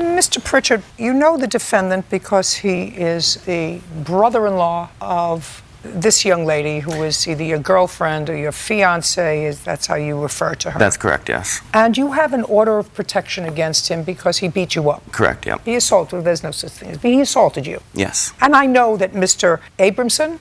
Mr. Pritchard, you know the defendant because he is the brother-in-law of this young lady who is either your girlfriend or your fiancée, that's how you refer to her. That's correct, yes. And you have an order of protection against him because he beat you up. Correct, yep. He assaulted, there's no such thing as, he assaulted you. Yes. And I know that Mr. Abrahamson,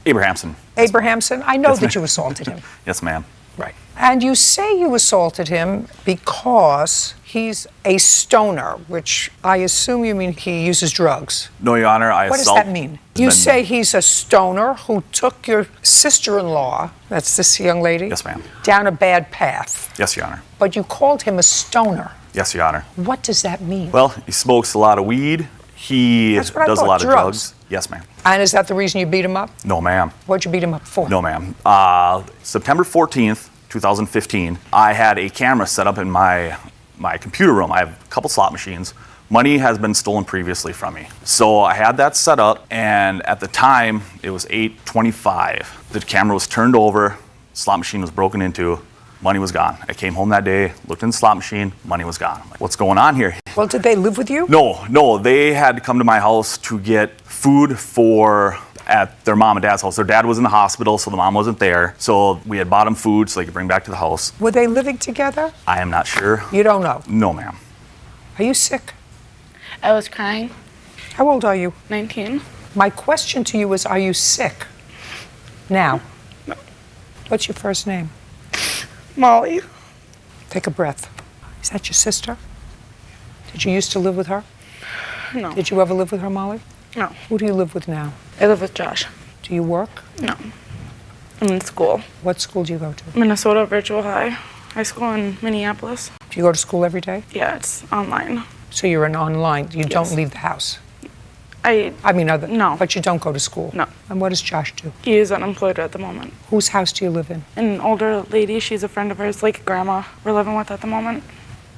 I know that you assaulted him. Yes, ma'am. Right. And you say you assaulted him because he's a stoner, which I assume you mean he uses drugs. No, Your Honor, What does that mean? You say he's a stoner who took your sister-in-law, that's this young lady? Yes, ma'am. Down a bad path. Yes, Your Honor. But you called him a stoner. Yes, Your Honor. What does that mean? Well, he smokes a lot of weed. He does a lot of drugs. Yes, ma'am. And is that the reason you beat him up? No, ma'am. What'd you beat him up for? No, ma'am. September 14th, 2015, I had a camera set up in my computer room. I have a couple slot machines. Money has been stolen previously from me. So I had that set up, and at the time, it was 8:25. The camera was turned over, slot machine was broken into, money was gone. I came home that day, looked in the slot machine, money was gone. I'm like, what's going on here? Well, did they live with you? No, they had to come to my house to get food at their mom and dad's house. Their dad was in the hospital, so the mom wasn't there. So we had bought them food so they could bring back to the house. Were they living together? I am not sure. You don't know? No, ma'am. Are you sick? I was crying. How old are you? 19. My question to you is, are you sick? Now. No. What's your first name? Molly. Take a breath. Is that your sister? Did you used to live with her? No. Did you ever live with her, Molly? No. Who do you live with now? I live with Josh. Do you work? No. I'm in school. What school do you go to? Minnesota Virtual High School in Minneapolis. Do you go to school every day? Yeah, it's online. So you're an online, you Yes. don't leave the house? No. But you don't go to school? No. And what does Josh do? He is unemployed at the moment. Whose house do you live in? An older lady, she's a friend of hers, like grandma, we're living with at the moment.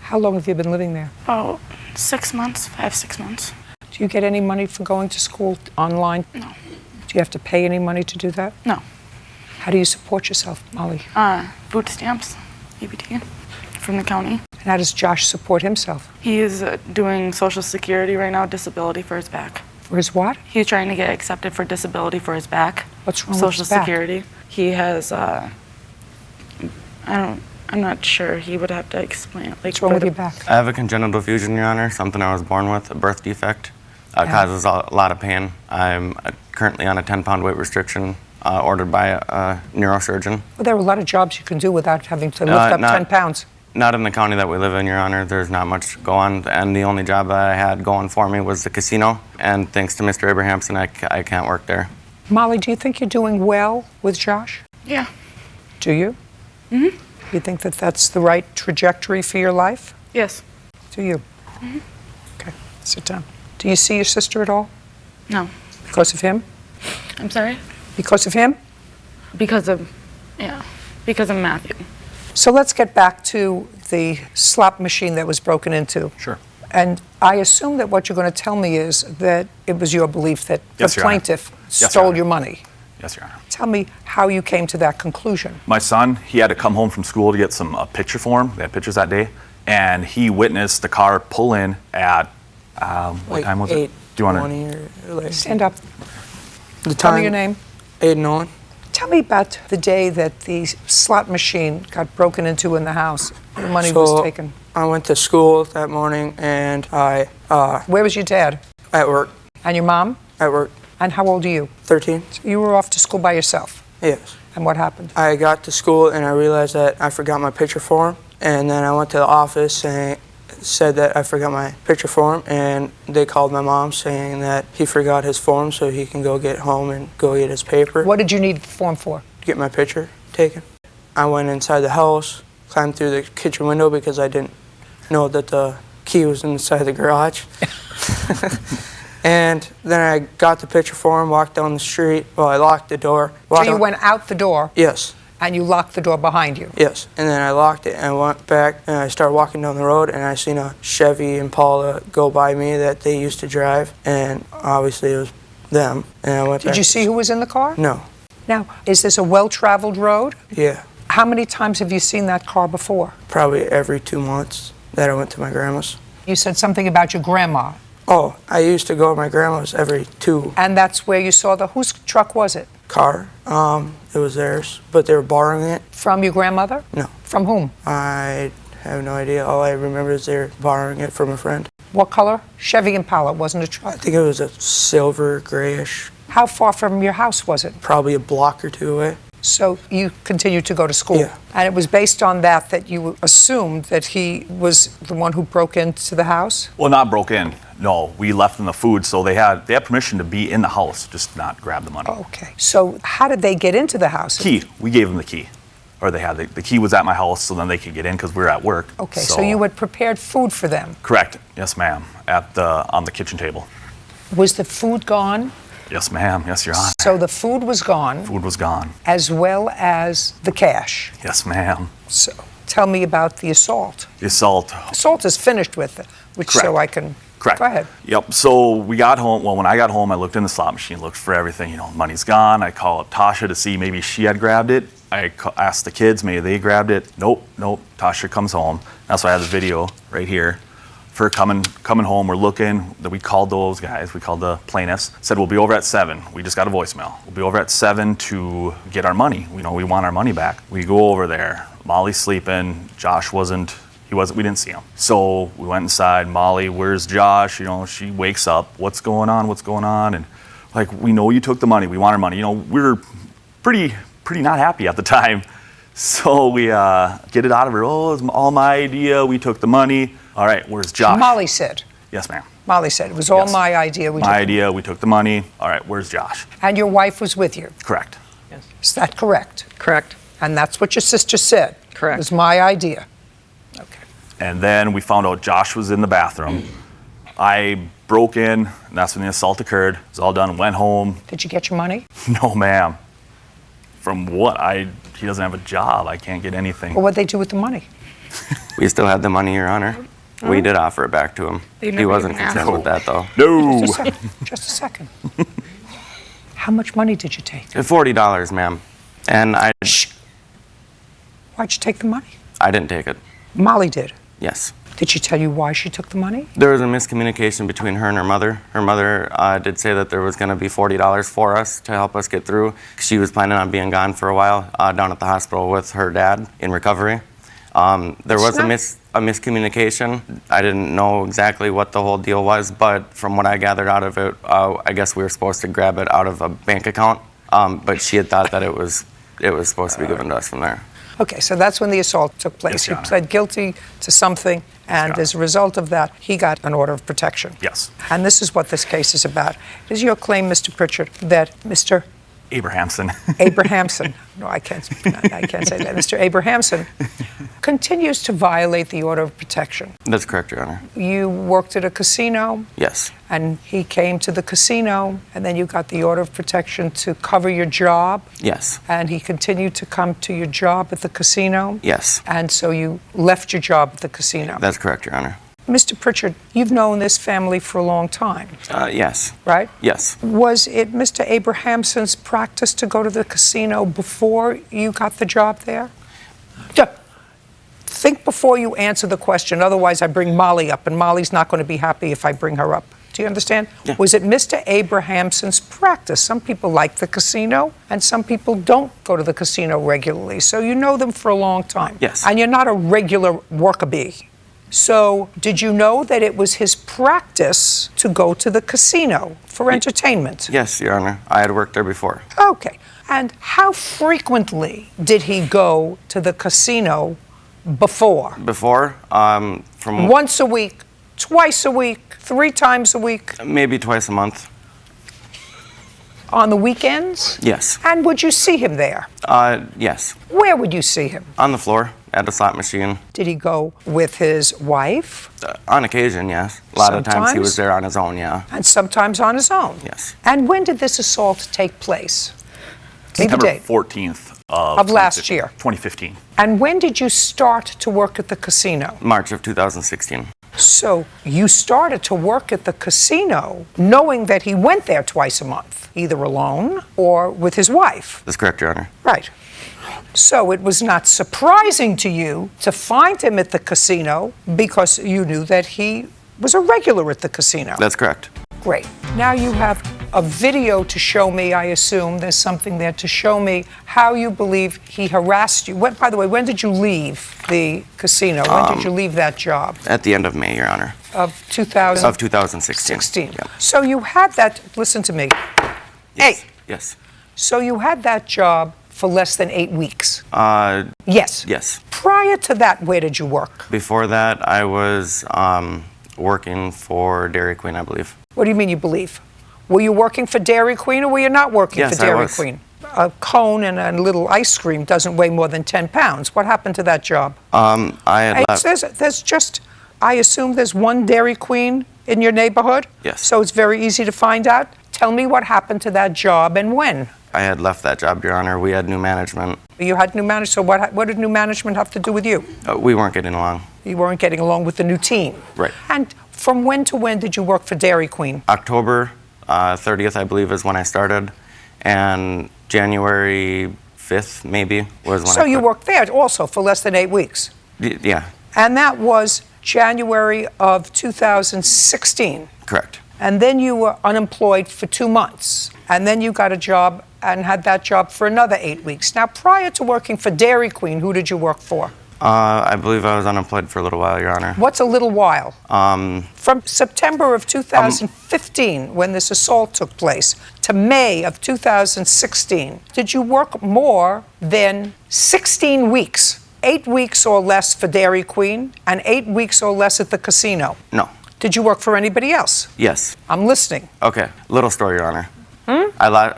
How long have you been living there? About 6 months, 5-6 months. Do you get any money for going to school online? No. Do you have to pay any money to do that? No. How do you support yourself, Molly? Food stamps, EBT, from the county. And how does Josh support himself? He is doing Social Security right now, disability for his back. For his what? He's trying to get accepted for disability for his back. What's wrong Social with his back? Security. He has, I'm not sure. He would have to explain it. What's wrong with your back? I have a congenital fusion, Your Honor, something I was born with, a birth defect. Causes a lot of pain. I'm currently on a 10-pound weight restriction ordered by a neurosurgeon. Well, there are a lot of jobs you can do without having to lift up 10 pounds. Not in the county that we live in, Your Honor. There's not much to go on, and the only job that I had going for me was the casino, and thanks to Mr. Abrahamson, I can't work there. Molly, do you think you're doing well with Josh? Yeah. Do you? Mm-hmm. You think that that's the right trajectory for your life? Yes. Do you? Mm-hmm. Okay, sit down. Do you see your sister at all? No. Because of him? I'm sorry? Because of him? Because of Matthew. So let's get back to the slot machine that was broken into. Sure. And I assume that what you're going to tell me is that it was your belief that Yes, the Your Honor. plaintiff Yes, Your stole Honor. your money. Yes, Your Honor. Tell me how you came to that conclusion. My son, he had to come home from school to get some picture for him. They had pictures that day. And he witnessed the car pull in at, what time was it? Do you want to? Stand up. The Tell me time, your name. 8 and on. Tell me about the day that the slot machine got broken into in the house. The money was taken. I went to school that morning, and Where was your dad? at work, And your mom? at work, And how old are you? 13. So you were off to school by yourself. Yes. And what happened? I got to school, and I realized that I forgot my picture form, and then I went to the office and said that I forgot my picture form, and they called my mom saying that he forgot his form so he can go get home and go get his paper. What did you need the form for? To get my picture taken. I went inside the house, climbed through the kitchen window because I didn't know that the key was inside the garage. And then I got the picture form, walked down the street. Well, I locked the door. So you went out the door Yes, and you locked the door behind you. yes. And then I locked it and went back, and I started walking down the road, and I seen a Chevy Impala go by me that they used to drive, and obviously it was them. And I went back. Did you see who was in the car? No. Now, is this a well-traveled road? Yeah. How many times have you seen that car before? Probably every 2 months that I went to my grandma's. You said something about your grandma, Oh, I used to go to my grandma's every 2 and that's where you saw whose truck was it? car. It was theirs, but they were borrowing it. From your grandmother? No, From whom? I have no idea. All I remember is they're borrowing it from a friend. What color? Chevy Impala, wasn't a I truck. think it was a silver, grayish, How far from your house was it? probably a block or 2 away. So you continued to go to school? Yeah. And it was based on that you assumed that he was the one who broke into the house? Well, not broke in. No, we left them the food, so they had permission to be in the house, just not grab the money. Okay. So how did they get into the house? Key. We gave them the key, or they had the key was at my house, so then they could get in because we were at work. Okay, so you had prepared food for them. Correct. Yes, ma'am. On the kitchen table. Was the food gone? Yes, ma'am. Yes, Your Honor. So the food was gone, Food was gone. as well as the cash. Yes, ma'am. So tell me about the assault. The assault. Assault is finished with, which so Correct. I can. Correct. Go ahead. Yep. So we got home. Well, when I got home, I looked in the slot machine, looked for everything. Money's gone. I call up Tasha to see maybe she had grabbed it. I asked the kids, maybe they grabbed it. Nope. Tasha comes home. That's why I have the video right here. For coming home, we're looking. We called those guys. We called the plaintiffs. Said we'll be over at 7. We just got a voicemail. We'll be over at 7 to get our money. We want our money back. We go over there. Molly's sleeping. Josh wasn't. He wasn't. We didn't see him. So we went inside. Molly, where's Josh? She wakes up. What's going on? What's going on? And we know you took the money. We want our money. We were pretty not happy at the time. So we get it out of her. Oh, it was all my idea. We took the money. All right, where's Josh? Molly said. Yes, ma'am. Molly said it was all Yes. my idea. My idea. We took the money. All right, where's Josh? And your wife was with you. Correct. Is that correct? Correct. And that's what your sister said. Correct. It was my idea. Okay. And then we found out Josh was in the bathroom. I broke in, and that's when the assault occurred. It was all done. Went home. Did you get your money? No, ma'am. From what? He doesn't have a job. I can't get anything. Or what'd they do with the money? We still had the money, Your Honor. We did offer it back to him. They He never wasn't even asked. concerned with that, though. No. Just a second. How much money did you take? $40, ma'am. And Shh. Why'd you take the money? I didn't take it. Molly did. Yes. Did she tell you why she took the money? There was a miscommunication between her and her mother. Her mother did say that there was going to be $40 for us to help us get through. She was planning on being gone for a while down at the hospital with her dad in recovery. There was a miscommunication. I didn't know exactly what the whole deal was, but from what I gathered out of it, I guess we were supposed to grab it out of a bank account, but she had thought that it was supposed to be given to us from there. Okay, so that's when the assault took place. Yes, He Your Honor. pled guilty to something, and Honor. as a result of that, he got an order of protection. Yes. And this is what this case is about. Is your claim, Mr. Pritchard, that Mr. Abrahamson. Abrahamson, no, I can't say that, Mr. Abrahamson continues to violate the order of protection. That's correct, Your Honor. You worked at a casino, Yes. and he came to the casino, and then you got the order of protection to cover your job, Yes. and he continued to come to your job at the casino, Yes. and so you left your job at the casino. That's correct, Your Honor. Mr. Pritchard, you've known this family for a long time, Yes. right? Yes. Was it Mr. Abrahamson's practice to go to the casino before you got the job there? Think before you answer the question, otherwise I bring Molly up, and Molly's not going to be happy if I bring her up. Do you understand? Yeah. Was it Mr. Abrahamson's practice? Some people like the casino, and some people don't go to the casino regularly, so you know them for a long time. Yes. And you're not a regular worker bee. So, did you know that it was his practice to go to the casino for entertainment? Yes, Your Honor. I had worked there before. Okay. And how frequently did he go to the casino before? Before, from Once a week, twice a week, 3 times a week, maybe twice a month. on the weekends? Yes. And would you see him there? Yes. Where would you see him? On the floor at a slot machine. Did he go with his wife? On occasion, yes. A lot of times he Sometimes? was there on his own, yeah. And sometimes on his own? Yes. And when did this assault take place? Give the September date. 14th Of last year. 2015. And when did you start to work at the casino? March of 2016. So you started to work at the casino knowing that he went there twice a month, either alone or with his wife. That's correct, Your Honor. Right. So it was not surprising to you to find him at the casino because you knew that he was a regular at the casino. That's correct. Great. Now you have a video to show me, I assume. There's something there to show me how you believe he harassed you. By the way, when did you leave the casino? When did you leave that job? At the end of May, Your Honor. Of 2000? Of 2016. 16. Yeah. So you had that, listen to me. Yes. Hey. Yes. So you had that job for less than 8 weeks? Yes. Yes. Prior to that, where did you work? Before that, I was working for Dairy Queen, I believe. What do you mean you believe? Were you working for Dairy Queen or were you not working Yes, for Dairy I was. Queen? A cone and a little ice cream doesn't weigh more than 10 pounds. What happened to that job? I had left. There's just, I assume there's one Dairy Queen in your neighborhood? Yes. So it's very easy to find out? Tell me what happened to that job and when. I had left that job, Your Honor. We had new management. You had new management, so what did new management have to do with you? We weren't getting along. You weren't getting along with the new team. Right. And from when to when did you work for Dairy Queen? October 30th, I believe, is when I started, and January 5th, maybe, was when I So you quit. worked there also for less than 8 weeks? Yeah, And that was January of 2016. correct. And then you were unemployed for 2 months. And then you got a job and had that job for another 8 weeks. Now, prior to working for Dairy Queen, who did you work for? I believe I was unemployed for a little while, Your Honor. What's a little while? From September of 2015, when this assault took place, to May of 2016, did you work more than 16 weeks? 8 weeks or less for Dairy Queen and 8 weeks or less at the casino? No. Did you work for anybody else? Yes. I'm listening. Okay. Little store, Your Honor.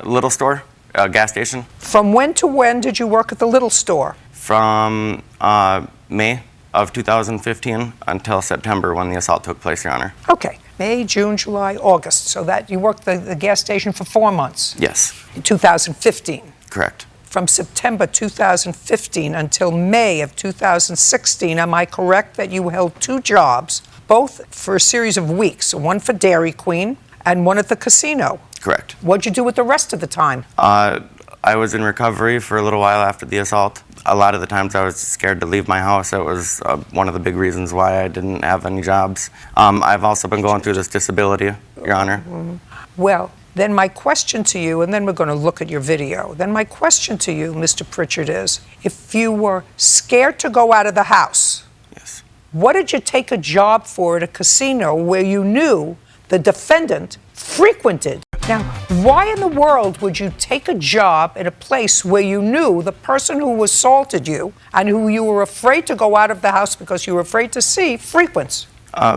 Little store, gas station. From when to when did you work at the little store? From May of 2015 until September when the assault took place, Your Honor. Okay, May, June, July, August. So that you worked the gas station for 4 months Yes, in 2015. correct. From September 2015 until May of 2016, am I correct that you held 2 jobs, both for a series of weeks, one for Dairy Queen and one at the casino? Correct. What'd you do with the rest of the time? I was in recovery for a little while after the assault. A lot of the times I was scared to leave my house. That was one of the big reasons why I didn't have any jobs. I've also been going through this disability, Your Honor. Well, then my question to you, and then we're going to look at your video. Then my question to you, Mr. Pritchard, is if you were scared to go out of the house, Yes. what did you take a job for at a casino where you knew the defendant frequented? Now, why in the world would you take a job at a place where you knew the person who assaulted you and who you were afraid to go out of the house because you were afraid to see frequents?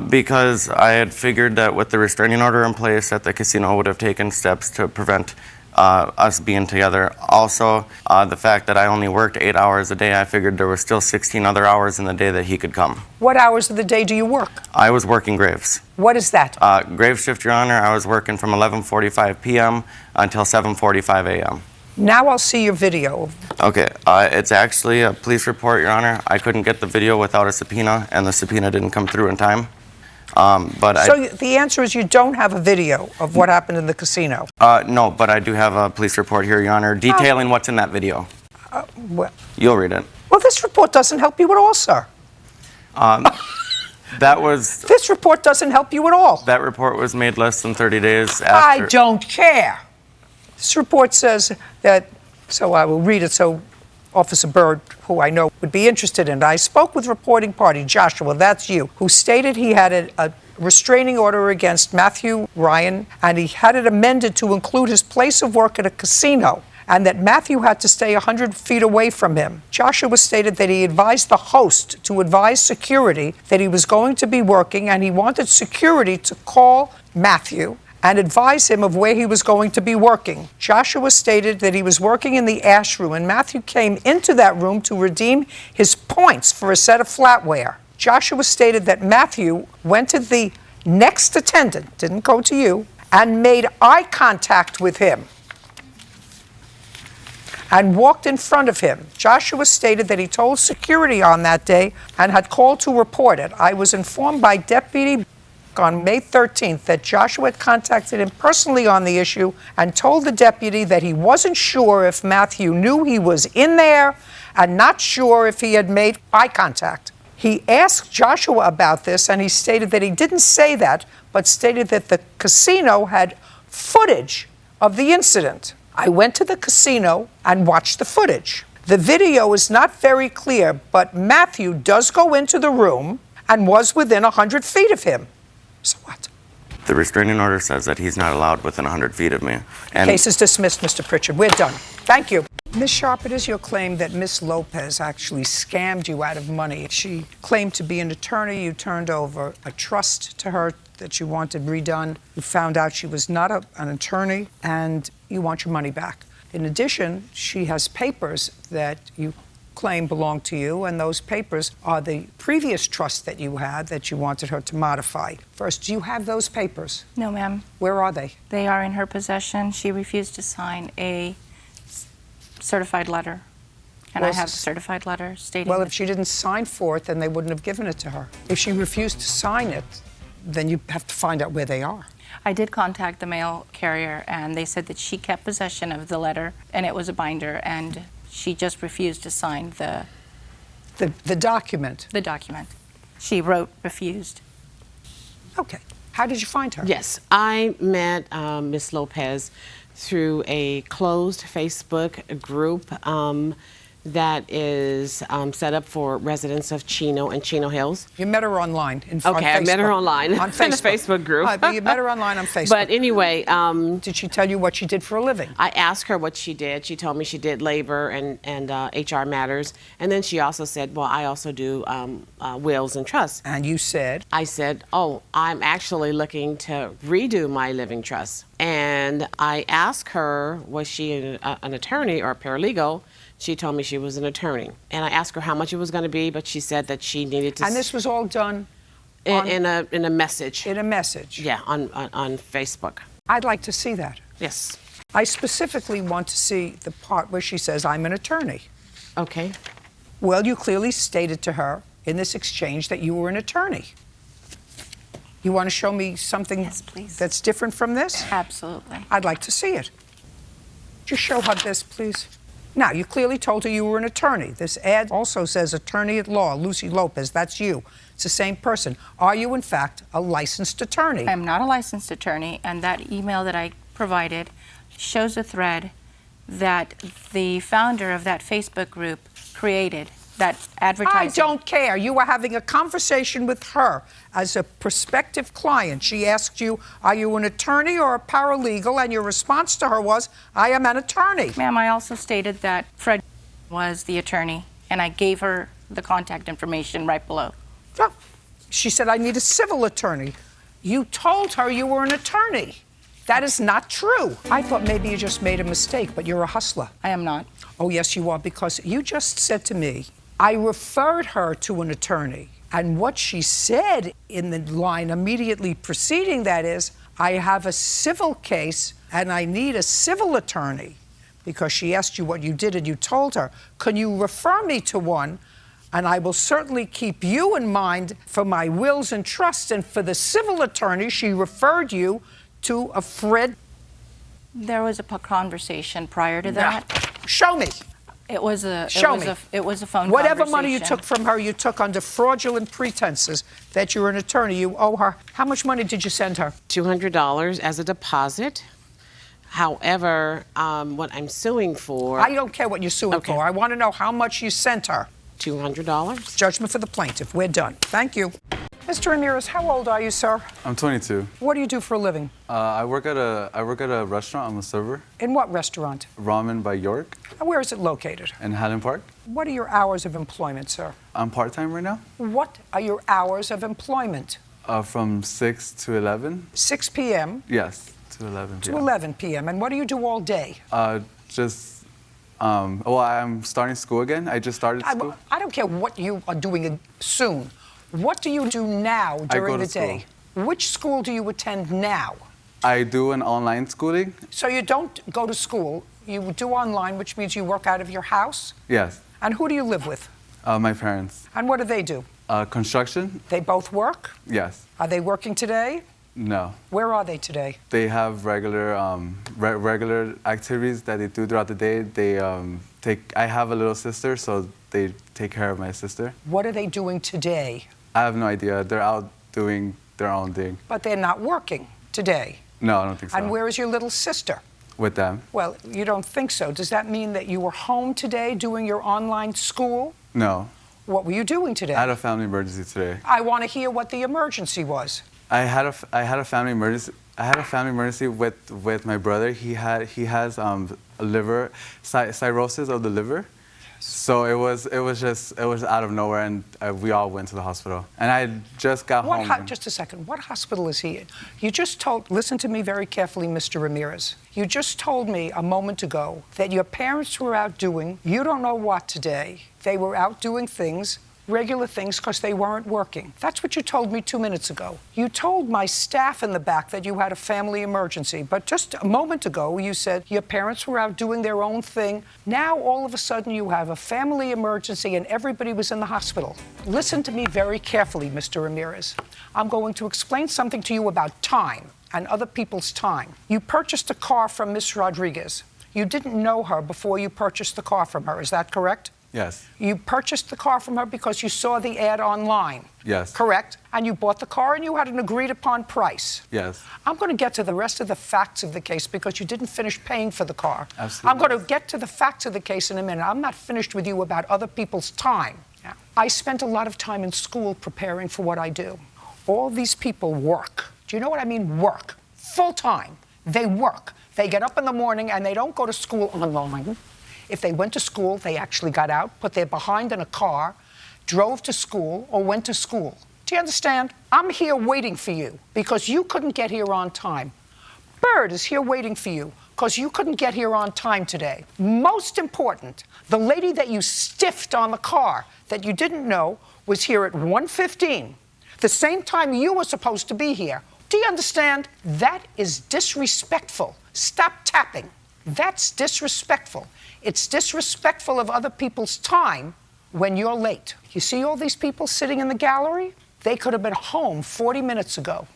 Because I had figured that with the restraining order in place that the casino would have taken steps to prevent us being together. Also, the fact that I only worked 8 hours a day, I figured there were still 16 other hours in the day that he could come. What hours of the day do you work? I was working graves. What is that? Grave shift, Your Honor, I was working from 11:45 p.m. until 7:45 a.m. Now I'll see your video. Okay, it's actually a police report, Your Honor. I couldn't get the video without a subpoena, and the subpoena didn't come through in time. So the answer is you don't have a video of what happened in the casino? No, but I do have a police report here, Your Honor, detailing what's in that video. Well, You'll read it. this report doesn't help you at all, sir. This report doesn't help you at all. That report was made less than 30 days after. I don't care. This report says that, so I will read it so Officer Bird, who I know would be interested in it. I spoke with reporting party, Joshua, that's you, who stated he had a restraining order against Matthew Ryan, and he had it amended to include his place of work at a casino, and that Matthew had to stay 100 feet away from him. Joshua stated that he advised the host to advise security that he was going to be working, and he wanted security to call Matthew and advise him of where he was going to be working. Joshua stated that he was working in the ash room, and Matthew came into that room to redeem his points for a set of flatware. Joshua stated that Matthew went to the next attendant, didn't go to you, and made eye contact with him and walked in front of him. Joshua stated that he told security on that day and had called to report it. I was informed by Deputy on May 13th that Joshua had contacted him personally on the issue and told the deputy that he wasn't sure if Matthew knew he was in there and not sure if he had made eye contact. He asked Joshua about this, and he stated that he didn't say that, but stated that the casino had footage of the incident. I went to the casino and watched the footage. The video is not very clear, but Matthew does go into the room and was within 100 feet of him. So what? The restraining order says that he's not allowed within 100 feet of me. And Case is dismissed, Mr. Pritchard. We're done. Thank you. Ms. Sharp, it is your claim that Ms. Lopez actually scammed you out of money. She claimed to be an attorney. You turned over a trust to her that you wanted redone. You found out she was not an attorney, and you want your money back. In addition, she has papers that you claim belong to you, and those papers are the previous trust that you had that you wanted her to modify. First, do you have those papers? No, ma'am. Where are they? They are in her possession. She refused to sign a certified letter. Can I Well, have the certified letter stating Well, that- if she didn't sign for it, then they wouldn't have given it to her. If she refused to sign it, then you have to find out where they are. I did contact the mail carrier, and they said that she kept possession of the letter, and it was a binder, and she just refused to sign The document. the document. She wrote refused. Okay. How did you find her? Yes, I met Ms. Lopez through a closed Facebook group that is set up for residents of Chino and Chino Hills. You met her online. On Okay, I met her Facebook. online On in a Facebook. Facebook group. You met her online on Facebook. But anyway, Did she tell you what she did for a living? I asked her what she did. She told me she did labor and HR matters. And then she also said, well, I also do wills and trusts. And you said? I said, oh, I'm actually looking to redo my living trust. And I asked her, was she an attorney or a paralegal? She told me she was an attorney. And I asked her how much it was going to be, but she said that she needed to... And this was all done in a message. in a message? Yeah, on Facebook. I'd like to see that. Yes. I specifically want to see the part where she says, I'm an attorney. Okay. Well, you clearly stated to her in this exchange that you were an attorney. You want to show me something Yes, please. that's different from this? Absolutely. I'd like to see it. Just show her this, please. Now, you clearly told her you were an attorney. This ad also says attorney at law, Lucy Lopez. That's you. It's the same person. Are you, in fact, a licensed attorney? I am not a licensed attorney, and that email that I provided shows a thread that the founder of that Facebook group created, that I advertising. don't care. You were having a conversation with her as a prospective client. She asked you, are you an attorney or a paralegal? And your response to her was, I am an attorney. Ma'am, I also stated that Fred was the attorney, and I gave her the contact information right below. Yeah. She said, I need a civil attorney. You told her you were an attorney. That is not true. I thought maybe you just made a mistake, but you're a hustler. I am not. Oh, yes, you are, because you just said to me, I referred her to an attorney. And what she said in the line immediately preceding that is, I have a civil case and I need a civil attorney, because she asked you what you did and you told her, can you refer me to one? And I will certainly keep you in mind for my wills and trusts. And for the civil attorney, she referred you to a Fred. There was a conversation prior to that. Show me. It was a Show me. It was a phone Whatever money you conversation. took from her, you took under fraudulent pretenses that you're an attorney. You owe her. How much money did you send her? $200 as a deposit. However, what I'm suing for... I don't care what you're suing Okay. for. I want to know how much you sent her. $200. Judgment for the plaintiff. We're done. Thank you. Mr. Ramirez, how old are you, sir? I'm 22. What do you do for a living? I work at a restaurant. I'm a server. In what restaurant? Ramen by York And where is it located? in Highland Park. What are your hours of employment, sir? I'm part-time right now, What are your hours of employment? from 6 to 11. 6 p.m. Yes, to 11 to p.m. 11 p.m. And what do you do all day? Well, I'm starting school again. I just started school. I don't care what you are doing soon. What do you do now during go to the day? Which school do you attend now? I do an online schooling. So you don't go to school, you do online, which means you work out of your house? Yes, And who do you live with? my parents. And what do they do? Construction. They both work? Yes. Are they working today? No. Where are they today? They have regular regular activities that they do throughout the day. They I have a little sister, so they take care of my sister. What are they doing today? I have no idea. They're out doing their own thing. But they're not working today. No, I don't think so. And where is your little sister? With them? Well, you don't think so. Does that mean that you were home today doing your online school? No. What were you doing today? I had a family emergency today. I want to hear what the emergency was. I had a family emergency. I had a family emergency with my brother. He has liver cirrhosis of the liver. So it was out of nowhere, and we all went to the hospital. And I just got home. Just a second. What hospital is he in? You just told. Listen to me very carefully, Mr. Ramirez. You just told me a moment ago that your parents were out doing you don't know what today. They were out doing things. Regular things, because they weren't working. That's what you told me 2 minutes ago. You told my staff in the back that you had a family emergency, but just a moment ago you said your parents were out doing their own thing. Now all of a sudden you have a family emergency and everybody was in the hospital. Listen to me very carefully, Mr. Ramirez. I'm going to explain something to you about time and other people's time. You purchased a car from Miss Rodriguez. You didn't know her before you purchased the car from her, is that correct? Yes. You purchased the car from her because you saw the ad online. Yes. Correct? And you bought the car and you had an agreed upon price. Yes. I'm going to get to the rest of the facts of the case because you didn't finish paying for the car. Absolutely. I'm going to get to the facts of the case in a minute. I'm not finished with you about other people's time. Yeah. I spent a lot of time in school preparing for what I do. All these people work. Do you know what I mean? Work. Full time. They work. They get up in the morning and they don't go to school online. If they went to school, they actually got out, put their behind in a car, drove to school, or went to school. Do you understand? I'm here waiting for you because you couldn't get here on time. Bird is here waiting for you because you couldn't get here on time today. Most important, the lady that you stiffed on the car that you didn't know was here at 1:15, the same time you were supposed to be here. Do you understand? That is disrespectful. Stop tapping. That's disrespectful. It's disrespectful of other people's time when you're late. You see all these people sitting in the gallery? They could have been home 40 minutes ago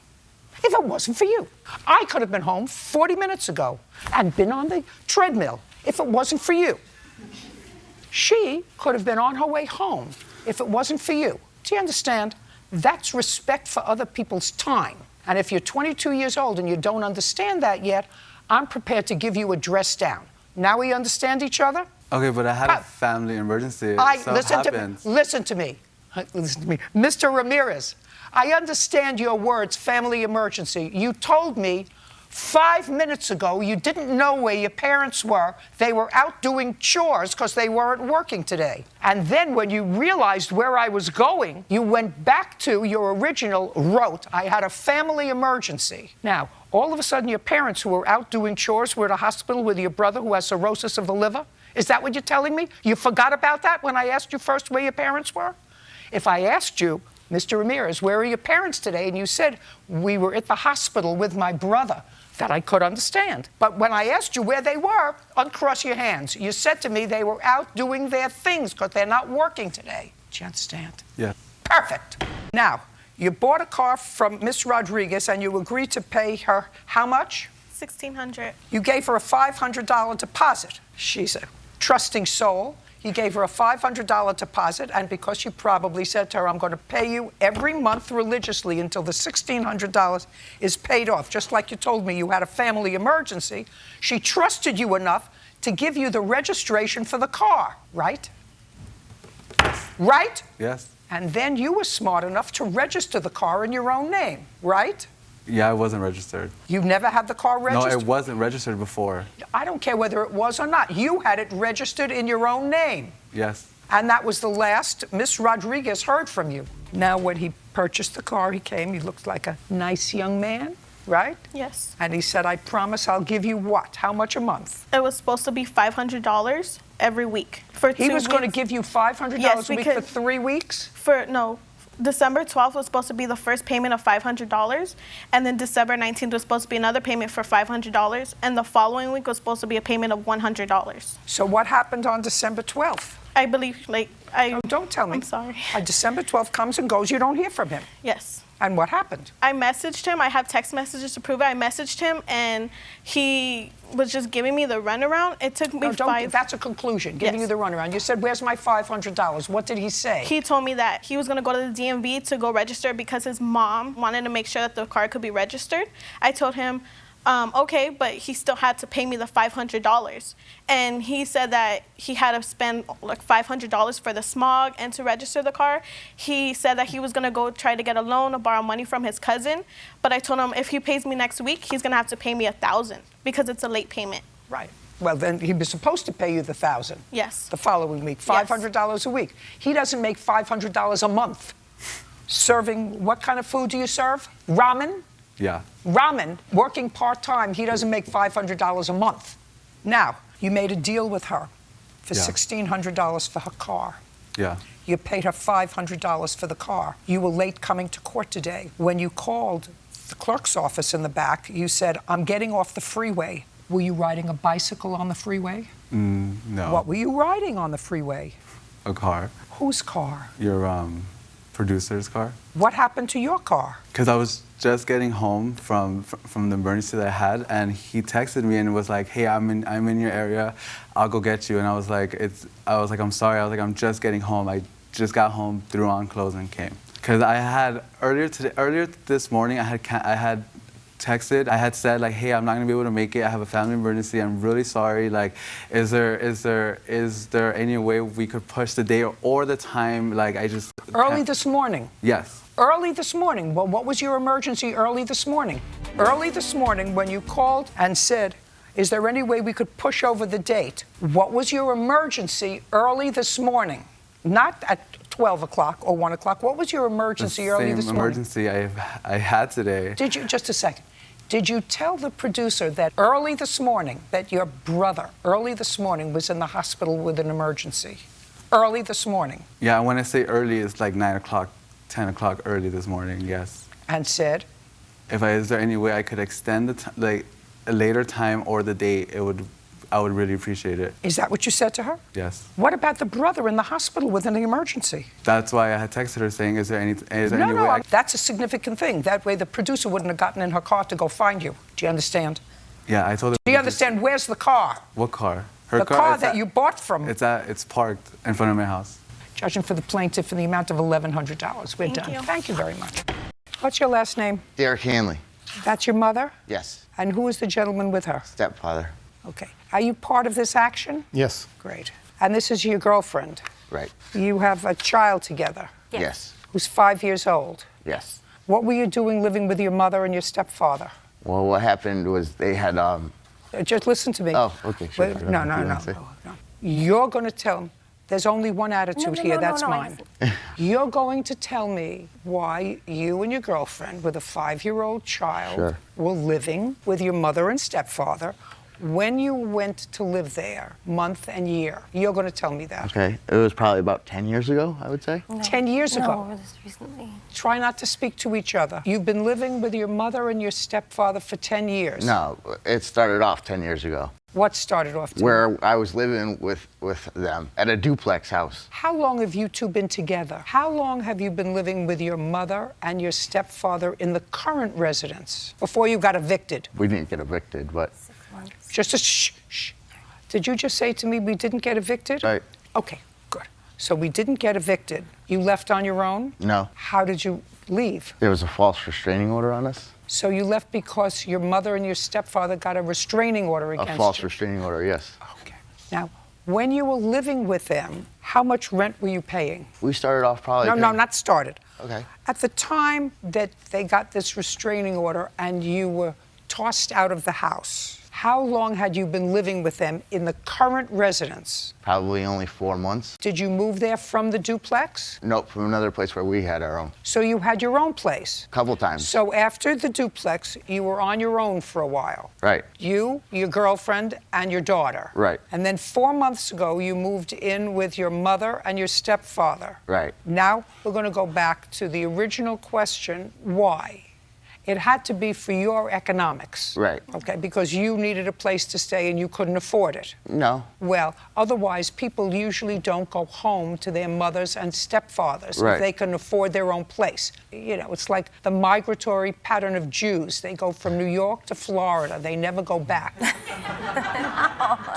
if it wasn't for you. I could have been home 40 minutes ago and been on the treadmill if it wasn't for you. She could have been on her way home if it wasn't for you. Do you understand? That's respect for other people's time. And if you're 22 years old and you don't understand that yet, I'm prepared to give you a dress down. Now we understand each other? Okay, but I had a family emergency. Listen to me. Mr. Ramirez, I understand your words, family emergency. You told me 5 minutes ago you didn't know where your parents were. They were out doing chores because they weren't working today. And then when you realized where I was going, you went back to your original route. I had a family emergency. Now, all of a sudden your parents who were out doing chores were at a hospital with your brother who has cirrhosis of the liver? Is that what you're telling me? You forgot about that when I asked you first where your parents were? If I asked you, Mr. Ramirez, where are your parents today? And you said, we were at the hospital with my brother. That I could understand. But when I asked you where they were, uncross your hands. You said to me they were out doing their things because they're not working today. Do you understand? Yeah. Perfect. Now, you bought a car from Miss Rodriguez and you agreed to pay her how much? $1,600. You gave her a $500 deposit. She's a trusting soul. You gave her a $500 deposit, and because you probably said to her, I'm going to pay you every month religiously until the $1,600 is paid off, just like you told me you had a family emergency, she trusted you enough to give you the registration for the car, right? Right? Yes. And then you were smart enough to register the car in your own name, right? Yeah, I wasn't registered. You never had the car registered? No, it wasn't registered before. I don't care whether it was or not. You had it registered in your own name. Yes. And that was the last Miss Rodriguez heard from you. Now, when he purchased the car, he came, he looked like a nice young man, right? Yes. And he said, I promise I'll give you what? How much a month? It was supposed to be $500 every week for 2 weeks. He was going to give you $500 Yes, a week for 3 weeks? December 12th was supposed to be the first payment of $500, and then December 19th was supposed to be another payment for $500, and the following week was supposed to be a payment of $100. So what happened on December 12th? I believe, Oh, don't tell me. I'm sorry. December 12th comes and goes, you don't hear from him. Yes. And what happened? I messaged him. I have text messages to prove it. I messaged him, and he was just giving me the runaround. It took me No, five. that's a conclusion, giving Yes. you the runaround. You said, where's my $500? What did he say? He told me that he was going to go to the DMV to go register because his mom wanted to make sure that the car could be registered. I told him, okay, but he still had to pay me the $500. And he said that he had to spend like $500 for the smog and to register the car. He said that he was going to go try to get a loan or borrow money from his cousin. But I told him if he pays me next week, he's going to have to pay me $1,000 because it's a late payment. Right. Well, then he was supposed to pay you the $1,000. Yes. The following week, $500 a week. He doesn't make $500 a month. Serving, what kind of food do you serve? Ramen? Yeah. Ramen, working part-time, he doesn't make $500 a month. Now, you made a deal with her for Yeah. $1,600 for her car. Yeah. You paid her $500 for the car. You were late coming to court today. When you called the clerk's office in the back, you said, I'm getting off the freeway. Were you riding a bicycle on the freeway? No. What were you riding on the freeway? A car. Whose car? Your producer's car. What happened to your car? Because I was just getting home from the emergency that I had, and he texted me and was like, "Hey, I'm in your area. I'll go get you." And I was like, "I'm sorry." I was like, "I'm just getting home. I just got home, threw on clothes, and came." Because I had earlier this morning, I had texted. I had said like, "Hey, I'm not gonna be able to make it. I have a family emergency. I'm really sorry. Like, is there any way we could push the day or the time? Like, I just Early this morning. Yes. Early this morning. Well, what was your emergency early this morning? Early this morning when you called and said, is there any way we could push over the date? What was your emergency early this morning? Not at 12 o'clock or 1 o'clock. What was your emergency early this Same morning? emergency I had today. Did you, just a second, did you tell the producer that early this morning, that your brother early this morning was in the hospital with an emergency? Early this morning. Yeah, when I say early, it's like 9 o'clock, 10 o'clock early this morning, yes. And said? Is there any way I could extend like a later time or the date, I would really appreciate it. Is that what you said to her? Yes. What about the brother in the hospital with an emergency? That's why I had texted her saying, is there any No, way that's a significant thing. That way the producer wouldn't have gotten in her car to go find you. Do you understand? Yeah, I told her. Do you understand? Where's the car? What car? Her The car it's that you bought from. It's parked in front of my house. Judging for the plaintiff in the amount of $1,100. We're Thank done. you. Thank you very much. What's your last name? Derek Hanley. That's your mother? Yes. And who is the gentleman with her? Stepfather. Okay. Are you part of this action? Yes. Great. And this is your girlfriend? Right. You have a child together Yes. who's 5 years old. Yes. What were you doing living with your mother and your stepfather? Well, what happened was they had Just listen to me. Oh, okay, sure. Wait, no. You're going to tell me. There's only one attitude here. That's mine. You're going to tell me why you and your girlfriend, with a 5-year-old child, Sure. were living with your mother and stepfather when you went to live there, month and year. You're going to tell me that. Okay. It was probably about 10 years ago, I would say. 10 years ago. No, just recently. Try not to speak to each other. You've been living with your mother and your stepfather for 10 years. No, it started off 10 years ago, What started off? where I was living with them at a duplex house. How long have you two been together? How long have you been living with your mother and your stepfather in the current residence before you got evicted? We didn't get evicted, but 6 months. Just a shh. Did you just say to me we didn't get evicted? Right. Okay, good. So we didn't get evicted. You left on your own? no. How did you leave? There was a false restraining order on us. So you left because your mother and your stepfather got a restraining order A against false you? restraining order, yes. Okay. Now, when you were living with them, how much rent were you paying? We started off probably. No, paying- not started. Okay. At the time that they got this restraining order and you were tossed out of the house, how long had you been living with them in the current residence? Probably only 4 months. Did you move there from the duplex? Nope, from another place where we had our own. So you had your own place? Couple times. So after the duplex, you were on your own for a while? Right. You, your girlfriend, and your daughter? Right. And then 4 months ago, you moved in with your mother and your stepfather? Right. Now we're going to go back to the original question, why? It had to be for your economics. Right. Okay, because you needed a place to stay and you couldn't afford it. No. Well, otherwise, people usually don't go home to their mothers and stepfathers Right. if they can afford their own place. You know, it's like the migratory pattern of Jews. They go from New York to Florida. They never go back.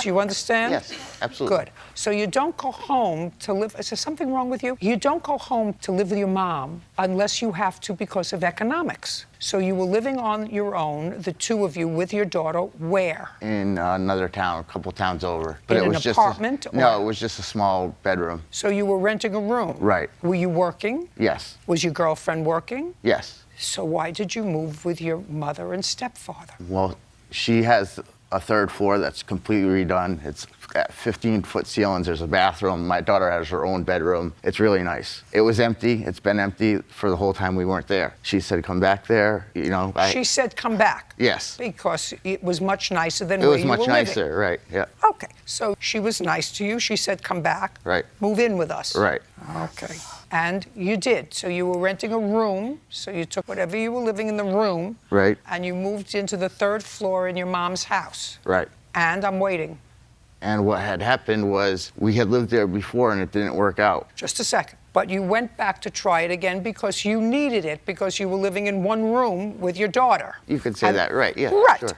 Do you understand? Yes, absolutely. Good. So you don't go home to live. Is there something wrong with you? You don't go home to live with your mom unless you have to because of economics. So you were living on your own, the two of you, with your daughter, where? In another town, a couple towns over. But In it an was just apartment, no, or- it was just a small bedroom. So you were renting a room. Right. Were you working? Yes. Was your girlfriend working? Yes. So why did you move with your mother and stepfather? Well, she has a third floor that's completely redone. It's got 15-foot ceilings. There's a bathroom. My daughter has her own bedroom. It's really nice. It was empty. It's been empty for the whole time we weren't there. She said, come back there. You know, She said come back. Yes. Because it was much nicer than It where was you much were living. nicer, right, yeah. Okay, so she was nice to you. She said come back. Right. Move in with us. Right. Okay. And you did. So you were renting a room. So you took whatever you were living in the room. Right. And you moved into the third floor in your mom's house. Right. And I'm waiting. And what had happened was we had lived there before and it didn't work out. Just a second. But you went back to try it again because you needed it, because you were living in one room with your daughter. You could say And- that, right, yeah. Right. Sure.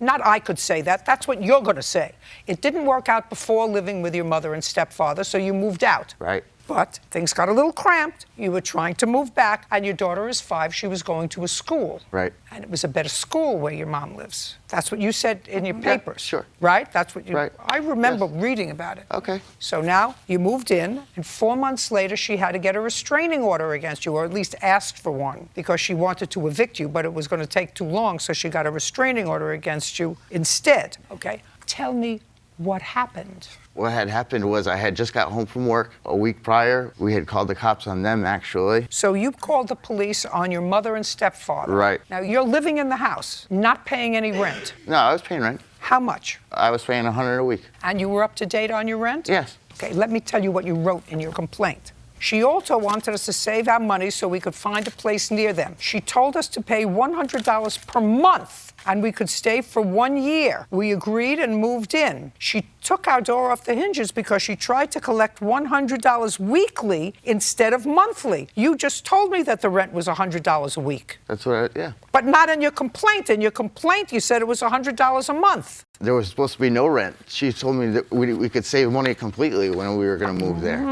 Not I could say that. That's what you're going to say. It didn't work out before living with your mother and stepfather, so you moved out. Right. But things got a little cramped. You were trying to move back, and your daughter is 5. She was going to a school. Right. And it was a better school where your mom lives. That's what you said in your Yeah, papers. sure. Right? That's what you. Right. I remember Yes. reading about it. Okay. So now you moved in, and 4 months later, she had to get a restraining order against you, or at least asked for one, because she wanted to evict you, but it was going to take too long, so she got a restraining order against you instead. Okay? Tell me what happened. What had happened was I had just got home from work a week prior. We had called the cops on them, actually. So you called the police on your mother and stepfather. Right. Now you're living in the house, not paying any rent. No, I was paying rent. How much? I was paying $100 a week. And you were up to date on your rent? Yes. Okay, let me tell you what you wrote in your complaint. She also wanted us to save our money so we could find a place near them. She told us to pay $100 per month and we could stay for 1 year. We agreed and moved in. She took our door off the hinges because she tried to collect $100 weekly instead of monthly. You just told me that the rent was $100 a week. That's what yeah. But not in your complaint. In your complaint, you said it was $100 a month. There was supposed to be no rent. She told me that we could save money completely when we were going to move there.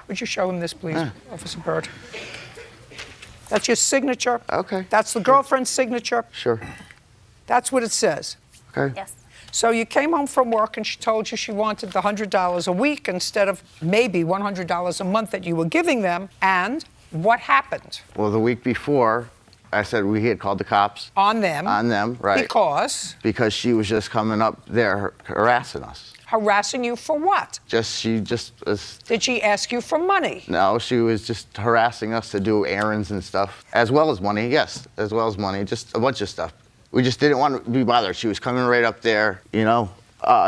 Would you show him this, please, Officer Byrd? That's your signature. Okay. That's the girlfriend's signature. Sure. That's what it says. Okay. Yes. So you came home from work and she told you she wanted the $100 a week instead of maybe $100 a month that you were giving them. And what happened? Well, the week before, I said we had called the cops. On them. On them, right. Because She was just coming up there harassing us. harassing you for what? She just was, Did she ask you for money? no, she was just harassing us to do errands and stuff, as well as money, yes, as well as money, just a bunch of stuff. We just didn't want to be bothered. She was coming right up there, you know.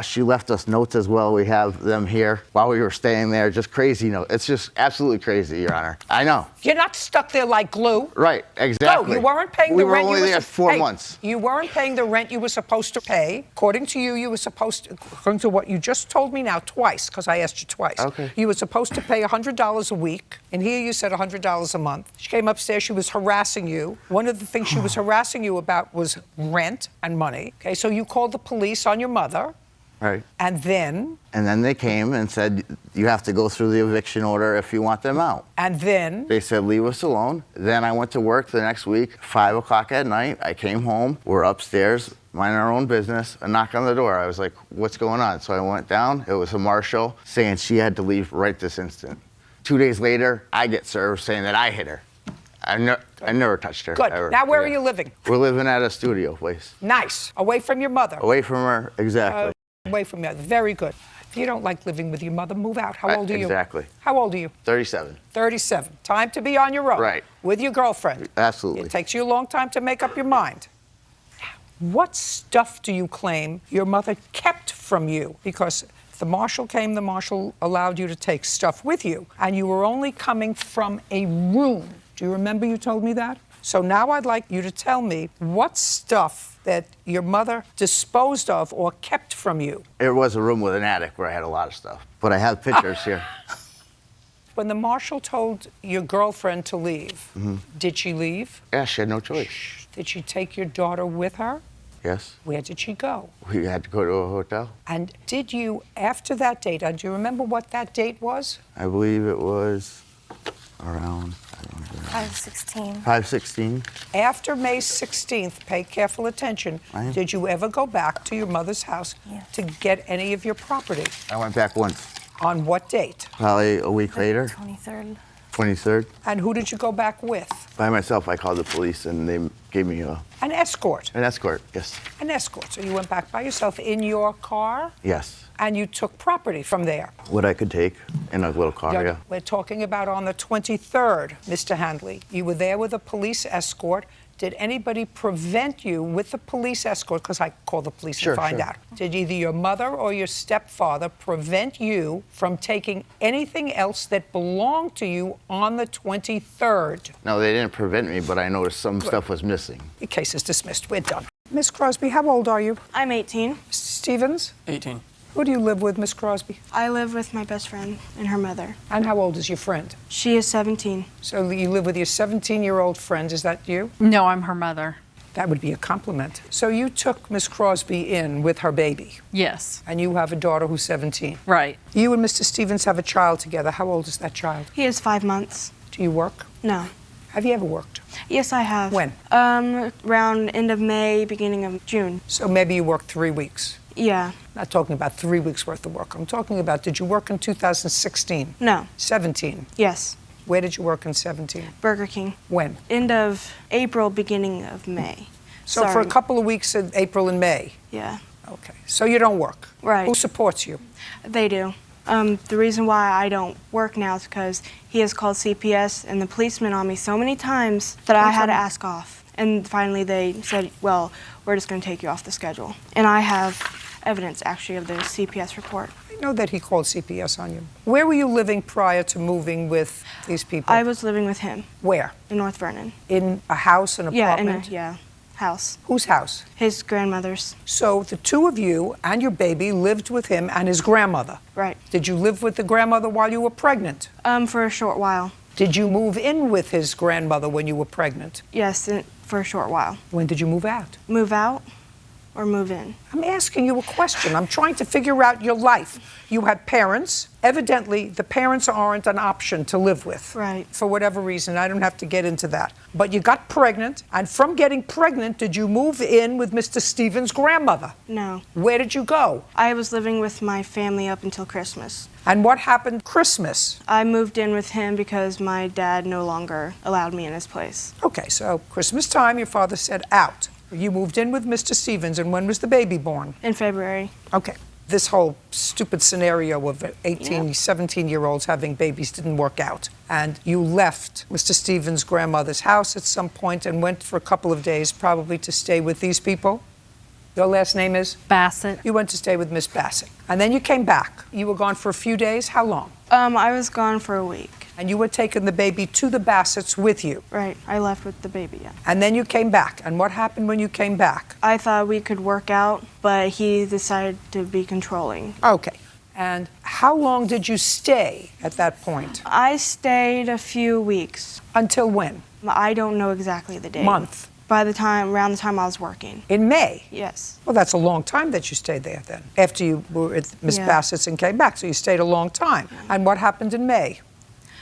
She left us notes as well. We have them here while we were staying there. Just crazy notes. It's just absolutely crazy, Your Honor. I know. You're not stuck there like glue. Right, exactly. No, you weren't paying we the were rent. only there 4 months. You weren't paying the rent you were supposed to pay. According to you, you were supposed to, according to what you just told me now twice, because I asked you twice. Okay. You were supposed to pay $100 a week, and here you said $100 a month. She came upstairs, she was harassing you. One of the things she was harassing you about was rent and money. Okay, so you called the police on your mother. Right. And then? And then they came and said, you have to go through the eviction order if you want them out. And then? They said, leave us alone. Then I went to work the next week, 5 o'clock at night. I came home. We're upstairs, minding our own business. A knock on the door. I was like, what's going on? So I went down. It was a marshal saying she had to leave right this instant. 2 days later, I get served saying that I hit her. I never touched her. Good. Ever. Now, where are Yeah. you living? We're living at a studio place. Nice. Away from your mother. Away from her, exactly. Away from your mother. Very good. If you don't like living with your mother, move out. How old are you? Exactly. How old are you? 37. 37. Time to be on your own. Right. With your girlfriend. Absolutely. It takes you a long time to make up your mind. What stuff do you claim your mother kept from you? Because the marshal came, the marshal allowed you to take stuff with you, and you were only coming from a room. Do you remember you told me that? So now I'd like you to tell me what stuff that your mother disposed of or kept from you. It was a room with an attic where I had a lot of stuff. But I have pictures here. When the marshal told your girlfriend to leave, did she leave? Yeah, she had no choice. Did she take your daughter with her? Yes. Where did she go? We had to go to a hotel. And did you, after that date, do you remember what that date was? I believe it was around, 5/16. 5/16. After May 16th, pay careful attention, Right. did you ever go back to your mother's house to get any of your property? I went back once. On what date? Probably a week later, 23rd. 23rd. And who did you go back with? By myself, I called the police and they gave me An escort. an escort. Yes. An escort. So you went back by yourself in your car Yes. and you took property from there. What I could take in a little car, yeah. We're talking about on the 23rd, Mr. Handley. You were there with a police escort. Did anybody prevent you with the police escort? Because I call the police Sure, and find sure. out. Did either your mother or your stepfather prevent you from taking anything else that belonged to you on the 23rd? No, they didn't prevent me, but I noticed some stuff was missing. The case is dismissed. We're done. Miss Crosby, how old are you? I'm 18. Mr. Stevens? 18. Who do you live with, Miss Crosby? I live with my best friend and her mother. And how old is your friend? She is 17. So you live with your 17-year-old friend. Is that you? No, I'm her mother. That would be a compliment. So you took Miss Crosby in with her baby, Yes. and you have a daughter who's 17. Right. You and Mr. Stevens have a child together. How old is that child? He is 5 months. Do you work? No. Have you ever worked? Yes, I have. When? Around end of May, beginning of June. So maybe you worked 3 weeks. Yeah. Not talking about 3 weeks worth of work. I'm talking about, did you work in 2016? No. 17. Yes. Where did you work in 17? Burger King. When? End of April, beginning of May. So for a Sorry. couple of weeks in April and May. Yeah. Okay. So you don't work. Right. Who supports you? They do. The reason why I don't work now is because he has called CPS and the policeman on me so many times that I had to ask off. And finally they said, well, we're just going to take you off the schedule. And I have evidence, actually, of the CPS report. I know that he called CPS on you. Where were you living prior to moving with these people? I was living with him Where? in North Vernon. In a house, an Yeah, in apartment? a house. Whose house? His grandmother's. So the two of you and your baby lived with him and his grandmother. Right. Did you live with the grandmother while you were pregnant? For a short while. Did you move in with his grandmother when you were pregnant? Yes, for a short while. When did you move out? Move out or move in? I'm asking you a question. I'm trying to figure out your life. You had parents. Evidently, the parents aren't an option to live with. Right. For whatever reason. I don't have to get into that. But you got pregnant, and from getting pregnant, did you move in with Mr. Stevens' grandmother? No. Where did you go? I was living with my family up until Christmas. And what happened Christmas? I moved in with him because my dad no longer allowed me in his place. Okay, so Christmas time, your father said out. You moved in with Mr. Stevens, and when was the baby born? In February. Okay. This whole stupid scenario of 18, 17-year-olds having babies didn't work out. And you left Mr. Stevens' grandmother's house at some point and went for a couple of days probably to stay with these people. Your last name is? Bassett. You went to stay with Miss Bassett. And then you came back. You were gone for a few days. How long? I was gone for a week. And you were taking the baby to the Bassetts with you. Right. I left with the baby, yeah. And then you came back. And what happened when you came back? I thought we could work out, but he decided to be controlling. Okay. And how long did you stay at that point? I stayed a few weeks. Until when? I don't know exactly the date. Month. Around the time I was working. In May? Yes. Well, that's a long time that you stayed there then, after you were at Miss Yeah. Bassett's and came back. So you stayed a long time. And what happened in May?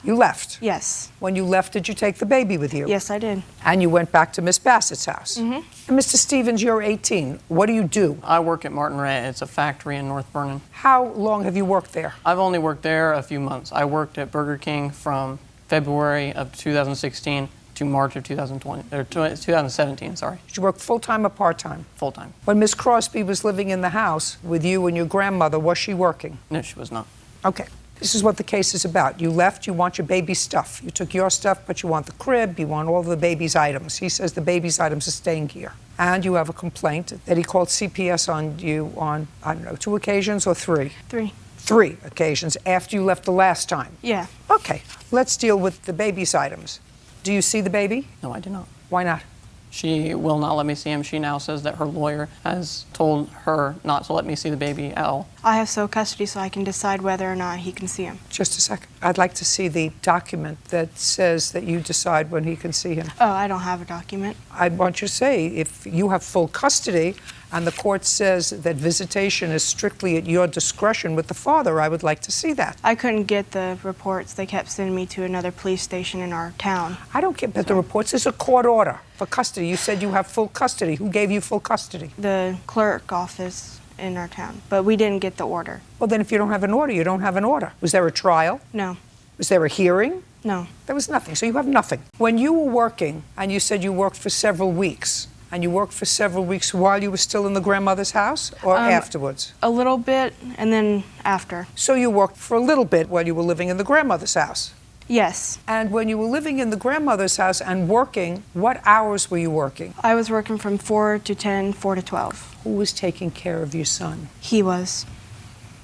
You left. Yes. When you left, did you take the baby with you? Yes, I did. And you went back to Miss Bassett's house. Mm-hmm. And Mr. Stevens, you're 18. What do you do? I work at Martin Ray. It's a factory in North Vernon. How long have you worked there? I've only worked there a few months. I worked at Burger King from February of 2016 to March of 2017, sorry. Did you work full-time or part-time? Full-time. When Miss Crosby was living in the house with you and your grandmother, was she working? No, she was not. Okay. This is what the case is about. You left, you want your baby's stuff. You took your stuff, but you want the crib, you want all the baby's items. He says the baby's items are staying here. And you have a complaint that he called CPS on you on, I don't know, 2 occasions or 3? 3. 3 occasions after you left the last time. Yeah. Okay, let's deal with the baby's items. Do you see the baby? No, I did not. Why not? She will not let me see him. She now says that her lawyer has told her not to let me see the baby at all. I have sole custody, so I can decide whether or not he can see him. Just a second. I'd like to see the document that says that you decide when he can see him. Oh, I don't have a document. I want you to say, if you have full custody and the court says that visitation is strictly at your discretion with the father, I would like to see that. I couldn't get the reports. They kept sending me to another police station in our town. I don't get but the reports. There's a court order for custody. You said you have full custody. Who gave you full custody? The clerk office in our town, but we didn't get the order. Well, then if you don't have an order, you don't have an order. Was there a trial? No, Was there a hearing? no. There was nothing. So you have nothing. When you were working, and you said you worked for several weeks, and you worked for several weeks while you were still in the grandmother's house or afterwards? A little bit, and then after. So you worked for a little bit while you were living in the grandmother's house? Yes. And when you were living in the grandmother's house and working, what hours were you working? I was working from 4 to 10, 4 to 12. Who was taking care of your son? He was.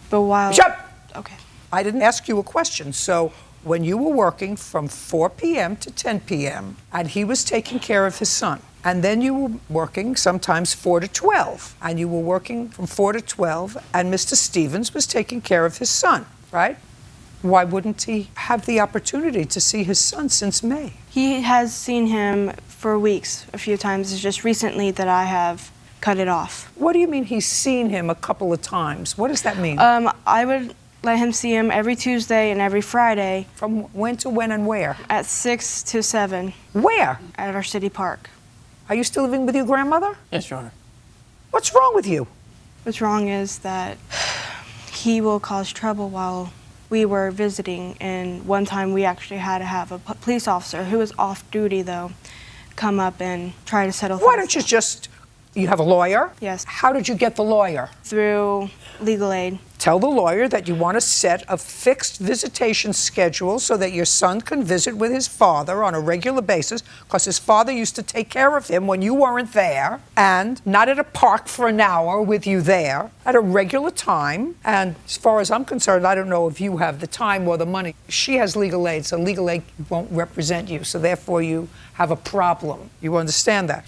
But while... Shut up! Okay. I didn't ask you a question. So when you were working from 4 p.m. to 10 p.m., and he was taking care of his son, and then you were working sometimes 4 to 12, and you were working from 4 to 12, and Mr. Stevens was taking care of his son, right? Why wouldn't he have the opportunity to see his son since May? He has seen him for weeks, a few times. It's just recently that I have cut it off. What do you mean he's seen him a couple of times? What does that mean? I would let him see him every Tuesday and every Friday. From when to when and where? At 6 to 7. Where? At our city park. Are you still living with your grandmother? Yes, Your Honor. What's wrong with you? What's wrong is that he will cause trouble while we were visiting, and one time we actually had to have a police officer who was off duty, though, come up and try to settle things. Why don't you just, you have a lawyer? Yes. How did you get the lawyer? Through legal aid. Tell the lawyer that you want to set a fixed visitation schedule so that your son can visit with his father on a regular basis, because his father used to take care of him when you weren't there, and not at a park for an hour with you there, at a regular time. And as far as I'm concerned, I don't know if you have the time or the money. She has legal aid, so legal aid won't represent you, so therefore you have a problem. You understand that?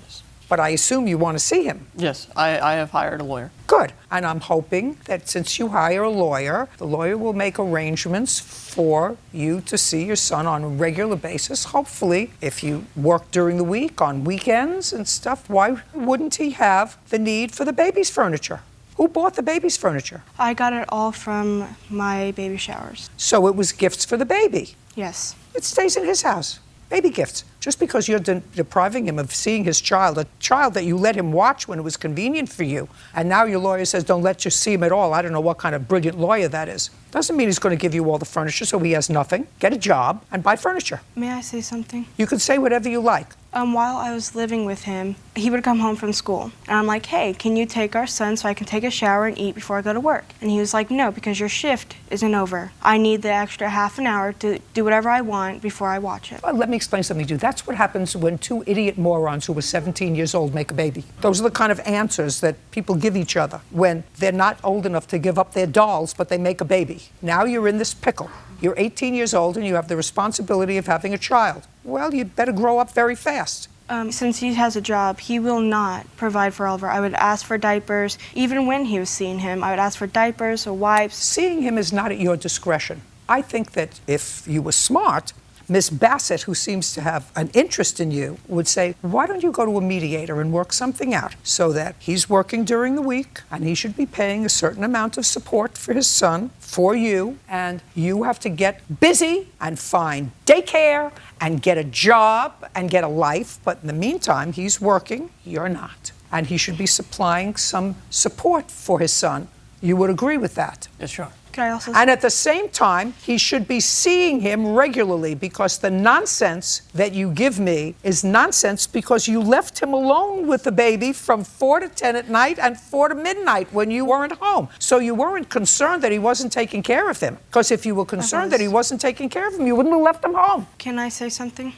But I assume you want to see him. Yes, I have hired a lawyer. Good. And I'm hoping that since you hire a lawyer, the lawyer will make arrangements for you to see your son on a regular basis. Hopefully, if you work during the week, on weekends and stuff, why wouldn't he have the need for the baby's furniture? Who bought the baby's furniture? I got it all from my baby showers. So it was gifts for the baby. Yes. It stays in his house. Baby gifts. Just because you're depriving him of seeing his child, a child that you let him watch when it was convenient for you, and now your lawyer says don't let you see him at all. I don't know what kind of brilliant lawyer that is. Doesn't mean he's going to give you all the furniture so he has nothing. Get a job and buy furniture. May I say something? You can say whatever you like. While I was living with him, he would come home from school. And I'm like, hey, can you take our son so I can take a shower and eat before I go to work? And he was like, no, because your shift isn't over. I need the extra half an hour to do whatever I want before I watch it. Well, let me explain something to you. That's what happens when two idiot morons who were 17 years old make a baby. Those are the kind of answers that people give each other when they're not old enough to give up their dolls, but they make a baby. Now you're in this pickle. You're 18 years old and you have the responsibility of having a child. Well, you'd better grow up very fast. Since he has a job, he will not provide for all of our. I would ask for diapers. Even when he was seeing him, I would ask for diapers or wipes. Seeing him is not at your discretion. I think that if you were smart, Miss Bassett, who seems to have an interest in you, would say, why don't you go to a mediator and work something out so that he's working during the week and he should be paying a certain amount of support for his son, for you, and you have to get busy and find daycare and get a job and get a life. But in the meantime, he's working, you're not. And he should be supplying some support for his son. You would agree with that? Yes, sure. Can I also And at the same time, he should be seeing him regularly, because the nonsense that you give me is nonsense because you left him alone with the baby from 4 to 10 at night and 4 to midnight when you weren't home. So you weren't concerned that he wasn't taking care of him. Because if you were concerned that he wasn't taking care of him, you wouldn't have left him home. Can I say something?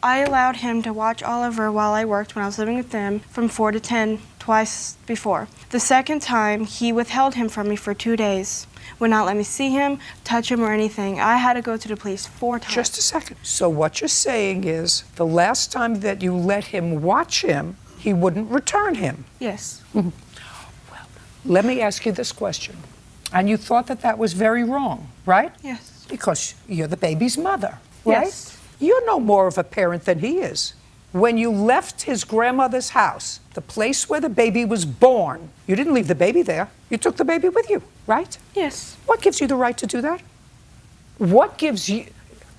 I allowed him to watch Oliver while I worked when I was living with them from 4 to 10 twice before. The second time, he withheld him from me for 2 days. would not let me see him, touch him, or anything. I had to go to the police 4 times. Just a second. So what you're saying is the last time that you let him watch him, he wouldn't return him. Yes. Let me ask you this question. And you thought that that was very wrong, right? Yes. Because you're the baby's mother, right? Yes. You're no more of a parent than he is. When you left his grandmother's house, the place where the baby was born, you didn't leave the baby there. You took the baby with you, right? Yes. What gives you the right to do that? What gives you,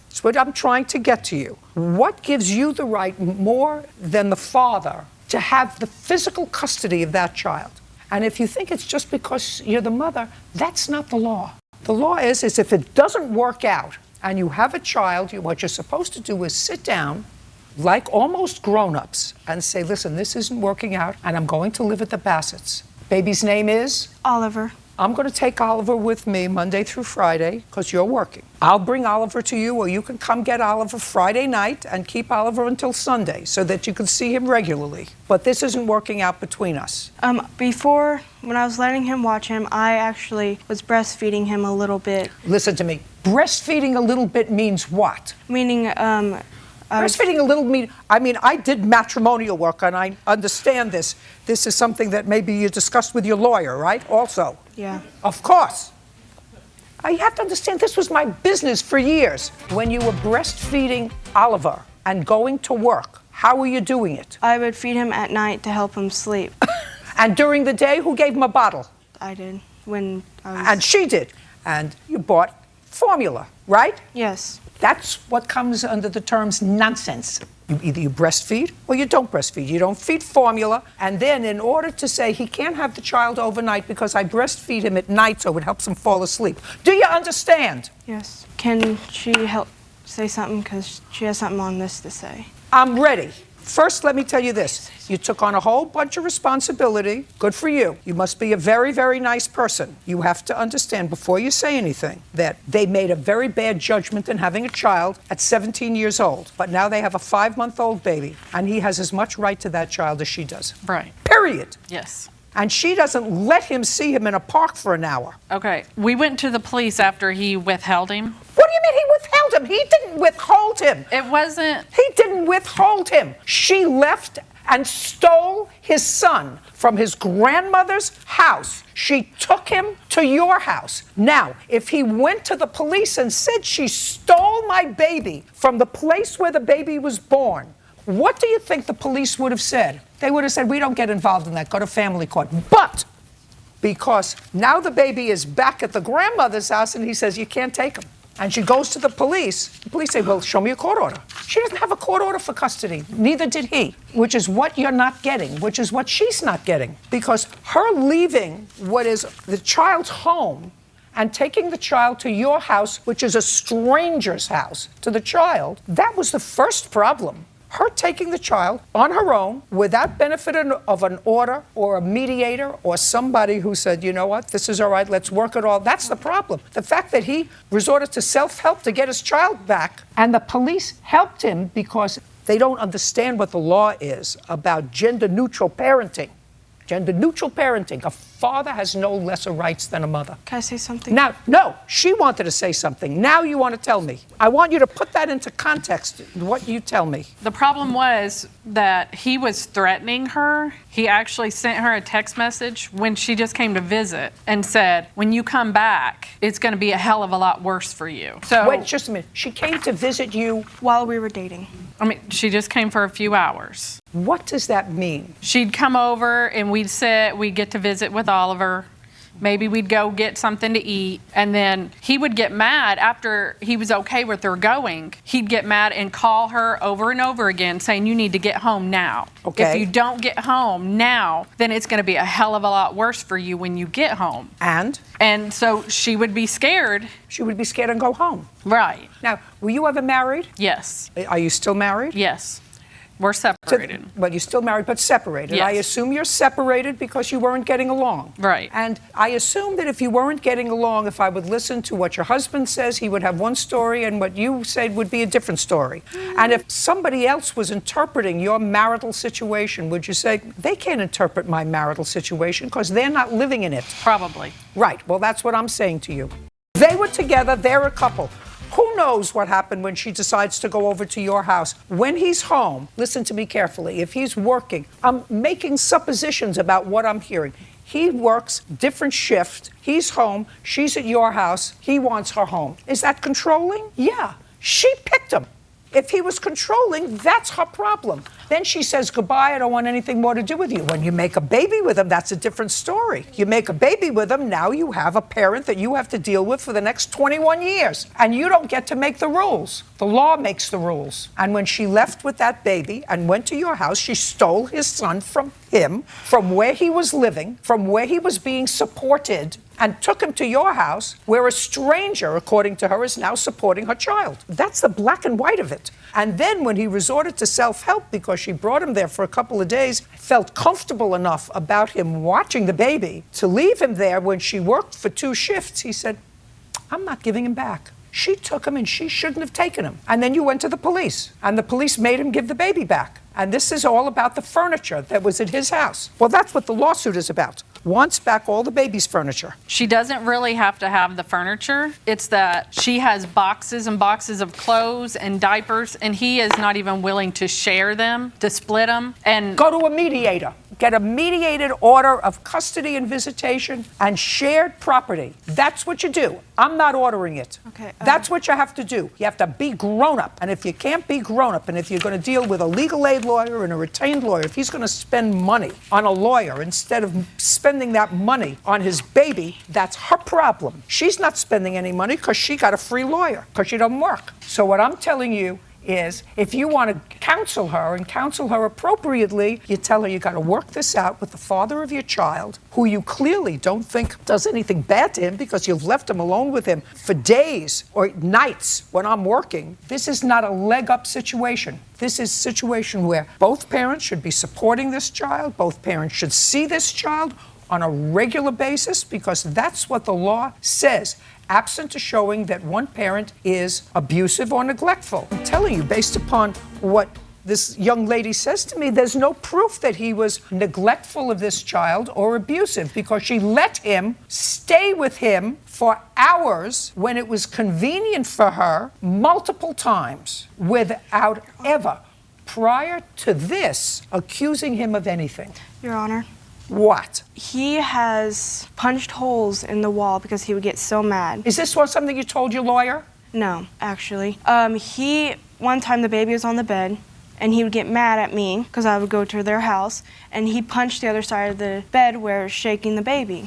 it's what I'm trying to get to you. What gives you the right more than the father to have the physical custody of that child? And if you think it's just because you're the mother, that's not the law. The law is if it doesn't work out and you have a child, what you're supposed to do is sit down like almost grown-ups and say, listen, this isn't working out and I'm going to live at the Bassett's. Baby's name is? Oliver. I'm going to take Oliver with me Monday through Friday because you're working. I'll bring Oliver to you, or you can come get Oliver Friday night and keep Oliver until Sunday so that you can see him regularly. But this isn't working out between us. Before, when I was letting him watch him, I actually was breastfeeding him a little bit. Listen to me. Breastfeeding a little bit means what? Meaning, Breastfeeding a little mean, I mean, I did matrimonial work and I understand this. This is something that maybe you discussed with your lawyer, right? Also. Yeah. Of course. You have to understand, this was my business for years. When you were breastfeeding Oliver and going to work, how were you doing it? I would feed him at night to help him sleep. And during the day, who gave him a bottle? I did. When I was... And she did. And you bought formula, right? Yes. That's what comes under the terms nonsense. Either you breastfeed or you don't breastfeed. You don't feed formula. And then in order to say he can't have the child overnight because I breastfeed him at night so it helps him fall asleep. Do you understand? Yes. Can she help say something? Because she has something on this to say. I'm ready. First, let me tell you this. You took on a whole bunch of responsibility. Good for you. You must be a very, very nice person. You have to understand before you say anything that they made a very bad judgment in having a child at 17 years old. But now they have a 5-month-old baby, and he has as much right to that child as she does. Right. Period. Yes. And she doesn't let him see him in a park for an hour. Okay. We went to the police after he withheld him. What do you mean he withheld him? He didn't withhold him. It wasn't. He didn't withhold him. She left and stole his son from his grandmother's house. She took him to your house. Now, if he went to the police and said she stole my baby from the place where the baby was born, what do you think the police would have said? They would have said, we don't get involved in that, go to family court. But because now the baby is back at the grandmother's house and he says, you can't take him. And she goes to the police say, well, show me a court order. She doesn't have a court order for custody. Neither did he, which is what you're not getting, which is what she's not getting. Because her leaving what is the child's home and taking the child to your house, which is a stranger's house, to the child, that was the first problem. Her taking the child on her own without benefit of an order or a mediator or somebody who said, you know what, this is all right, let's work it all. That's the problem. The fact that he resorted to self-help to get his child back, and the police helped him because they don't understand what the law is about gender-neutral parenting. Gender-neutral parenting. A father has no lesser rights than a mother. Can I say something? Now, no, she wanted to say something. Now you want to tell me. I want you to put that into context, what you tell me. The problem was that he was threatening her. He actually sent her a text message when she just came to visit and said, when you come back, it's going to be a hell of a lot worse for you. So wait just a minute. She came to visit you while we were dating. I mean, she just came for a few hours. What does that mean? She'd come over and we'd get to visit with Oliver. Maybe we'd go get something to eat. And then he would get mad after he was okay with her going. He'd get mad and call her over and over again saying, you need to get home now. Okay. If you don't get home now, then it's going to be a hell of a lot worse for you when you get home. And so she would be scared. She would be scared and go home. Right. Now, were you ever married? Yes. Are you still married? Yes. We're separated. Well, you're still married, but separated. Yes. I assume you're separated because you weren't getting along. Right. And I assume that if you weren't getting along, if I would listen to what your husband says, he would have one story, and what you said would be a different story. And if somebody else was interpreting your marital situation, would you say, they can't interpret my marital situation because they're not living in it? Probably. Right. Well, that's what I'm saying to you. They were together. They're a couple. Who knows what happened when she decides to go over to your house? When he's home, listen to me carefully. If he's working, I'm making suppositions about what I'm hearing. He works different shift. He's home. She's at your house. He wants her home. Is that controlling? Yeah. She picked him. If he was controlling, that's her problem. Then she says, goodbye, I don't want anything more to do with you. When you make a baby with him, that's a different story. You make a baby with him, now you have a parent that you have to deal with for the next 21 years. And you don't get to make the rules. The law makes the rules. And when she left with that baby and went to your house, she stole his son from him, from where he was living, from where he was being supported, and took him to your house, where a stranger, according to her, is now supporting her child. That's the black and white of it. And then when he resorted to self-help because she brought him there for a couple of days, felt comfortable enough about him watching the baby to leave him there when she worked for 2 shifts, he said, I'm not giving him back. She took him and she shouldn't have taken him. And then you went to the police, and the police made him give the baby back. And this is all about the furniture that was at his house. Well, that's what the lawsuit is about. Wants back all the baby's furniture. She doesn't really have to have the furniture. It's that she has boxes and boxes of clothes and diapers, and he is not even willing to share them, to split them. And go to a mediator. Get a mediated order of custody and visitation and shared property. That's what you do. I'm not ordering it. Okay, That's what you have to do. You have to be grown up. And if you can't be grown up, and if you're going to deal with a legal aid lawyer and a retained lawyer, if he's going to spend money on a lawyer instead of spending that money on his baby, that's her problem. She's not spending any money because she got a free lawyer, because she doesn't work. So what I'm telling you is, if you want to counsel her and counsel her appropriately, you tell her you got to work this out with the father of your child, who you clearly don't think does anything bad to him because you've left him alone with him for days or nights when I'm working. This is not a leg up situation. This is a situation where both parents should be supporting this child. Both parents should see this child on a regular basis, because that's what the law says, absent a showing that one parent is abusive or neglectful. I'm telling you, based upon what this young lady says to me, there's no proof that he was neglectful of this child or abusive, because she let him stay with him for hours when it was convenient for her, multiple times, without ever, prior to this, accusing him of anything. Your Honor. What? He has punched holes in the wall because he would get so mad. Is this something you told your lawyer? No, actually. One time the baby was on the bed, and he would get mad at me because I would go to their house, and he punched the other side of the bed where it was shaking the baby.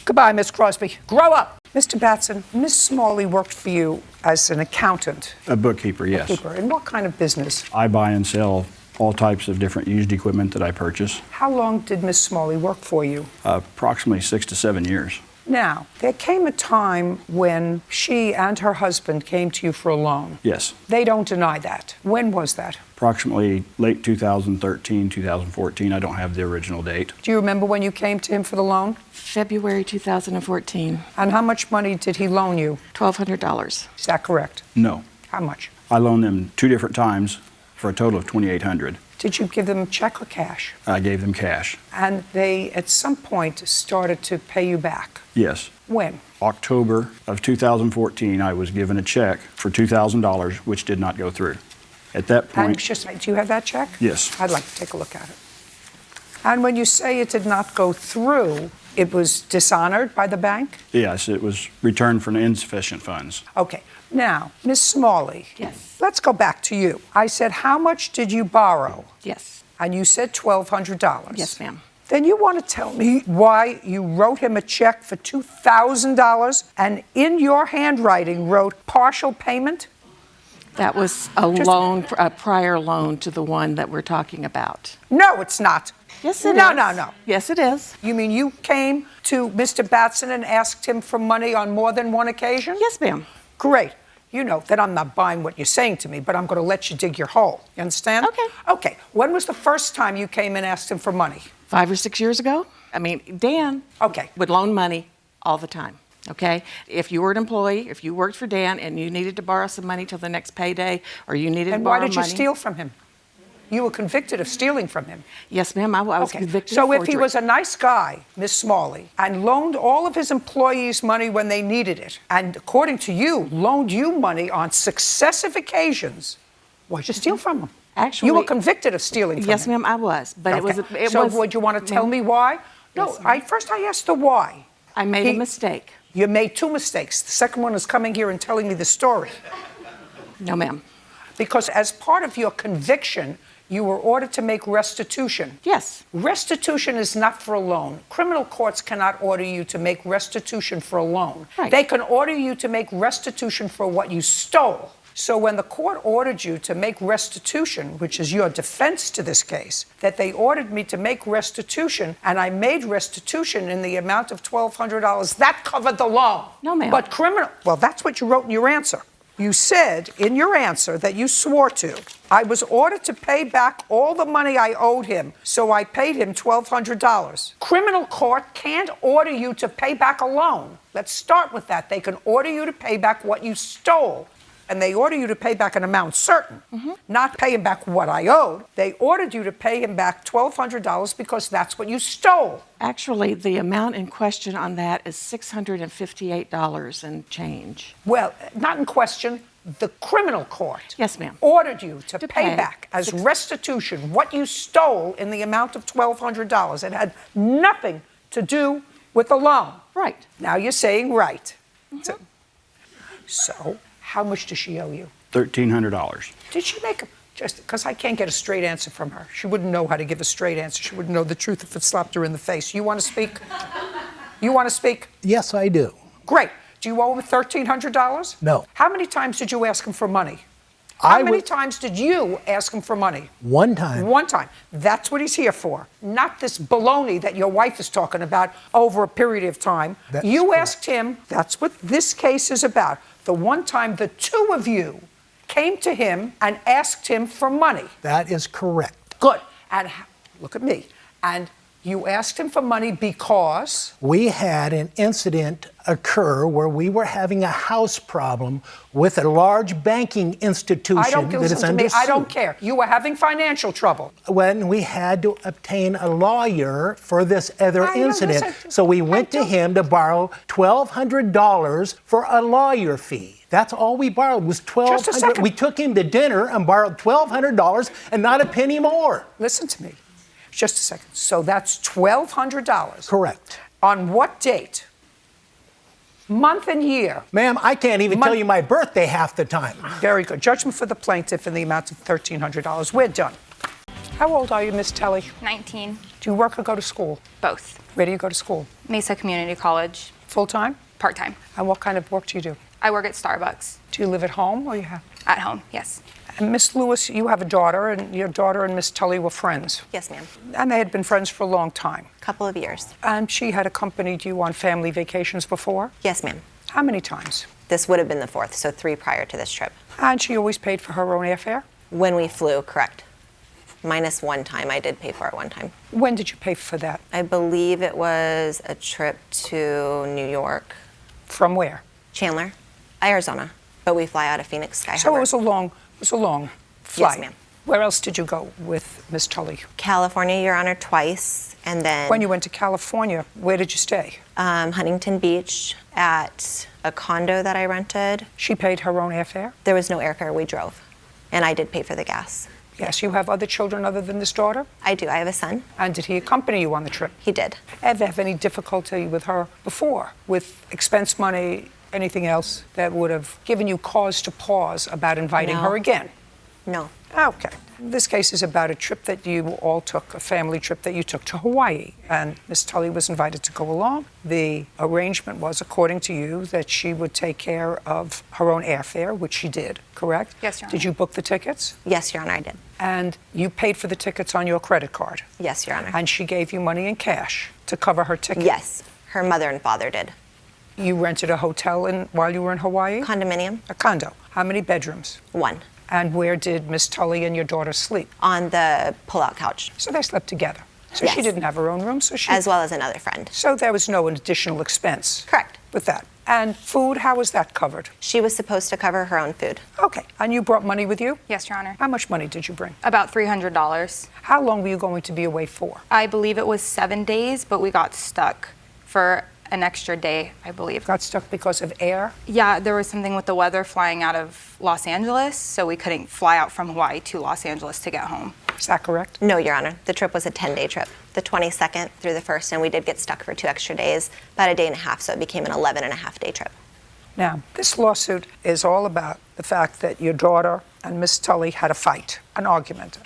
Goodbye, Miss Crosby. Grow up. Mr. Batson, Miss Smalley worked for you as an accountant. A bookkeeper, yes. Bookkeeper. In what kind of business? I buy and sell all types of different used equipment that I purchase. How long did Miss Smalley work for you? Approximately 6 to 7 years. Now, there came a time when she and her husband came to you for a loan. Yes. They don't deny that. When was that? Approximately late 2013, 2014. I don't have the original date. Do you remember when you came to him for the loan? February 2014. And how much money did he loan you? $1,200. Is that correct? No. How much? I loaned them 2 different times for a total of $2,800. Did you give them a check or cash? I gave them cash. And they, at some point, started to pay you back? Yes. When? October of 2014, I was given a check for $2,000, which did not go through. At that point... Do you have that check? Yes. I'd like to take a look at it. And when you say it did not go through, it was dishonored by the bank? Yes, it was returned for insufficient funds. Okay. Now, Miss Smalley. Yes. Let's go back to you. I said, how much did you borrow? Yes. And you said $1,200. Yes, ma'am. Then you want to tell me why you wrote him a check for $2,000 and in your handwriting wrote partial payment? That was a prior loan to the one that we're talking about. No, it's not. Yes, it is. No. Yes, it is. You mean you came to Mr. Batson and asked him for money on more than one occasion? Yes, ma'am. Great. you know that I'm not buying what you're saying to me, but I'm going to let you dig your hole. You understand? Okay. Okay. When was the first time you came and asked him for money? 5 or 6 years ago. I mean, Dan would loan money all the time. Okay? If you were an employee, if you worked for Dan and you needed to borrow some money till the next payday, or you needed to borrow money. And why did you steal from him? You were convicted of stealing from him. Yes, ma'am, I was convicted of So if forgery. he was a nice guy, Miss Smalley, and loaned all of his employees money when they needed it, and according to you, loaned you money on successive why'd you steal from him? Actually, you were convicted of stealing from him. Yes, ma'am, I was. But it was. So would you want to tell me why? No, Yes, first I asked the why. I made a mistake. You made 2 mistakes. The second one is coming here and telling me the story. No, ma'am. Because as part of your conviction, you were ordered to make restitution. Yes. Restitution is not for a loan. Criminal courts cannot order you to make restitution for a loan. Right. They can order you to make restitution for what you stole. So when the court ordered you to make restitution, which is your defense to this case, that they ordered me to make restitution, and I made restitution in the amount of $1,200, that covered the loan. No, ma'am. But well, that's what you wrote in your answer. You said in your answer that you swore to, I was ordered to pay back all the money I owed him, so I paid him $1,200. Criminal court can't order you to pay back a loan. Let's start with that. They can order you to pay back what you stole. And they order you to pay back an amount certain, not pay him back what I owed. They ordered you to pay him back $1,200 because that's what you stole. Actually, the amount in question on that is $658 and change. Well, not in question. The criminal court ordered you to pay back as restitution what you stole in the amount of $1,200. It had nothing to do with the loan. Right. Now you're saying right. So how much does she owe you? $1,300. Did she make just because I can't get a straight answer from her. She wouldn't know how to give a straight answer. She wouldn't know the truth if it slapped her in the face. You want to speak? You want to speak? Yes, I do. Great. Do you owe him $1,300? No. How many times did you ask him for money? How many times did you ask him for money? One time. One time. That's what he's here for. Not this baloney that your wife is talking about over a period of time. You asked him, that's what this case is about. The one time the two of you came to him and asked him for money. That is correct. Good. And look at me. And you asked him for money because? We had an incident occur where we were having a house problem with a large banking institution that is under suit. I don't care. You were having financial trouble. When we had to obtain a lawyer for this other incident. So we went to him to borrow $1,200 for a lawyer fee. That's all we borrowed was $1,200. We took him to dinner and borrowed $1,200 and not a penny more. Listen to me. Just a second. So that's $1,200. Correct. On what date? Month and year. Ma'am, I can't even tell you my birthday half the time. Very good. Judgment for the plaintiff in the amount of $1,300. We're done. How old are you, Miss Telly? 19. Do you work or go to school? Both. Where do you go to school? Mesa Community College. Full-time? Part-time. And what kind of work do you do? I work at Starbucks. Do you live at home or you have? At home, yes. And Miss Lewis, you have a daughter, and your daughter and Miss Tully were friends. Yes, ma'am. And they had been friends for a long time. Couple of years. And she had accompanied you on family vacations before? Yes, ma'am. How many times? This would have been the 4th, so 3 prior to this trip. And she always paid for her own airfare? When we flew, correct. Minus one time, I did pay for it one time. When did you pay for that? I believe it was a trip to New York. From where? Chandler, Arizona. But we fly out of Phoenix Sky So Harbor. it was a long flight. Yes, ma'am. Where else did you go with Miss Tully? California, Your Honor, twice. And then When you went to California, where did you stay? Huntington Beach at a condo that I rented. She paid her own airfare? There was no airfare, we drove. And I did pay for the gas. Yes, you have other children other than this daughter? I do, I have a son. And did he accompany you on the trip? He did. Ever have any difficulty with her before, with expense money, anything else that would have given you cause to pause about inviting No. her again? No. Okay. This case is about a trip that you all took, a family trip that you took to Hawaii, and Miss Tully was invited to go along. The arrangement was, according to you, that she would take care of her own airfare, which she did, correct? Yes, Your Honor. Did you book the tickets? Yes, Your Honor, I did. And you paid for the tickets on your credit card? Yes, Your Honor. And she gave you money in cash to cover her ticket? Yes, her mother and father did. You rented a hotel while you were in Hawaii? Condominium. A condo. How many bedrooms? 1. And where did Miss Tully and your daughter sleep? On the pull-out couch. So they slept together. So Yes. she didn't have her own room, so she... As well as another friend. So there was no additional expense? Correct. With that. And food, how was that covered? She was supposed to cover her own food. Okay. And you brought money with you? Yes, Your Honor. How much money did you bring? About $300. How long were you going to be away for? I believe it was 7 days, but we got stuck for an extra day, I believe. Got stuck because of air? Yeah, there was something with the weather flying out of Los Angeles, so we couldn't fly out from Hawaii to Los Angeles to get home. Is that correct? No, Your Honor. The trip was a 10-day trip, the 22nd through the 1st, and we did get stuck for 2 extra days, about a day and a half, so it became an 11-and-a-half-day trip. Now, this lawsuit is all about the fact that your daughter and Miss Tully had a fight, an argument.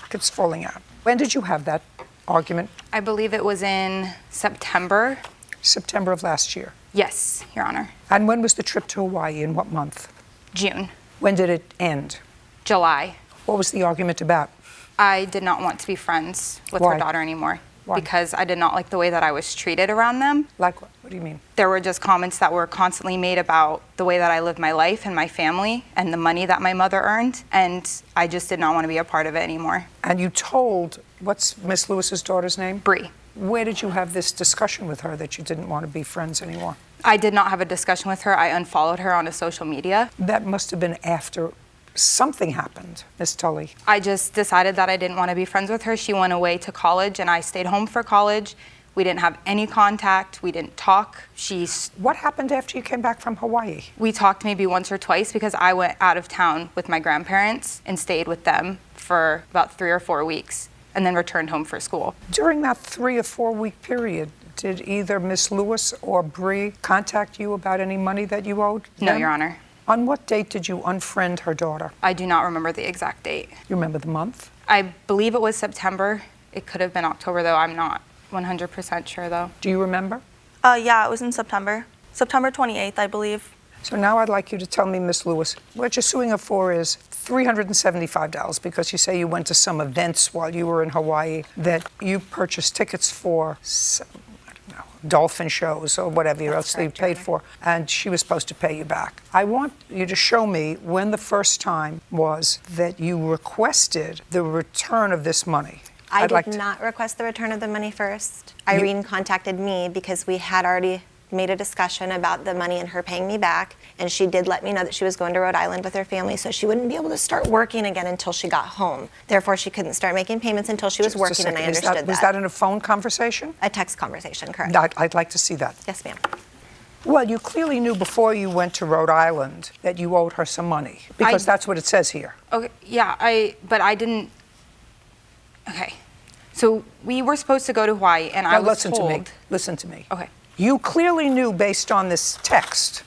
It's falling out. When did you have that argument? I believe it was in September. September of last year. Yes, Your Honor. And when was the trip to Hawaii? In what month? June. When did it end? July. What was the argument about? I did not want to be friends with Why? her daughter anymore. Why? Because I did not like the way that I was treated around them. Like what? What do you mean? There were just comments that were constantly made about the way that I lived my life and my family and the money that my mother earned, and I just did not want to be a part of it anymore. And you told, what's Miss Lewis's daughter's name? Bree. Where did you have this discussion with her that you didn't want to be friends anymore? I did not have a discussion with her. I unfollowed her on social media. That must have been after something happened, Miss Tully. I just decided that I didn't want to be friends with her. She went away to college and I stayed home for college. We didn't have any contact. We didn't talk. What happened after you came back from Hawaii? We talked maybe once or twice because I went out of town with my grandparents and stayed with them for about 3 or 4 weeks and then returned home for school. During that 3 or 4 week period, did either Miss Lewis or Bree contact you about any money that you owed them? No, Your Honor. On what date did you unfriend her daughter? I do not remember the exact date. You remember the month? I believe it was September. It could have been October, though. I'm not 100% sure, though. Do you remember? Yeah, it was in September. September 28th, I believe. So now I'd like you to tell me, Miss Lewis, what you're suing her for is $375 because you say you went to some events while you were in Hawaii that you purchased tickets for, dolphin shows or whatever else you paid for, and she was supposed to pay you back. I want you to show me when the first time was that you requested the return of this money. I did not request the return of the money first. Irene contacted me because we had already made a discussion about the money and her paying me back, and she did let me know that she was going to Rhode Island with her family, so she wouldn't be able to start working again until she got home. Therefore, she couldn't start making payments until she was working, and I understood that. Was that in a phone conversation? A text conversation, correct. I'd like to see that. Yes, ma'am. Well, you clearly knew before you went to Rhode Island that you owed her some money, because that's what it says here. Okay, yeah, but I didn't. Okay. So we were supposed to go to Hawaii, and I was told. Listen to me. Okay. You clearly knew based on this text,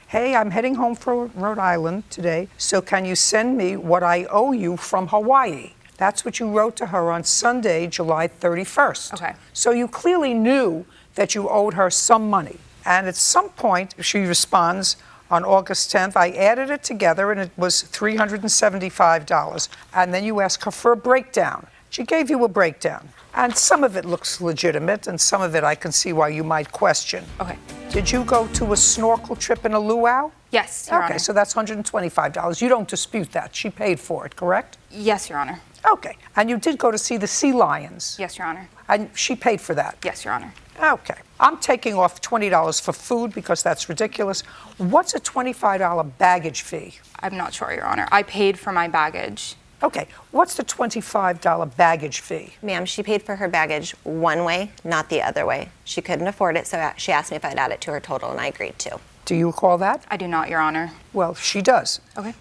hey, I'm heading home from Rhode Island today, so can you send me what I owe you from Hawaii? That's what you wrote to her on Sunday, July 31st. Okay. So you clearly knew that you owed her some money. And at some point, she responds on August 10th, I added it together and it was $375. And then you ask her for a breakdown. She gave you a breakdown. And some of it looks legitimate, and some of it I can see why you might question. Okay. Did you go to a snorkel trip in a luau? Yes, Your Honor. Okay, so that's $125. You don't dispute that. She paid for it, correct? Yes, Your Honor. Okay. And you did go to see the sea lions? Yes, Your Honor. And she paid for that? Yes, Your Honor. Okay. I'm taking off $20 for food because that's ridiculous. What's a $25 baggage fee? I'm not sure, Your Honor. I paid for my baggage. Okay. What's the $25 baggage fee? Ma'am, she paid for her baggage one way, not the other way. She couldn't afford it, so she asked me if I'd add it to her total, and I agreed to. Do you recall that? I do not, Your Honor. Well, she does. Okay.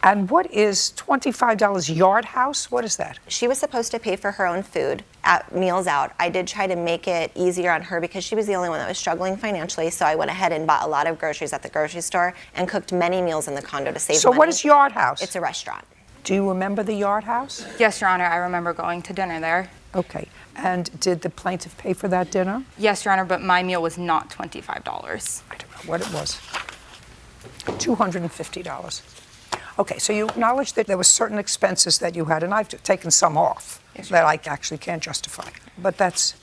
And what is $25 Yard House? What is that? She was supposed to pay for her own food at Meals Out. I did try to make it easier on her because she was the only one that was struggling financially, so I went ahead and bought a lot of groceries at the grocery store and cooked many meals in the condo to save money. So what is Yard House? It's a restaurant. Do you remember the Yard House? Yes, Your Honor. I remember going to dinner there. Okay. And did the plaintiff pay for that dinner? Yes, Your Honor, but my meal was not $25. I don't know what it was. $250. Okay, so you acknowledge that there were certain expenses that you had, and I've taken some off that I actually can't justify. But that's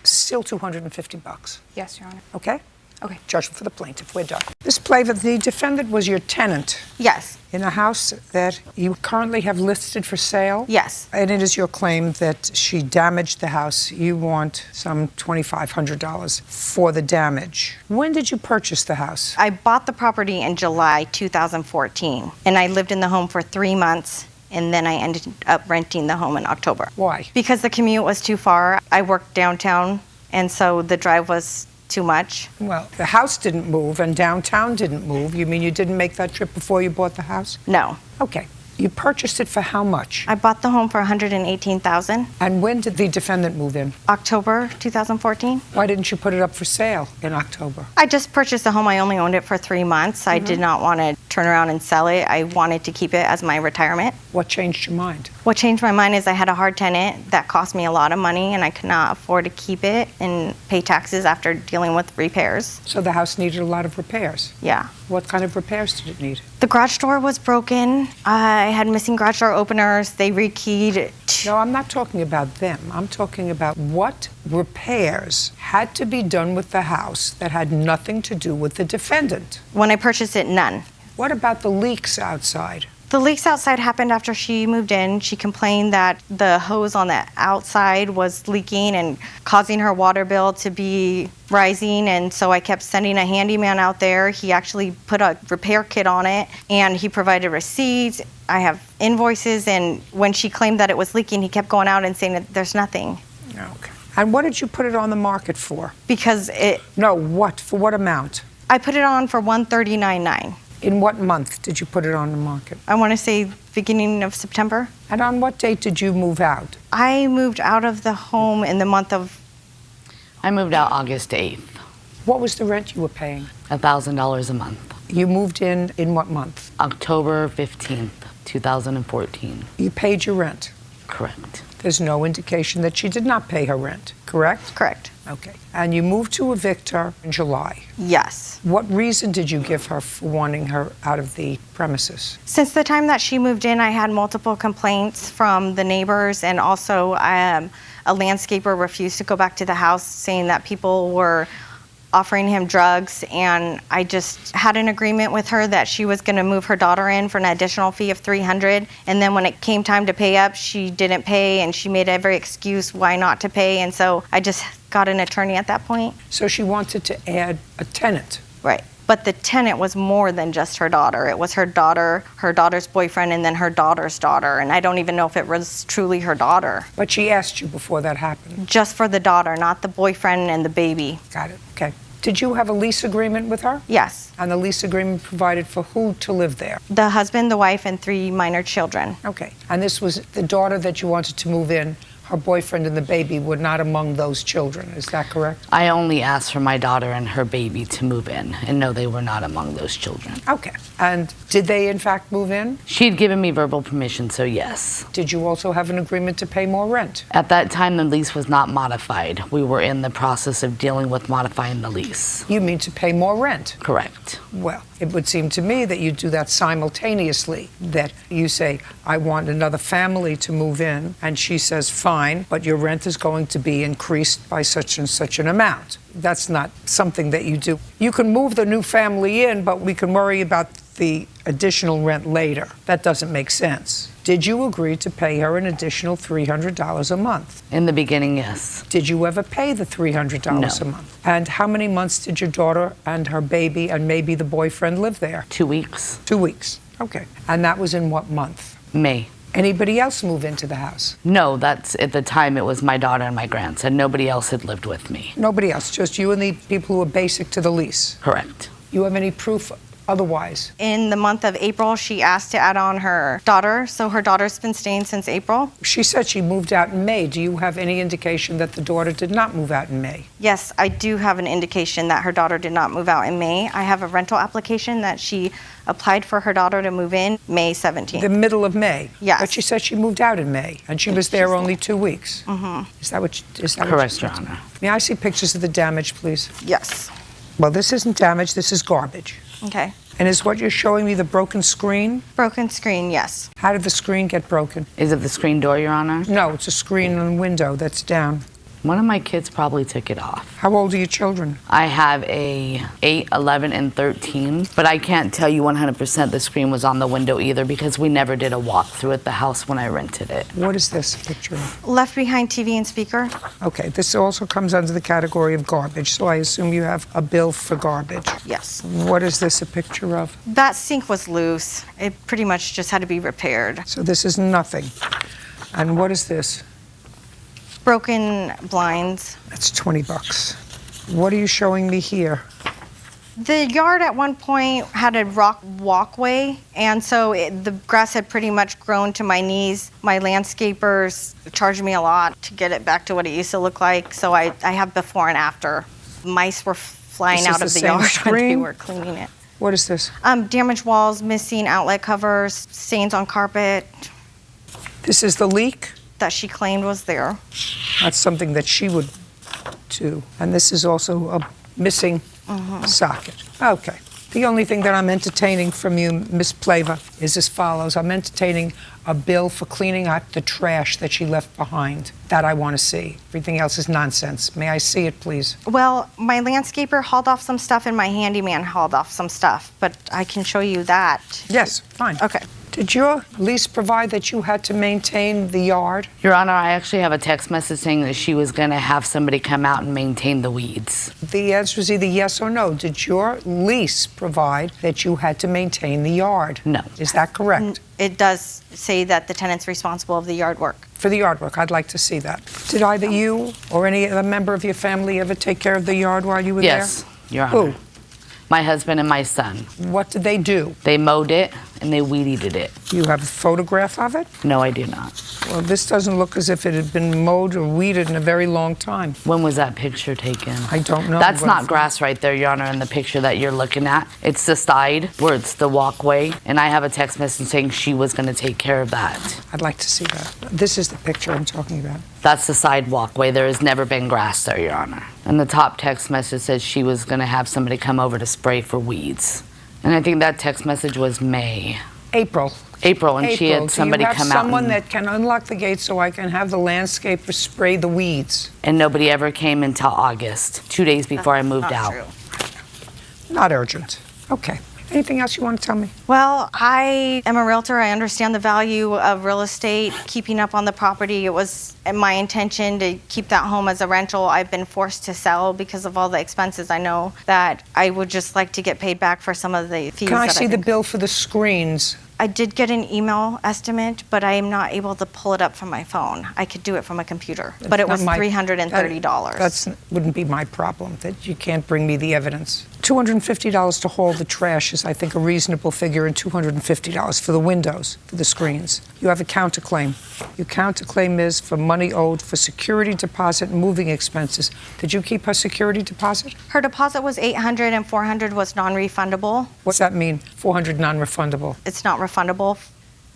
still $250. Yes, Your Honor. Okay? Okay. Joshua for the plaintiff. We're done. Ms. Plaver, the defendant was your tenant. Yes. In a house that you currently have listed for sale? Yes. And it is your claim that she damaged the house. You want some $2,500 for the damage. When did you purchase the house? I bought the property in July 2014, and I lived in the home for 3 months, and then I ended up renting the home in October. Why? Because the commute was too far. I worked downtown, and so the drive was too much. Well, the house didn't move and downtown didn't move. You mean you didn't make that trip before you bought the house? No. Okay. You purchased it for how much? I bought the home for $118,000. And when did the defendant move in? October 2014. Why didn't you put it up for sale in October? I just purchased the home. I only owned it for 3 months. I did not want to turn around and sell it. I wanted to keep it as my retirement. What changed your mind? What changed my mind is I had a hard tenant that cost me a lot of money, and I could not afford to keep it and pay taxes after dealing with repairs. So the house needed a lot of repairs? Yeah. What kind of repairs did it need? The garage door was broken. I had missing garage door openers. They rekeyed. No, I'm not talking about them. I'm talking about what repairs had to be done with the house that had nothing to do with the defendant. When I purchased it, none. What about the leaks outside? The leaks outside happened after she moved in. She complained that the hose on the outside was leaking and causing her water bill to be rising, and so I kept sending a handyman out there. He actually put a repair kit on it, and he provided receipts. I have invoices, and when she claimed that it was leaking, he kept going out and saying that there's nothing. Okay. And what did you put it on the market for? Because it... No, what? For what amount? I put it on for $139,900. In what month did you put it on the market? I want to say beginning of September. And on what date did you move out? I moved out of the home in the month of... I moved out August 8th. What was the rent you were paying? $1,000 a month. You moved in what month? October 15th, 2014. You paid your rent? Correct. There's no indication that she did not pay her rent, correct? Correct. Okay. And you moved to evict her in July? Yes. What reason did you give her for wanting her out of the premises? Since the time that she moved in, I had multiple complaints from the neighbors, and also a landscaper refused to go back to the house, saying that people were offering him drugs, and I just had an agreement with her that she was going to move her daughter in for an additional fee of $300, and then when it came time to pay up, she didn't pay, and she made every excuse why not to pay, and so I just got an attorney at that point. So she wanted to add a tenant? Right. But the tenant was more than just her daughter. It was her daughter, her daughter's boyfriend, and then her daughter's daughter. And I don't even know if it was truly her daughter. But she asked you before that happened? Just for the daughter, not the boyfriend and the baby. Got it. Okay. Did you have a lease agreement with her? Yes. And the lease agreement provided for who to live there? The husband, the wife, and 3 minor children. Okay. And this was the daughter that you wanted to move in. Her boyfriend and the baby were not among those children. Is that correct? I only asked for my daughter and her baby to move in, and no, they were not among those children. Okay. And did they, in fact, move in? She'd given me verbal permission, so yes. Did you also have an agreement to pay more rent? At that time, the lease was not modified. We were in the process of dealing with modifying the lease. You mean to pay more rent? Correct. Well, it would seem to me that you do that simultaneously, that you say, I want another family to move in, and she says, fine, but your rent is going to be increased by such and such an amount. That's not something that you do. You can move the new family in, but we can worry about the additional rent later. That doesn't make sense. Did you agree to pay her an additional $300 a month? In the beginning, yes. Did you ever pay the $300 a month? And how many months did your daughter and her baby and maybe the boyfriend live there? 2 weeks. 2 weeks. Okay. And that was in what month? May. Anybody else move into the house? No, that's at the time it was my daughter and my grandson. Nobody else had lived with me. Nobody else, just you and the people who were basic to the lease? Correct. You have any proof otherwise? In the month of April, she asked to add on her daughter, so her daughter's been staying since April. She said she moved out in May. Do you have any indication that the daughter did not move out in May? Yes, I do have an indication that her daughter did not move out in May. I have a rental application that she applied for her daughter to move in May 17th. The middle of May? Yes. But she said she moved out in May, and she was there only 2 weeks. Mm-hmm. Is that what Correct, Your Honor. May I see pictures of the damage, please? Yes. Well, this isn't damage, this is garbage. Okay. And is what you're showing me the broken screen? Broken screen, yes. How did the screen get broken? Is it the screen door, Your Honor? No, it's a screen and window that's down. One of my kids probably took it off. How old are your children? I have a 8, 11, and 13, but I can't tell you 100% the screen was on the window either because we never did a walkthrough at the house when I rented it. What is this picture of? Left behind TV and speaker. Okay, this also comes under the category of garbage, so I assume you have a bill for garbage. Yes. What is this a picture of? That sink was loose. It pretty much just had to be repaired. So this is nothing. And what is this? Broken blinds. That's $20. What are you showing me here? The yard at one point had a rock walkway, and so the grass had pretty much grown to my knees. My landscapers charged me a lot to get it back to what it used to look like, so I have before and after. Mice were flying out of the yard when they were cleaning it. What is this? Damaged walls, missing outlet covers, stains on carpet. This is the leak? That she claimed was there. That's something that she would do. And this is also a missing socket. Okay. The only thing that I'm entertaining from you, Miss Plava, is as follows. I'm entertaining a bill for cleaning up the trash that she left behind. That I want to see. Everything else is nonsense. May I see it, please? Well, my landscaper hauled off some stuff and my handyman hauled off some stuff, but I can show you that. Yes, fine. Okay. Did your lease provide that you had to maintain the yard? Your Honor, I actually have a text message saying that she was going to have somebody come out and maintain the weeds. The answer is either yes or no. Did your lease provide that you had to maintain the yard? No. Is that correct? It does say that the tenant's responsible of the yard work. For the yard work, I'd like to see that. Did either you or any other member of your family ever take care of the yard while you were Yes, there? Your Honor. Who? My husband and my son. What did they do? They mowed it and they weed-eated it. You have a photograph of it? No, I do not. Well, this doesn't look as if it had been mowed or weeded in a very long time. When was that picture taken? I don't know. That's not grass right there, Your Honor, in the picture that you're looking at. It's the side where it's the walkway, and I have a text message saying she was going to take care of that. I'd like to see that. This is the picture I'm talking about. That's the side walkway. There has never been grass there, Your Honor. And the top text message says she was going to have somebody come over to spray for weeds. And I think that text message was May. April. And she had somebody come out. Do you have someone that can unlock the gate so I can have the landscaper spray the weeds? And nobody ever came until August, 2 days before I moved out. True. Not urgent. Okay. Anything else you want to tell me? Well, I am a realtor. I understand the value of real estate, keeping up on the property. It was my intention to keep that home as a rental. I've been forced to sell because of all the expenses. I know that I would just like to get paid back for some of the fees. Can I see the bill for the screens? I did get an email estimate, but I am not able to pull it up from my phone. I could do it from a computer, but it was $330. That wouldn't be my problem, that you can't bring me the evidence. $250 to haul the trash is, I think, a reasonable figure, and $250 for the windows, for the screens. You have a counterclaim. Your counterclaim is for money owed for security deposit and moving expenses. Did you keep her security deposit? Her deposit was $800 and $400 was non-refundable. What's that mean, 400 non-refundable? It's not refundable.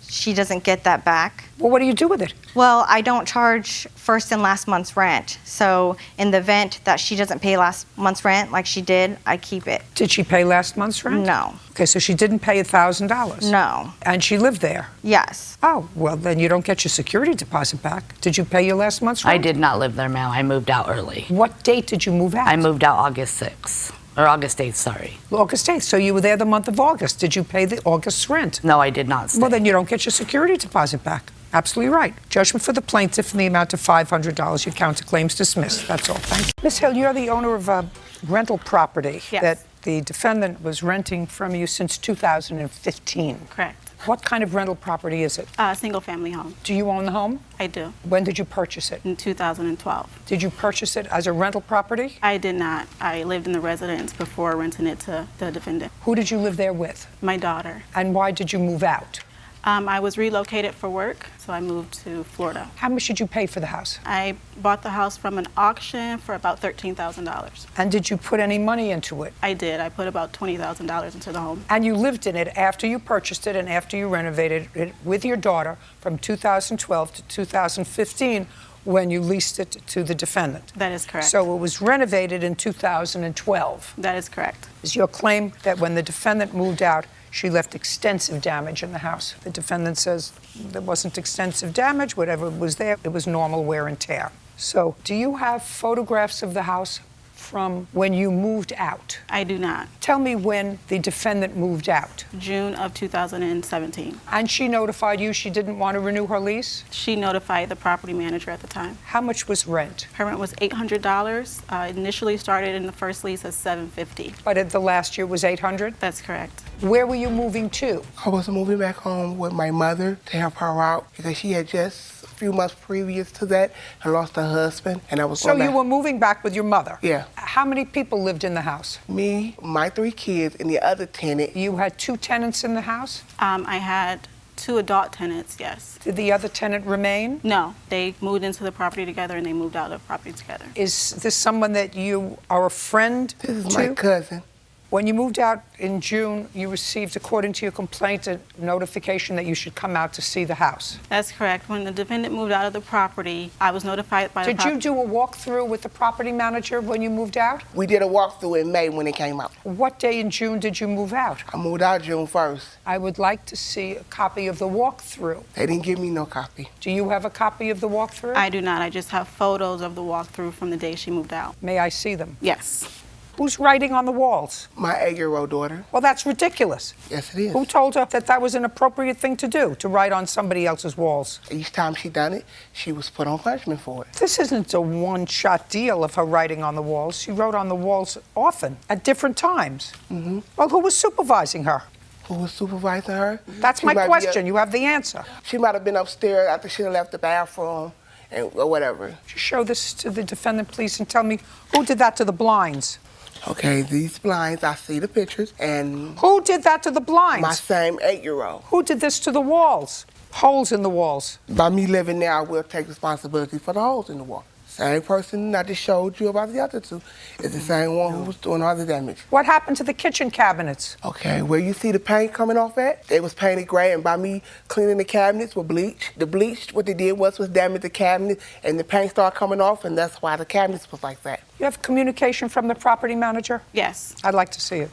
She doesn't get that back. Well, what do you do with it? Well, I don't charge first and last month's rent. So in the event that she doesn't pay last month's rent like she did, I keep it. Did she pay last month's rent? No. Okay, so she didn't pay $1,000? No. And she lived there? Yes. Oh, well, then you don't get your security deposit back. Did you pay your last month's rent? I did not live there, ma'am. I moved out early. What date did you move out? I moved out August 6th. Or August 8th, sorry. August 8th, so you were there the month of August. Did you pay the August rent? No, I did not stay. Well, then you don't get your security deposit back. Absolutely right. Judgment for the plaintiff in the amount of $500. Your counterclaim's dismissed. That's all. Thank you. Ms. Hill, you're the owner of a rental property that the defendant was renting from you since 2015. Correct. What kind of rental property is it? A single-family home. Do you own the home? I do. When did you purchase it? In 2012. Did you purchase it as a rental property? I did not. I lived in the residence before renting it to the defendant. Who did you live there with? My daughter. And why did you move out? I was relocated for work, so I moved to Florida. How much did you pay for the house? I bought the house from an auction for about $13,000. And did you put any money into it? I did. I put about $20,000 into the home. And you lived in it after you purchased it and after you renovated it with your daughter from 2012 to 2015 when you leased it to the defendant? That is correct. So it was renovated in 2012? That is correct. Is your claim that when the defendant moved out, she left extensive damage in the house? The defendant says there wasn't extensive damage. Whatever was there, it was normal wear and tear. So, do you have photographs of the house from when you moved out? I do not. Tell me when the defendant moved out. June of 2017. And she notified you she didn't want to renew her lease? She notified the property manager at the time. How much was rent? Her rent was $800. Initially started in the first lease as $750. But at the last year was $800? That's correct. Where were you moving to? I was moving back home with my mother to help her out because she had just a few months previous to that had lost her husband, and I was. So you were moving back with your mother? Yeah. How many people lived in the house? Me, my 3 kids, and the other tenant. You had 2 tenants in the house? I had 2 adult tenants, yes. Did the other tenant remain? No, they moved into the property together and they moved out of the property together. Is this someone that you are a friend to? This is my cousin. When you moved out in June, you received, according to your complaint, a notification that you should come out to see the house. That's correct. When the defendant moved out of the property, I was notified by the Did you do a walkthrough with the property manager when you moved out? We did a walkthrough in May when it came out. What day in June did you move out? I moved out June 1st. I would like to see a copy of the walkthrough. They didn't give me no copy. Do you have a copy of the walkthrough? I do not. I just have photos of the walkthrough from the day she moved out. May I see them? Yes. Who's writing on the walls? My 8-year-old daughter. Well, that's ridiculous. Yes, it is. Who told her that that was an appropriate thing to do, to write on somebody else's walls? Each time she done it, she was put on punishment for it. This isn't a one-shot deal of her writing on the walls. She wrote on the walls often, at different times. Mm-hmm. Well, who was supervising her? Who was supervising her? That's my question. You have the answer. She might have been upstairs after she left the bathroom or whatever. Show this to the defendant, please, and tell me who did that to the blinds. Okay, these blinds, I see the pictures, and... Who did that to the blinds? My same 8-year-old. Who did this to the walls? Holes in the walls. By me living there, I will take responsibility for the holes in the wall. Same person I just showed you about the other 2 is the same one who was doing all the damage. What happened to the kitchen cabinets? Okay, where you see the paint coming off at, it was painted gray, and by me cleaning the cabinets with bleach, the bleach, what they did was damage the cabinet, and the paint started coming off, and that's why the cabinets was like that. You have communication from the property manager? Yes. I'd like to see it.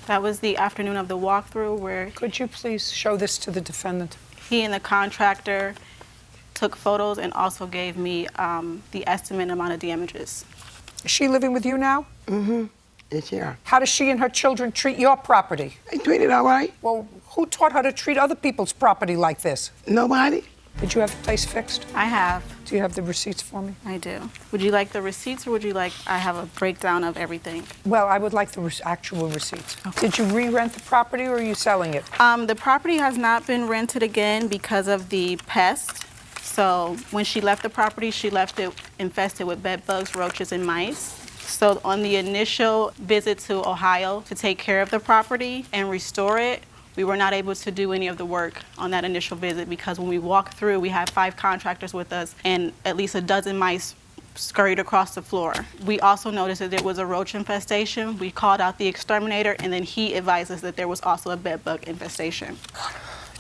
That was the afternoon of the walkthrough where... Could you please show this to the defendant? He and the contractor took photos and also gave me the estimate amount of damages. Is she living with you now? Mm-hmm. It's here. How does she and her children treat your property? They treat it all right. Well, who taught her to treat other people's property like this? Nobody. Did you have the place fixed? I have. Do you have the receipts for me? I do. Would you like the receipts or would you like I have a breakdown of everything? Well, I would like the actual receipts. Okay. Did you re-rent the property or are you selling it? The property has not been rented again because of the pest. So when she left the property, she left it infested with bed bugs, roaches, and mice. So on the initial visit to Ohio to take care of the property and restore it, we were not able to do any of the work on that initial visit because when we walked through, we had 5 contractors with us and at least a dozen mice scurried across the floor. We also noticed that there was a roach infestation. We called out the exterminator and then he advised us that there was also a bed bug infestation.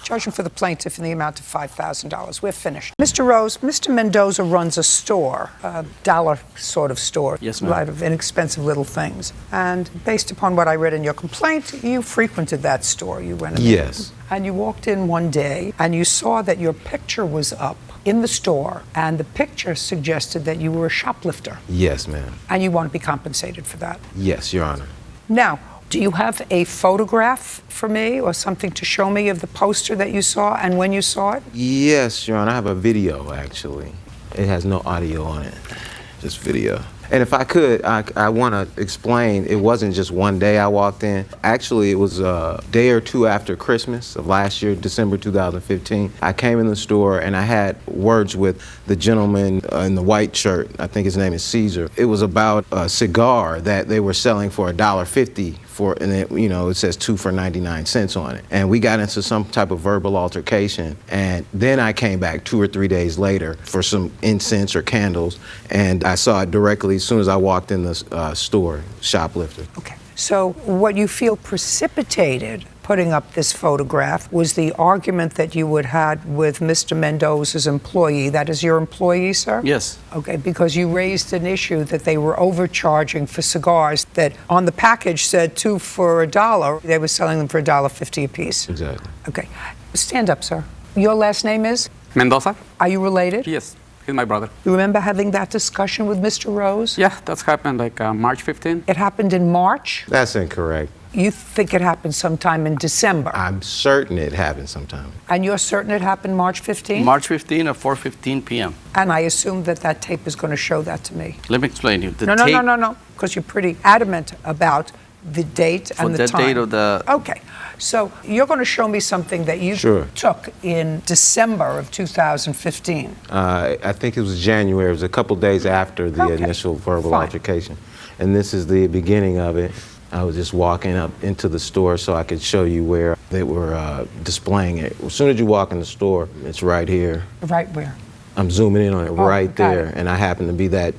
Judgment for the plaintiff in the amount of $5,000. We're finished. Mr. Rose, Mr. Mendoza runs a store, a dollar sort of store. Yes, ma'am. A lot of inexpensive little things. And based upon what I read in your complaint, you frequented that store. You went in there. Yes. And you walked in one day and you saw that your picture was up in the store and the picture suggested that you were a shoplifter. Yes, ma'am. And you want to be compensated for that. Yes, Your Honor. Now, do you have a photograph for me or something to show me of the poster that you saw and when you saw it? Yes, Your Honor. I have a video, actually. It has no audio on it, just video. And if I could, I want to explain, it wasn't just one day I walked in. Actually, it was a day or 2 after Christmas of last year, December 2015. I came in the store and I had words with the gentleman in the white shirt. I think his name is Caesar. It was about a cigar that they were selling for $1.50 for, and it, you know, it says 2 for 99 cents on it. And we got into some type of verbal altercation. And then I came back 2 or 3 days later for some incense or candles, and I saw it directly as soon as I walked in the store, shoplifter. Okay. So what you feel precipitated putting up this photograph was the argument that you had had with Mr. Mendoza's employee. That is your employee, sir? Yes. Okay, because you raised an issue that they were overcharging for cigars that on the package said 2 for $1. They were selling them for $1.50 a piece. Exactly. Okay. Stand up, sir. Your last name is? Mendoza? Are you related? Yes. he's my brother. You remember having that discussion with Mr. Rose? Yeah, that's happened like March 15. It happened in March? That's incorrect. You think it happened sometime in December? I'm certain it happened sometime. And you're certain it happened March 15? March 15 at 4:15 p.m. And I assume that that tape is going to show that to me. Let me explain to you. The No, tape, no, because you're pretty adamant about the date and the time. date of the... Okay, so you're going to show me something that you Sure. took in December of 2015. I think it was January. It was a couple days after the initial verbal Fine. altercation. And this is the beginning of it. I was just walking up into the store so I could show you where they were displaying it. As soon as you walk in the store, it's right here. Right where? I'm zooming in on it right got there, it. and I happen to be that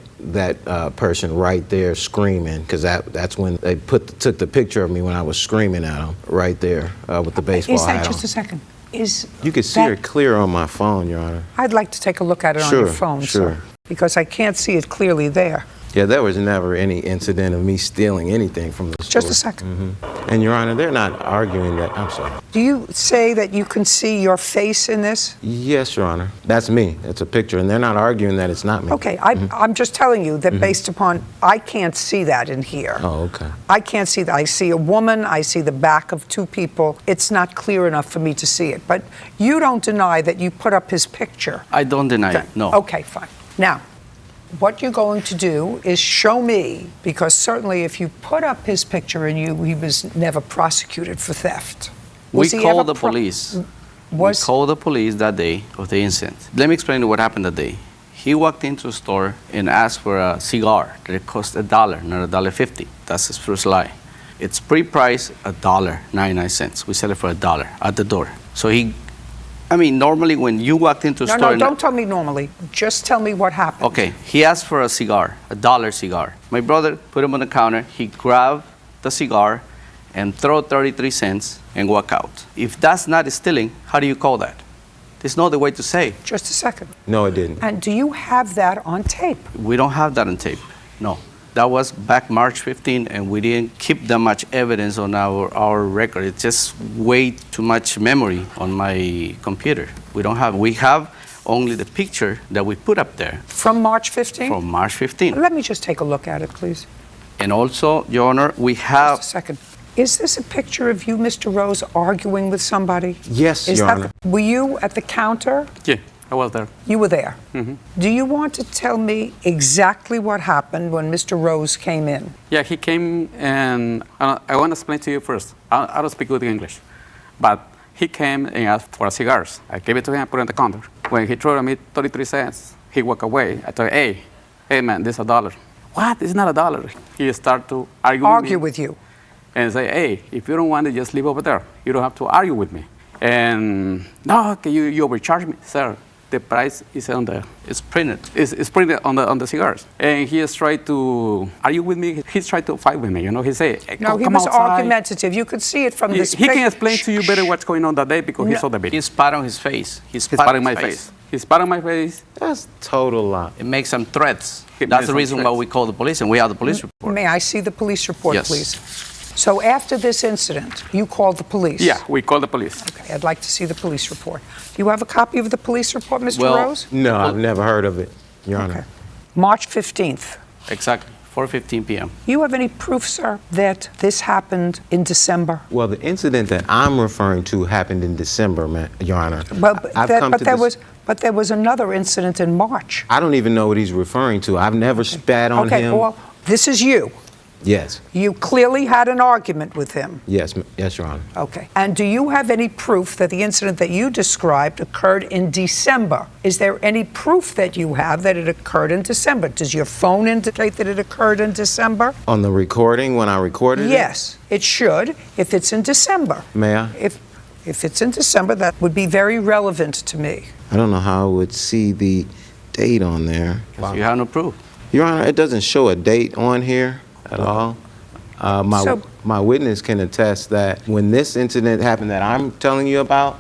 person right there screaming, because that's when they took the picture of me when I was screaming at them right there with the baseball Is that hat just on. a second? Is You can see that- her clear on my phone, Your Honor. I'd like to take a look at it on your phone, sure. sir, because I can't see it clearly there. Yeah, there was never any incident of me stealing anything from the store. Just a second. And Your Honor, they're not arguing that. I'm sorry. Do you say that you can see your face in this? Yes, Your Honor. That's me. It's a picture, and they're not arguing that it's not me. Okay, I'm just telling you that based upon, I can't see that in here. Oh, okay. I can't see that. I see a woman, I see the back of two people. It's not clear enough for me to see it. But you don't deny that you put up his picture. I don't deny it, no. Okay, fine. Now, what you're going to do is show me, because certainly if you put up his picture and he was never prosecuted for theft. We Was he called ever the police. Was- We called the police that day of the incident. Let me explain what happened that day. He walked into a store and asked for a cigar that it cost $1, not $1.50. That's his first lie. It's pre-priced $1.99. We sell it for $1 at the door. So normally when you walked into a store... No, don't tell me normally. Just tell me what happened. Okay, he asked for a cigar, $1 cigar. My brother put him on the counter. He grabbed the cigar and throw 33 cents and walk out. If that's not stealing, how do you call that? There's no other way to say. Just a second. No, it didn't. And do you have that on tape? We don't have that on tape, no. That was back March 15, and we didn't keep that much evidence on our record. It's just way too much memory on my computer. We have only the picture that we put up there. From March 15? From March 15. Let me just take a look at it, please. And also, Your Honor, we have... Just a second. Is this a picture of you, Mr. Rose, arguing with somebody? Yes, Your Honor. Were you at the counter? Yeah, I was there. You were there. Mhm. Do you want to tell me exactly what happened when Mr. Rose came in? Yeah, he came and I want to explain to you first. I don't speak good English, but he came and asked for cigars. I gave it to him, put it on the counter. When he threw me 33 cents, he walked away. I told him, hey man, this is $1. What? It's not $1. He started to argue with you. And say, hey, if you don't want it, just leave over there. You don't have to argue with me. And no, okay, you overcharge me, sir. The price is on the, it's printed. It's printed on the cigars. And he has tried to argue with me. He's tried to fight with me. He said, hey, No, he come was outside. argumentative. You could see it from this He pic- can explain to you better what's going on that day because he saw the video. He spat on his face. He He spat on my face. He spat on my face. That's total lie. It makes some threats. It That's makes the some reason why threats. we call the police, and we have the police report. May I see the police report, Yes. please? So after this incident, you called the police? Yeah, we called the police. Okay, I'd like to see the police report. Do you have a copy of the police report, Mr. Well, Rose? No, I've never heard of it, Your Honor. March 15th. Exactly, 4:15 p.m. You have any proof, sir, that this happened in December? Well, the incident that I'm referring to happened in December, Your Honor. But there was another incident in March. I don't even know what he's referring to. I've never spat on Okay, him. well, this is you. Yes, You clearly had an argument with him. yes, Your Honor. Okay. And do you have any proof that the incident that you described occurred in December? Is there any proof that you have that it occurred in December? Does your phone indicate that it occurred in December? On the recording, when I recorded it? Yes, it should if it's in December. May I? If it's in December, that would be very relevant to me. I don't know how I would see the date on there. You have no proof. Your Honor, it doesn't show a date on here at all. My witness can attest that when this incident happened that I'm telling you about,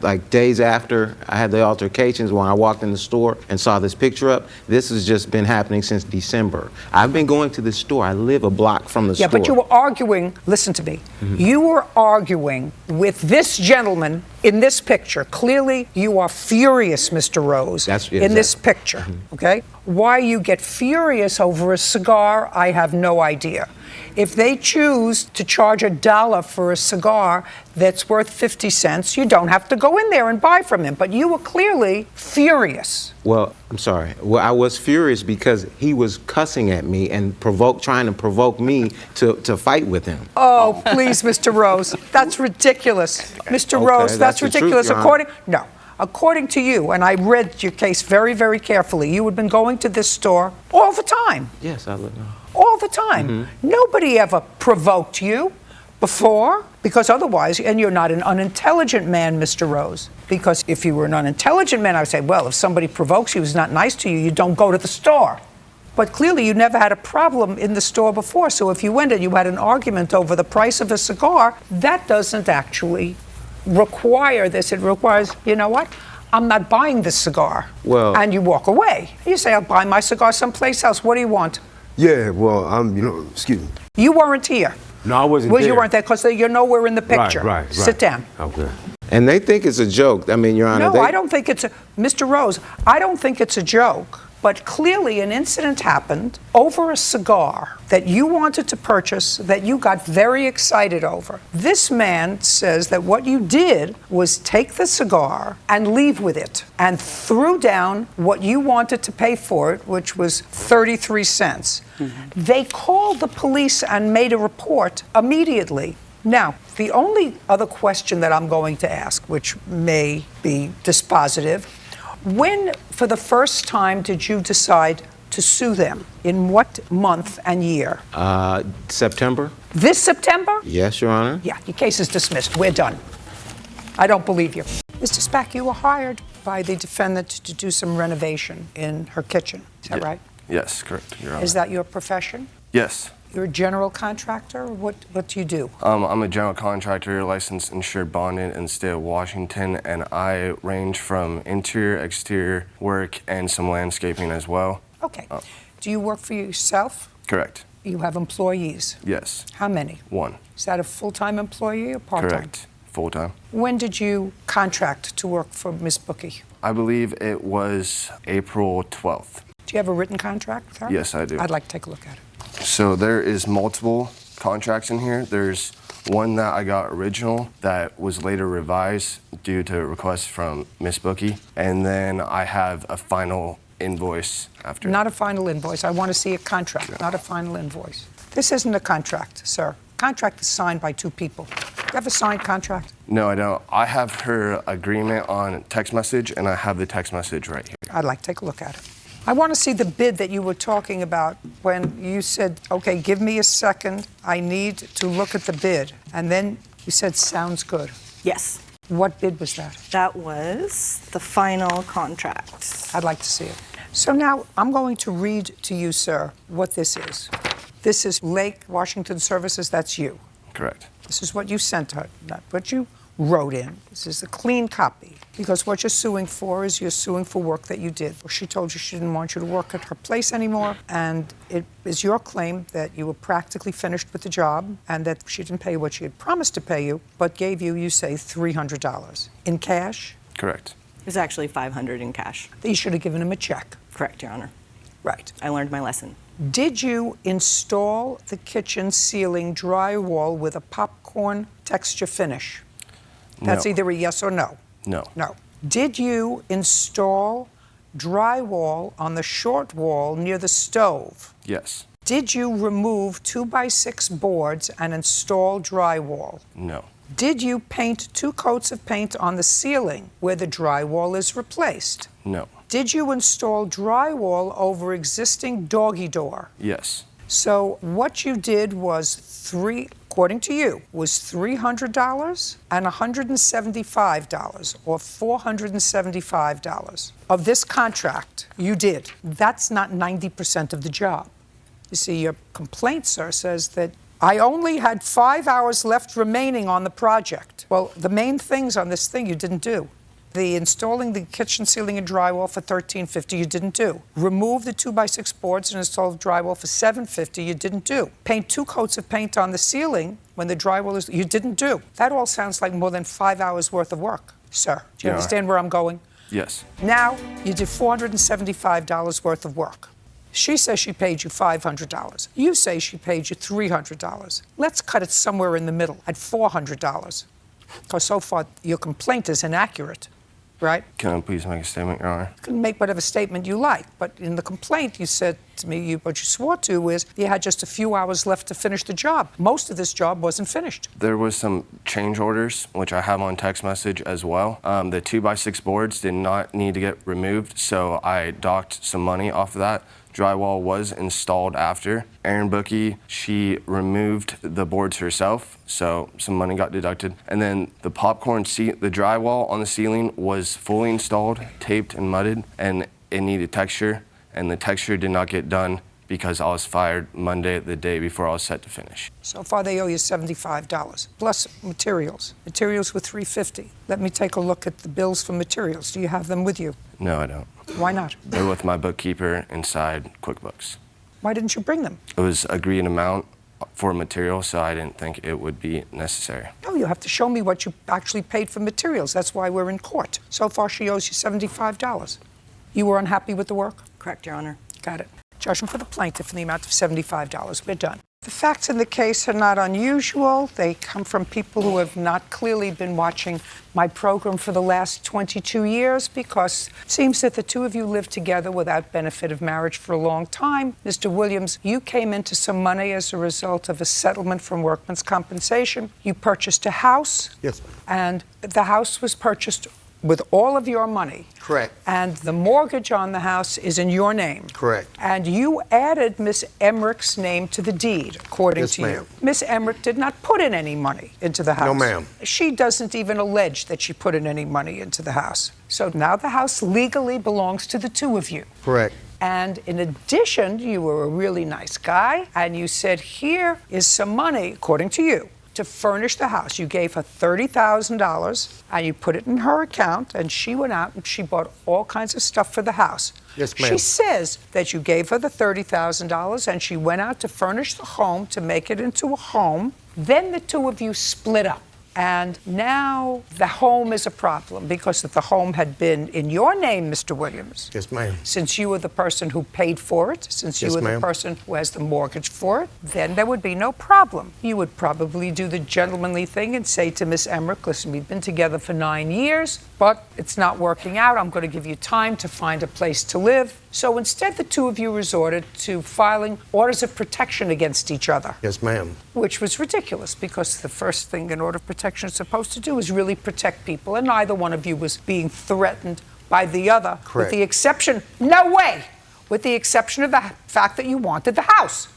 like days after I had the altercations, when I walked in the store and saw this picture up, this has just been happening since December. I've been going to this store. I live a block from the store. Yeah, but you were arguing, listen to me, you were arguing with this gentleman in this picture. Clearly, you are furious, Mr. Rose, in this picture, okay? Why you get furious over a cigar, I have no idea. If they choose to charge $1 for a cigar that's worth 50 cents, you don't have to go in there and buy from him. But you were clearly furious. Well, I'm sorry. Well, I was furious because he was cussing at me and trying to provoke me to fight with him. Oh, please, Mr. Rose, that's ridiculous. Mr. Rose, that's ridiculous. Truth, According to you, and I read your case very, very carefully, you had been going to this store all the time. Yes, I live. All the time. Nobody ever provoked you before, because otherwise, and you're not an unintelligent man, Mr. Rose, because if you were an unintelligent man, I would say, well, if somebody provokes you, who's not nice to you, you don't go to the store. But clearly, you never had a problem in the store before, so if you went and you had an argument over the price of a cigar, that doesn't actually require this. It requires, you know what? I'm not buying this cigar. Well, and you walk away. You say, I'll buy my cigar someplace else. What do you want? Yeah, well, excuse me. You weren't here. No, I wasn't Well, there. you weren't there because you're nowhere in the picture. Right. Sit down. Okay. And they think it's a joke. I mean, Your Honor. No, I don't think it's a, Mr. Rose, I don't think it's a joke. But clearly an incident happened over a cigar that you wanted to purchase, that you got very excited over. This man says that what you did was take the cigar and leave with it and threw down what you wanted to pay for it, which was 33 cents. They called the police and made a report immediately. Now, the only other question that I'm going to ask, which may be dispositive, when, for the first time, did you decide to sue them? In what month and year? September. This September? Yes, Your Honor. Yeah, your case is dismissed. We're done. I don't believe you. Mr. Spack, you were hired by the defendant to do some renovation in her kitchen. Is that right? Yes, correct, Your Honor. Is that your profession? Yes. You're a general contractor? What do you do? I'm a general contractor, licensed, insured, bonded in the state of Washington, and I range from interior, exterior work, and some landscaping as well. Okay. Do you work for yourself? Correct. You have employees? Yes. How many? One. Is that a full-time employee or part-time? Correct. Full-time. When did you contract to work for Ms. Bookie? I believe it was April 12th. Do you have a written contract with her? Yes, I do. I'd like to take a look at it. So there is multiple contracts in here. There's one that I got original that was later revised due to requests from Miss Bookie. And then I have a final invoice after. Not a final invoice. I want to see a contract, not a final invoice. This isn't a contract, sir. Contract is signed by two people. Do you have a signed contract? No, I don't. I have her agreement on text message, and I have the text message right here. I'd like to take a look at it. I want to see the bid that you were talking about when you said, okay, give me a second. I need to look at the bid. And then you said, sounds good. Yes. What bid was that? That was the final contract. I'd like to see it. So now I'm going to read to you, sir, what this is. This is Lake Washington Services. That's you. Correct. This is what you sent her, not what you wrote in. This is a clean copy. Because what you're suing for is you're suing for work that you did. She told you she didn't want you to work at her place anymore, and it is your claim that you were practically finished with the job and that she didn't pay what she had promised to pay you, but gave you, you say, $300 in cash? Correct. It was actually $500 in cash. You should have given him a check. Correct, Your Honor. Right. I learned my lesson. Did you install the kitchen ceiling drywall with a popcorn texture finish? That's No. either a yes or no. No. No. Did you install drywall on the short wall near the stove? Yes. Did you remove 2x6 boards and install drywall? No. Did you paint 2 coats of paint on the ceiling where the drywall is replaced? No. Did you install drywall over existing doggy door? Yes. So what you did was according to you, was $300 and $175, or $475 of this contract you did. That's not 90% of the job. You see, your complaint, sir, says that I only had 5 hours left remaining on the project. Well, the main things on this thing you didn't do. The installing the kitchen ceiling and drywall for $13.50 you didn't do. Remove the 2x6 boards and install drywall for $7.50 you didn't do. Paint 2 coats of paint on the ceiling when the drywall is you didn't do. That all sounds like more than 5 hours worth of work, sir. Do you understand where I'm going? Yes. Now you did $475 worth of work. She says she paid you $500. You say she paid you $300. Let's cut it somewhere in the middle at $400. Because so far your complaint is inaccurate, right? Can I please make a statement, Your Honor? You can make whatever statement you like, but in the complaint you said to me, what you swore to is you had just a few hours left to finish the job. Most of this job wasn't finished. There was some change orders, which I have on text message as well. The 2x6 boards did not need to get removed, so I docked some money off of that. Drywall was installed after. Erin Bookie, she removed the boards herself, so some money got deducted. And then the the drywall on the ceiling was fully installed, taped and mudded, and it needed texture, and the texture did not get done because I was fired Monday, the day before I was set to finish. So far they owe you $75, plus materials. Materials were $350. Let me take a look at the bills for materials. Do you have them with you? No, I don't. Why not? They're with my bookkeeper inside QuickBooks. Why didn't you bring them? It was agreed amount for material, so I didn't think it would be necessary. No, you have to show me what you actually paid for materials. That's why we're in court. So far she owes you $75. You were unhappy with the work? Correct, Your Honor. Got it. Judgment for the plaintiff in the amount of $75. We're done. The facts in the case are not unusual. They come from people who have not clearly been watching my program for the last 22 years because it seems that the two of you lived together without benefit of marriage for a long time. Mr. Williams, you came into some money as a result of a settlement from workman's compensation. You purchased a house. Yes, ma'am. And the house was purchased with all of your money. Correct. And the mortgage on the house is in your name. Correct. And you added Miss Emmerich's name to the deed, according Yes, to ma'am. you. Miss Emmerich did not put in any money into the house. No, ma'am. She doesn't even allege that she put in any money into the house. So now the house legally belongs to the two of you. Correct. And in addition, you were a really nice guy, and you said, here is some money, according to you, to furnish the house. You gave her $30,000 and you put it in her account, and she went out and she bought all kinds of stuff for the house. Yes, ma'am. She says that you gave her the $30,000 and she went out to furnish the home to make it into a home. Then the two of you split up. And now the home is a problem because if the home had been in your name, Mr. Williams. Yes, ma'am. Since you were the person who paid for it, since you Yes, were the ma'am. person who has the mortgage for it, then there would be no problem. You would probably do the gentlemanly thing and say to Miss Emmerich, listen, we've been together for 9 years, but it's not working out. I'm going to give you time to find a place to live. So instead, the two of you resorted to filing orders of protection against each other. Yes, ma'am. Which was ridiculous because the first thing an order of protection is supposed to do is really protect people, and neither one of you was being threatened by the other. Correct. With the exception, no way, with the exception of the fact that you wanted the house.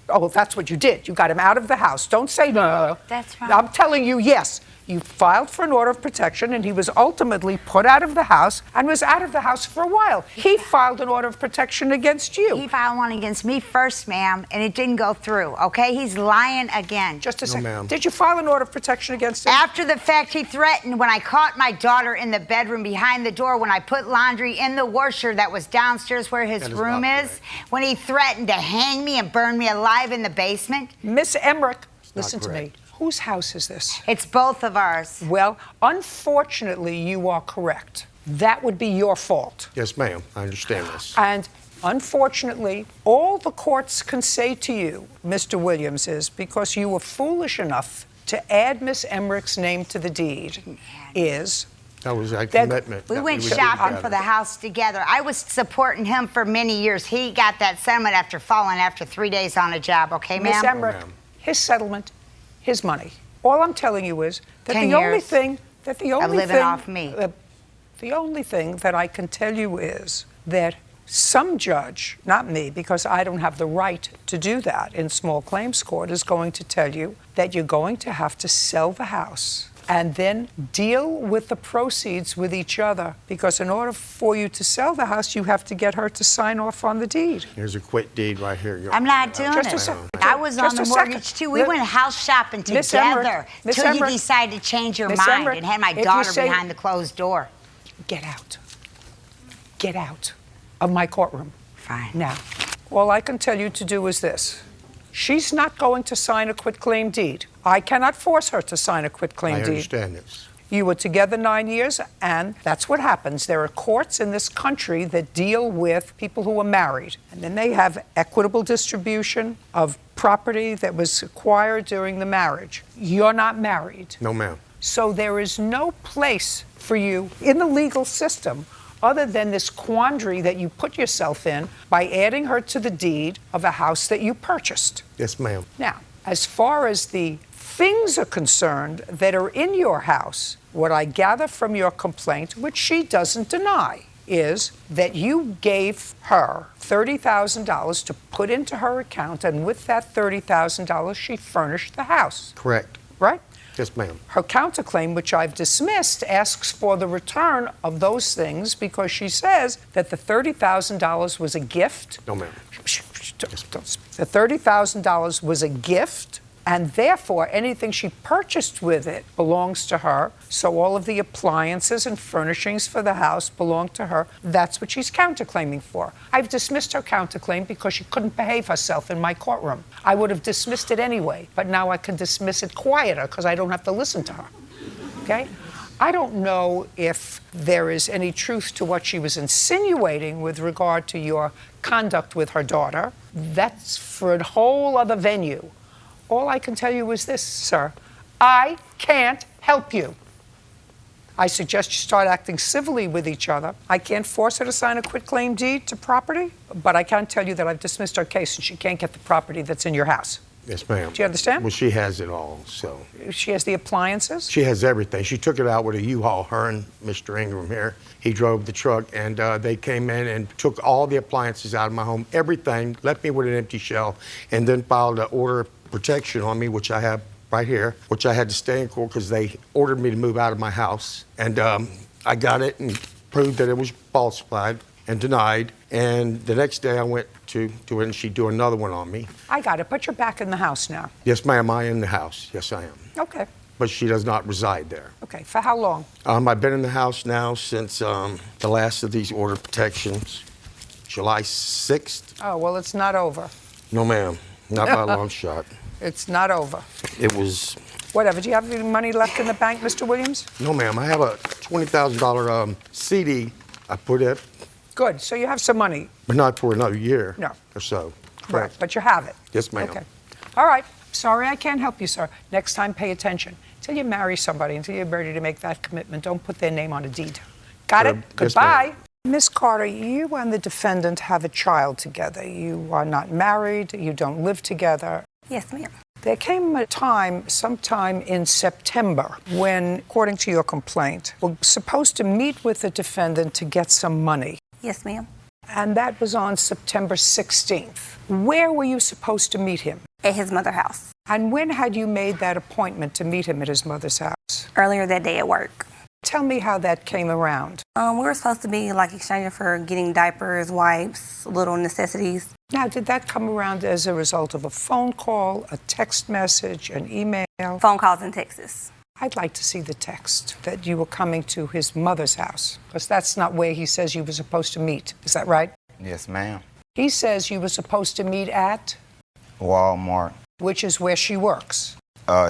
Oh, that's what you did. You got him out of the house. Don't say no. That's right. I'm telling you, yes. You filed for an order of protection, and he was ultimately put out of the house and was out of the house for a while. He filed an order of protection against you. He filed one against me first, ma'am, and it didn't go through, okay? He's lying again. Just a No, second. ma'am. Did you file an order of protection against him? After the fact, he threatened when I caught my daughter in the bedroom behind the door when I put laundry in the washer that was downstairs where his That is room not is, when he threatened to hang me and burn me alive in the basement. Miss Emmerich, listen to correct. me. Whose house is this? It's both of ours. Well, unfortunately, you are correct. That would be your fault. Yes, ma'am. I understand this. And unfortunately, all the courts can say to you, Mr. Williams, is because you were foolish enough to add Miss Emmerich's name to the deed is That was a That- commitment. We that went would do shopping together. for the house together. I was supporting him for many years. He got that settlement after falling after 3 days on a job, okay, Miss ma'am? Emmerich, his settlement, his money. All I'm telling you is that 10 the only years thing that the only living thing off me. The only thing that I can tell you is that some judge, not me, because I don't have the right to do that in small claims court, is going to tell you that you're going to have to sell the house and then deal with the proceeds with each other. Because in order for you to sell the house, you have to get her to sign off on the deed. Here's a quick deed right here. I'm not doing Just a it. second. I was on Just the a second. mortgage too. We went house shopping Miss Emmerich, together Miss till you Emmerich, decided to change your Miss mind Emmerich, and had my if you daughter say- behind the closed door. Get out. Get out of my courtroom. Fine. Now, all I can tell you to do is this. She's not going to sign a quitclaim deed. I cannot force her to sign a quitclaim I deed. understand this. You were together 9 years, and that's what happens. There are courts in this country that deal with people who are married, and then they have equitable distribution of property that was acquired during the marriage. You're not married. No, ma'am. So there is no place for you in the legal system other than this quandary that you put yourself in by adding her to the deed of a house that you purchased. Yes, ma'am. Now, as far as the things are concerned that are in your house, what I gather from your complaint, which she doesn't deny, is that you gave her $30,000 to put into her account, and with that $30,000, she furnished the house. Correct. Right? Yes, ma'am. Her counterclaim, which I've dismissed, asks for the return of those things because she says that the $30,000 was a gift. No, ma'am. The $30,000 was a gift, and therefore anything she purchased with it belongs to her. So all of the appliances and furnishings for the house belong to her. That's what she's counterclaiming for. I've dismissed her counterclaim because she couldn't behave herself in my courtroom. I would have dismissed it anyway, but now I can dismiss it quieter because I don't have to listen to her. Okay? I don't know if there is any truth to what she was insinuating with regard to your conduct with her daughter. That's for a whole other venue. All I can tell you is this, sir. I can't help you. I suggest you start acting civilly with each other. I can't force her to sign a quitclaim deed to property, but I can tell you that I've dismissed her case and she can't get the property that's in your house. Yes, ma'am. Do you understand? Well, she has it all, so. She has the appliances? She has everything. She took it out with a U-Haul, her and Mr. Ingram here. He drove the truck, and they came in and took all the appliances out of my home, everything, left me with an empty shell, and then filed an order of protection on me, which I have right here, which I had to stay in court because they ordered me to move out of my house. And I got it and proved that it was falsified and denied. And the next day I went to it, and she'd do another one on me. I got it, but you're back in the house now. Yes, ma'am, I am in the house. Yes, I am. Okay. But she does not reside there. Okay, for how long? I've been in the house now since the last of these order protections, July 6th. Oh, well, it's not over. No, ma'am, not by a long shot. It's not over. It was. Whatever. Do you have any money left in the bank, Mr. Williams? No, ma'am. I have a $20,000 CD I put it. Good. So you have some money. But not for another year. No. Or so. Correct. But you have it. Yes, ma'am. Okay. All right. Sorry I can't help you, sir. Next time, pay attention. Until you marry somebody, until you're ready to make that commitment, don't put their name on a deed. Got it? Yes, Goodbye. Miss Carter, you and the defendant have a child together. You are not married. You don't live together. Yes, ma'am. There came a time, sometime in September, when, according to your complaint, we're supposed to meet with the defendant to get some money. Yes, ma'am. And that was on September 16th. Where were you supposed to meet him? At his mother's house. And when had you made that appointment to meet him at his mother's house? Earlier that day at work. Tell me how that came around. We were supposed to be like exchanging for getting diapers, wipes, little necessities. Now, did that come around as a result of a phone call, a text message, an email? Phone calls in Texas. I'd like to see the text that you were coming to his mother's house, because that's not where he says you were supposed to meet. Is that right? Yes, ma'am. He says you were supposed to meet at? Walmart. Which is where she works.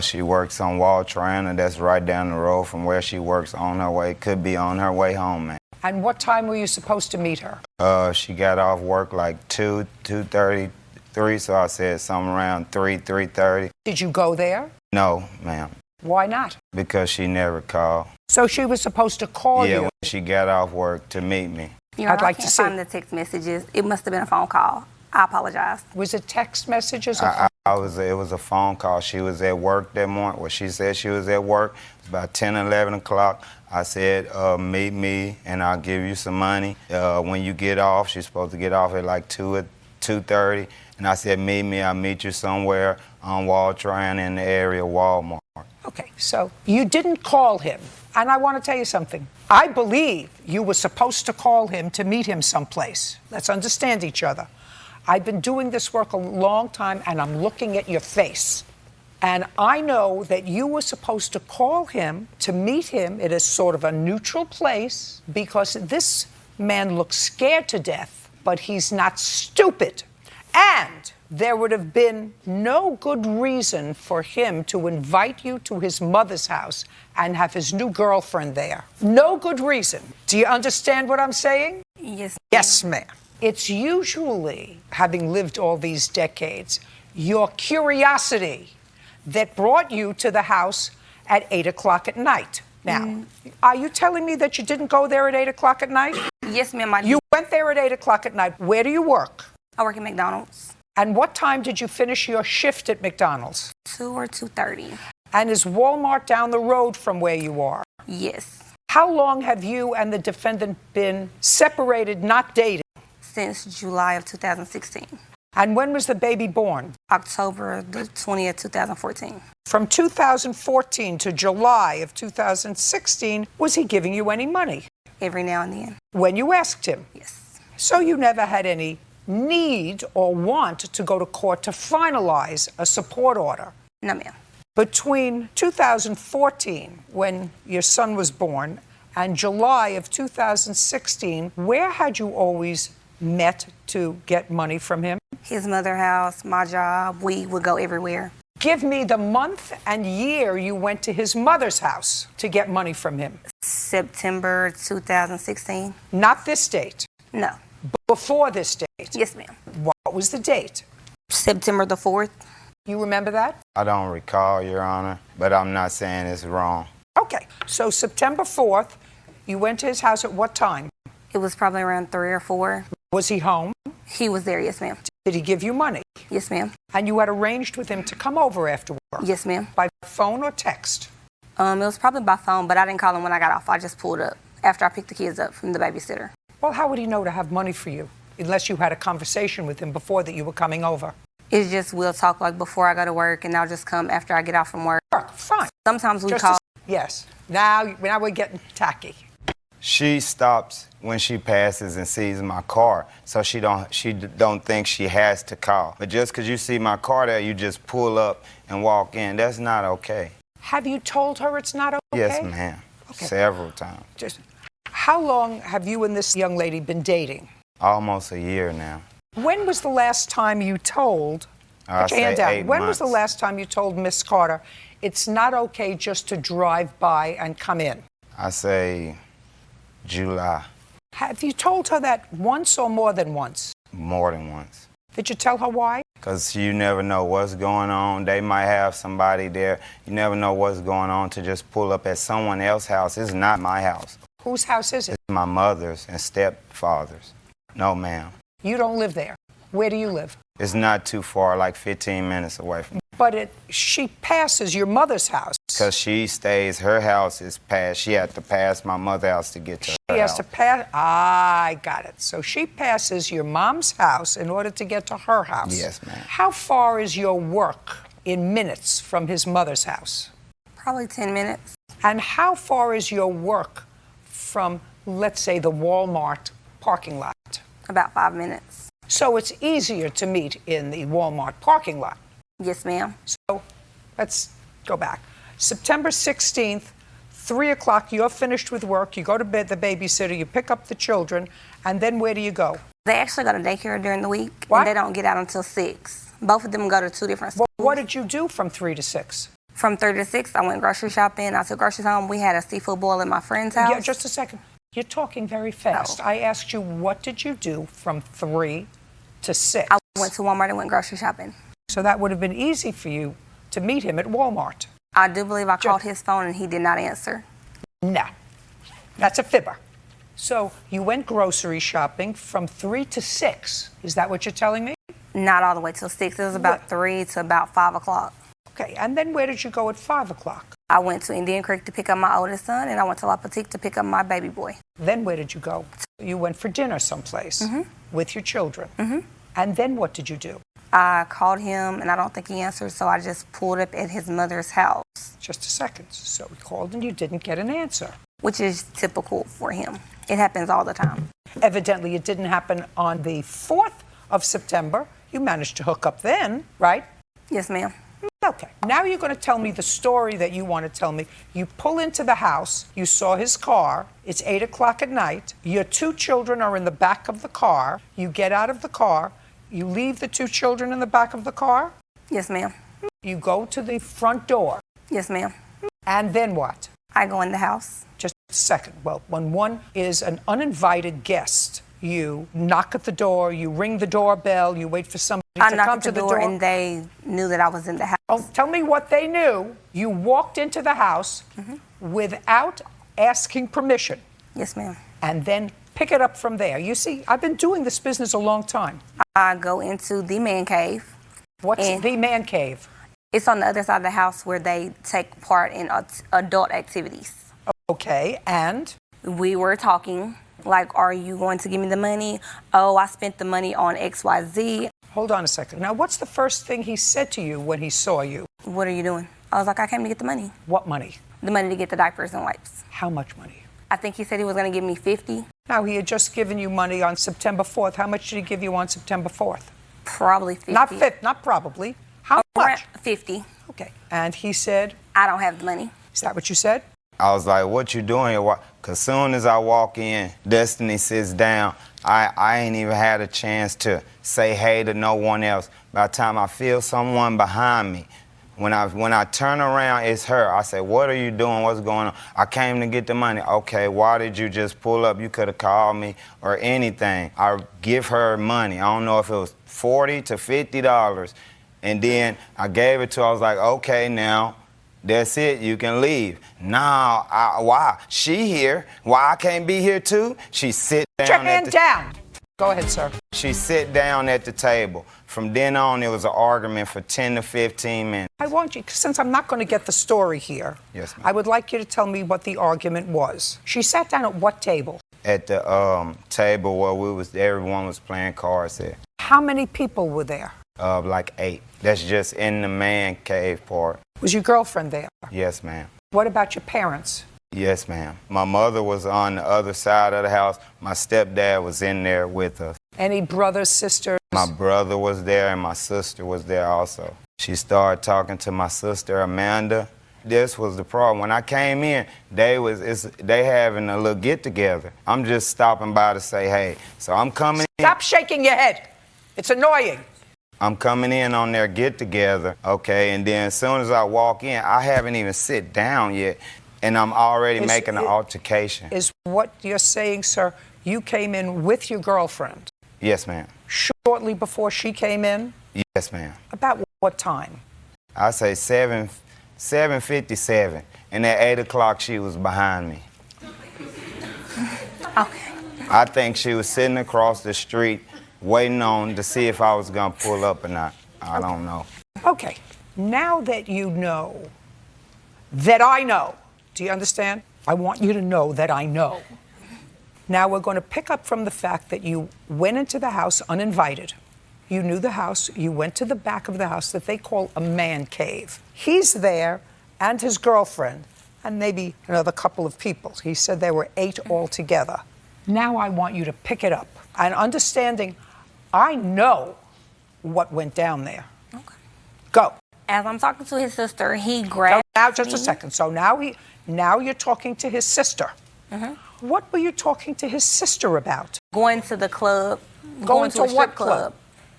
She works on Wall Triana. That's right down the road from where she works on her way. Could be on her way home, man. And what time were you supposed to meet her? She got off work like 2:30, 3, so I said something around 3:30. Did you go there? No, ma'am. Why not? Because she never called. So she was supposed to call you? Yeah, when she got off work to meet me. I'd like to see. I can't find the text messages. It must have been a phone call. I apologize. Was it text messages? It was a phone call. She was at work that morning. Well, she said she was at work. It was about 10, 11 o'clock. I said, meet me and I'll give you some money. When you get off, she's supposed to get off at like 2:30. And I said, meet me. I'll meet you somewhere on Wall Triana in the area, Walmart. Okay, so you didn't call him. And I want to tell you something. I believe you were supposed to call him to meet him someplace. Let's understand each other. I've been doing this work a long time, and I'm looking at your face. And I know that you were supposed to call him to meet him at a sort of a neutral place, because this man looks scared to death, but he's not stupid. And there would have been no good reason for him to invite you to his mother's house and have his new girlfriend there. No good reason. Do you understand what I'm saying? Yes. Yes, ma'am. It's usually, having lived all these decades, your curiosity that brought you to the house at 8 o'clock at night. Now, are you telling me that you didn't go there at 8 o'clock at night? Yes, ma'am. You went there at 8 o'clock at night. Where do you work? I work at McDonald's. And what time did you finish your shift at McDonald's? 2 or 2:30. And is Walmart down the road from where you are? Yes. How long have you and the defendant been separated, not dating? Since July of 2016. And when was the baby born? October the 20th, 2014. From 2014 to July of 2016, was he giving you any money? Every now and then. When you asked him? Yes. So you never had any need or want to go to court to finalize a support order? No, ma'am. Between 2014, when your son was born, and July of 2016, where had you always met to get money from him? His mother house, my job, we would go everywhere. Give me the month and year you went to his mother's house to get money from him. September 2016. Not this date. No. Before this date. Yes, ma'am. What was the date? September the 4th. You remember that? I don't recall, Your Honor, but I'm not saying it's wrong. Okay, so September 4th, you went to his house at what time? It was probably around 3 or 4. Was he home? He was there, yes, ma'am. Did he give you money? Yes, ma'am. And you had arranged with him to come over after work? Yes, ma'am. By phone or text? It was probably by phone, but I didn't call him when I got off. I just pulled up after I picked the kids up from the babysitter. Well, how would he know to have money for you, unless you had a conversation with him before that you were coming over? It's just we'll talk like before I go to work, and I'll just come after I get off from work. Fine. Sometimes we Just call. Yes. Now we're getting tacky. She stops when she passes and sees my car, so she don't think she has to call. But just because you see my car there, you just pull up and walk in. That's not okay. Have you told her it's not okay? Yes, ma'am. Okay. Several times. How long have you and this young lady been dating? Almost a year now. When was the last time you told? I'll Put your hand say down. 8 When was the months. last time you told Miss Carter it's not okay just to drive by and come in? I say July. Have you told her that once or more than once? More than once. Did you tell her why? Because you never know what's going on. They might have somebody there. You never know what's going on to just pull up at someone else's house. It's not my house. Whose house is it? It's my mother's and stepfather's. No, ma'am. You don't live there. Where do you live? It's not too far, like 15 minutes away from me. But she passes your mother's house. Because she stays, her house is past. She had to pass my mother's house to get to her She has house. to pass. I got it. So she passes your mom's house in order to get to her house. Yes, ma'am. How far is your work in minutes from his mother's house? Probably 10 minutes. And how far is your work from, let's say, the Walmart parking lot? About 5 minutes. So it's easier to meet in the Walmart parking lot. Yes, ma'am. So let's go back. September 16th, 3 o'clock, you're finished with work, you go to bed, the babysitter, you pick up the children, and then where do you go? They actually go to daycare during the week, What? and they don't get out until 6. Both of them go to 2 different schools. What did you do from 3 to 6? From 3 to 6, I went grocery shopping. I took groceries home. We had a seafood boil at my friend's house. Yeah, just a second. You're talking very fast. I asked you, what did you do from 3 to 6? I went to Walmart and went grocery shopping. So that would have been easy for you to meet him at Walmart. I do believe I called his phone and he did not answer. No, that's a fibber. So you went grocery shopping from 3 to 6. Is that what you're telling me? Not all the way till 6. It was about 3 to about 5 o'clock. Okay, and then where did you go at 5 o'clock? I went to Indian Creek to pick up my oldest son, and I went to La Petite to pick up my baby boy. Then where did you go? You went for dinner someplace with your children. And then what did you do? I called him, and I don't think he answered, so I just pulled up at his mother's house. Just a second. So he called and you didn't get an answer. Which is typical for him. It happens all the time. Evidently, it didn't happen on the 4th of September. You managed to hook up then, right? Yes, ma'am. Okay. Now you're going to tell me the story that you want to tell me. You pull into the house. You saw his car. It's 8 o'clock at night. Your 2 children are in the back of the car. You get out of the car. You leave the 2 children in the back of the car. Yes, ma'am. You go to the front door. Yes, ma'am. And then what? I go in the house. Just a second. Well, when one is an uninvited guest, you knock at the door, you ring the doorbell, you wait for somebody I to knocked come at to the the door door. and they knew that I was in the house. Oh, tell me what they knew. You walked into the house without asking permission. Yes, ma'am. And then pick it up from there. You see, I've been doing this business a long time. I go into the man cave. What's the man cave? It's on the other side of the house where they take part in adult activities. Okay, and? We were talking, like, are you going to give me the money? Oh, I spent the money on XYZ. Hold on a second. Now, what's the first thing he said to you when he saw you? What are you doing? I was like, I came to get the money. What money? The money to get the diapers and wipes. How much money? I think he said he was going to give me 50. Now, he had just given you money on September 4th. How much did he give you on September 4th? Probably 50. Not 50, not probably. How much? 50. Okay. And he said? I don't have the money. Is that what you said? I was like, what you doing here? Because soon as I walk in, Destiny sits down. I ain't even had a chance to say hey to no one else. By the time I feel someone behind me, when I turn around, it's her. I say, what are you doing? What's going on? I came to get the money. Okay, why did you just pull up? You could have called me or anything. I give her money. I don't know if it was $40 to $50. And then I gave it to her. I was like, okay, now, that's it. You can leave. Now, why? She here. Why I can't be here too? She sit down. Put your hand down. Go ahead, sir. She sit down at the table. From then on, it was an argument for 10 to 15 minutes. I want you, since I'm not going to get the story here, Yes, ma'am. I would like you to tell me what the argument was. She sat down at what table? At the table where everyone was playing cards there. How many people were there? Like 8. That's just in the man cave part. Was your girlfriend there? Yes, ma'am. What about your parents? Yes, ma'am. My mother was on the other side of the house. My stepdad was in there with us. Any brothers, sisters? My brother was there and my sister was there also. She started talking to my sister, Amanda. This was the problem. When I came in, they having a little get-together. I'm just stopping by to say hey. So I'm coming in. Stop shaking your head. It's annoying. I'm coming in on their get-together, okay? And then as soon as I walk in, I haven't even sit down yet, and I'm already making an altercation. Is what you're saying, sir, you came in with your girlfriend? Yes, ma'am. Shortly before she came in? Yes, ma'am. About what time? I say 7:57, and at 8 o'clock she was behind me. Okay. I think she was sitting across the street waiting on to see if I was gonna pull up or not. I don't know. Okay, now that you know that I know, do you understand? I want you to know that I know. Now we're going to pick up from the fact that you went into the house uninvited. You knew the house, you went to the back of the house that they call a man cave. He's there and his girlfriend and maybe another couple of people. He said there were 8 altogether. Now I want you to pick it up. And understanding, I know what went down there. Okay. Go. As I'm talking to his sister, he grabbed Now, just me. a second. So now you're talking to his sister. Mm-hmm. What were you talking to his sister about? Going to the club. Going to a to what strip club